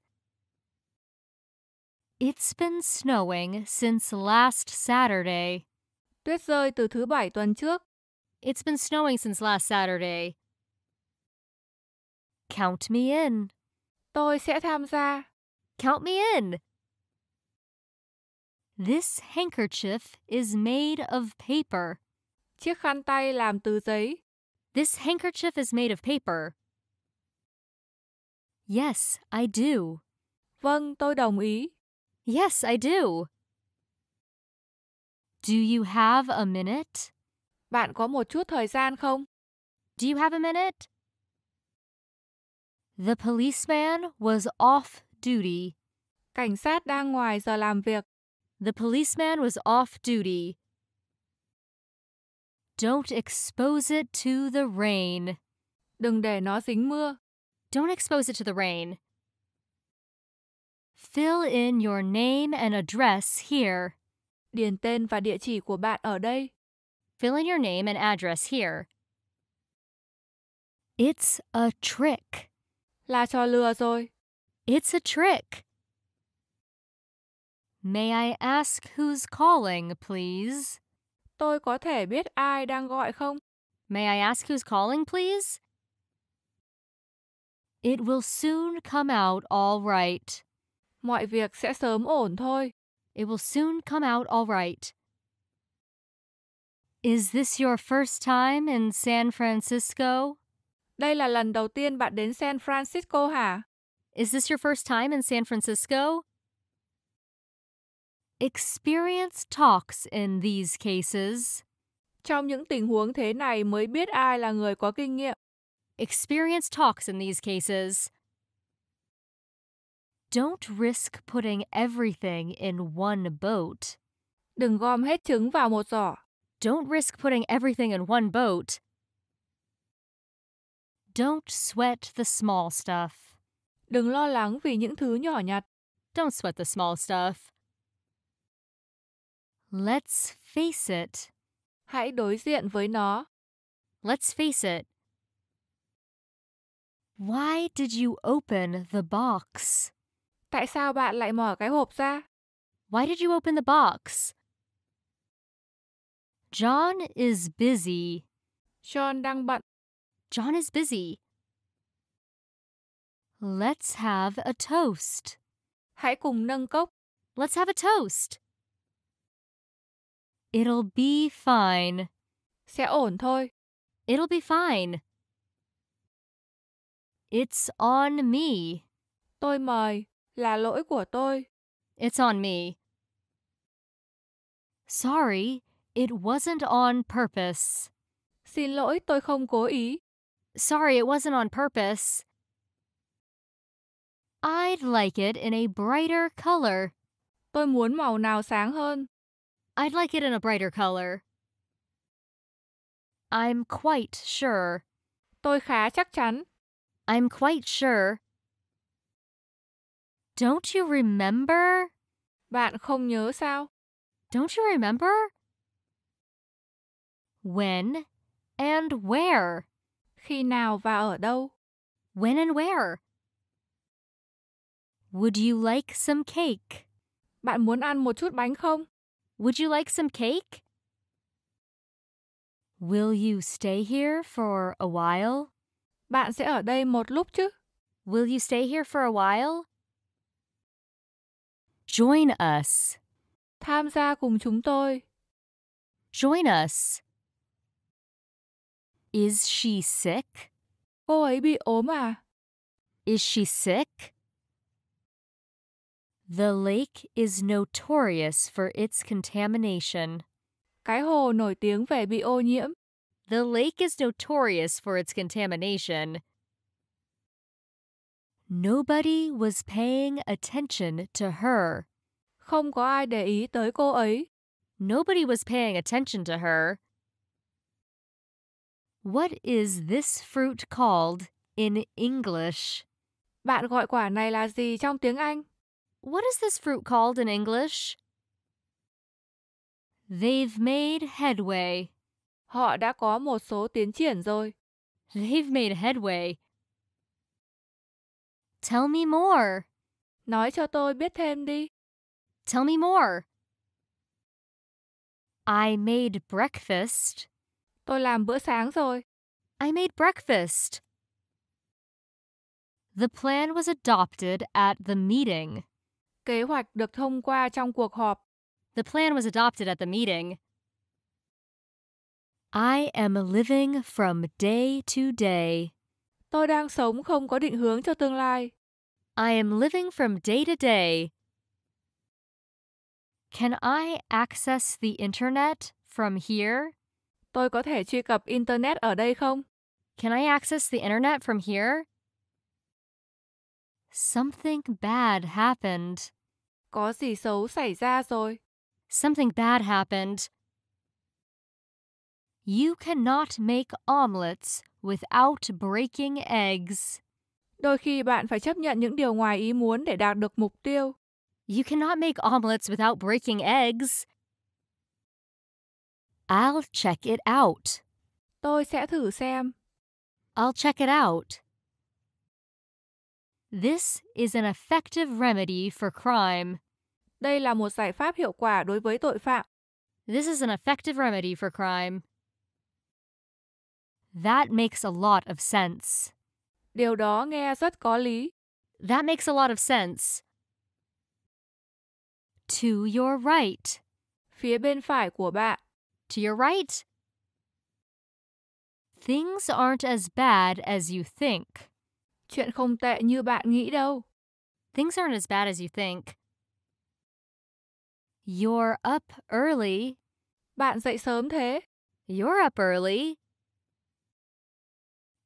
It's been snowing since last Saturday. Tuyết rơi từ thứ Bảy tuần trước. It's been snowing since last Saturday. Count me in. Tôi sẽ tham gia. Count me in. This handkerchief is made of paper. Chiếc khăn tay làm từ giấy. This handkerchief is made of paper. Yes, I do. Vâng, tôi đồng ý. Yes, I do. Do you have a minute? Bạn có một chút thời gian không? Do you have a minute? The policeman was off duty. Cảnh sát đang ngoài giờ làm việc. The policeman was off duty. Don't expose it to the rain. Đừng để nó dính mưa. Don't expose it to the rain. Fill in your name and address here. Điền tên và địa chỉ của bạn ở đây. Fill in your name and address here. It's a trick. Là trò lừa rồi. It's a trick. May I ask who's calling, please? Tôi có thể biết ai đang gọi không? May I ask who's calling, please? It will soon come out all right. Mọi việc sẽ sớm ổn thôi. It will soon come out all right. Is this your first time in San Francisco? Đây là lần đầu tiên bạn đến San Francisco hả? Is this your first time in San Francisco? Experience talks in these cases. Trong những tình huống thế này mới biết ai là người có kinh nghiệm. Experience talks in these cases. Don't risk putting everything in one boat. Đừng gom hết trứng vào một giỏ. Don't risk putting everything in one boat. Don't sweat the small stuff. Đừng lo lắng vì những thứ nhỏ nhặt. Don't sweat the small stuff. Let's face it. Hãy đối diện với nó. Let's face it. Why did you open the box? Tại sao bạn lại mở cái hộp ra? Why did you open the box? John is busy. John đang bận. John is busy. Let's have a toast. Hãy cùng nâng cốc. Let's have a toast. It'll be fine. Sẽ ổn thôi. It'll be fine. It's on me. Tôi mời. Là lỗi của tôi. It's on me. Sorry, it wasn't on purpose. Xin lỗi, tôi không cố ý. Sorry, it wasn't on purpose. I'd like it in a brighter color. Tôi muốn màu nào sáng hơn. I'd like it in a brighter color. I'm quite sure. Tôi khá chắc chắn. I'm quite sure. Don't you remember? Bạn không nhớ sao? Don't you remember? When and where? Khi nào và ở đâu? When and where? Would you like some cake? Bạn muốn ăn một chút bánh không? Would you like some cake? Will you stay here for a while? Bạn sẽ ở đây một lúc chứ? Will you stay here for a while? Join us. Tham gia cùng chúng tôi. Join us. Is she sick? Cô ấy bị ốm à? Is she sick? The lake is notorious for its contamination. Cái hồ nổi tiếng về bị ô nhiễm. The lake is notorious for its contamination. Nobody was paying attention to her. Không có ai để ý tới cô ấy. Nobody was paying attention to her. What is this fruit called in English? Bạn gọi quả này là gì trong tiếng Anh? What is this fruit called in English? They've made headway. Họ đã có một số tiến triển rồi. They've made headway. Tell me more. Nói cho tôi biết thêm đi. Tell me more. I made breakfast. Tôi làm bữa sáng rồi. I made breakfast. The plan was adopted at the meeting. Kế hoạch được thông qua trong cuộc họp. The plan was adopted at the meeting. I am living from day to day. Tôi đang sống không có định hướng cho tương lai. I am living from day to day. Can I access the internet from here? Tôi có thể truy cập Internet ở đây không? Can I access the internet from here? Something bad happened. Có gì xấu xảy ra rồi. Something bad happened. You cannot make omelets without breaking eggs. Đôi khi bạn phải chấp nhận những điều ngoài ý muốn để đạt được mục tiêu. You cannot make omelets without breaking eggs. I'll check it out. Tôi sẽ thử xem. I'll check it out. This is an effective remedy for crime. Đây là một giải pháp hiệu quả đối với tội phạm. This is an effective remedy for crime. That makes a lot of sense. Điều đó nghe rất có lý. That makes a lot of sense. To your right. Phía bên phải của bạn. To your right. Things aren't as bad as you think. Chuyện không tệ như bạn nghĩ đâu. Things aren't as bad as you think. You're up early. Bạn dậy sớm thế. You're up early.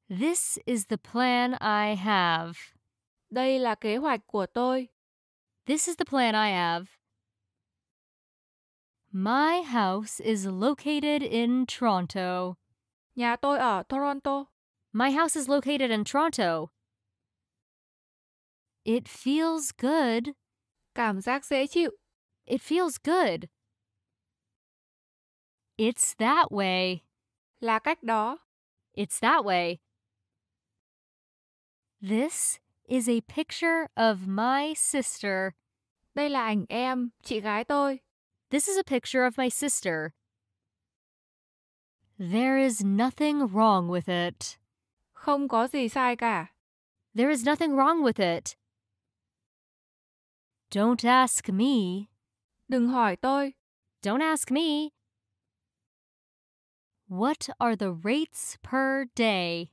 This is the plan I have. Đây là kế hoạch của tôi. This is the plan I have. My house is located in Toronto. Nhà tôi ở Toronto. My house is located in Toronto. It feels good. Cảm giác dễ chịu. It feels good. It's that way. Là cách đó. It's that way. This is a picture of my sister. Đây là ảnh em, chị gái tôi. This is a picture of my sister. There is nothing wrong with it. Không có gì sai cả. There is nothing wrong with it. Don't ask me. Đừng hỏi tôi. Don't ask me. What are the rates per day?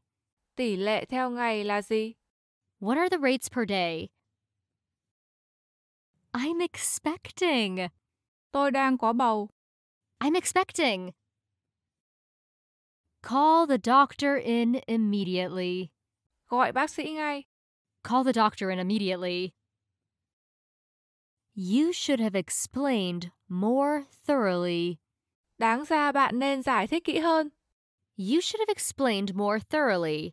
Tỷ lệ theo ngày là gì? What are the rates per day? I'm expecting. Tôi đang có bầu. I'm expecting. Call the doctor in immediately. Gọi bác sĩ ngay. Call the doctor in immediately. You should have explained more thoroughly. Đáng ra bạn nên giải thích kỹ hơn. You should have explained more thoroughly.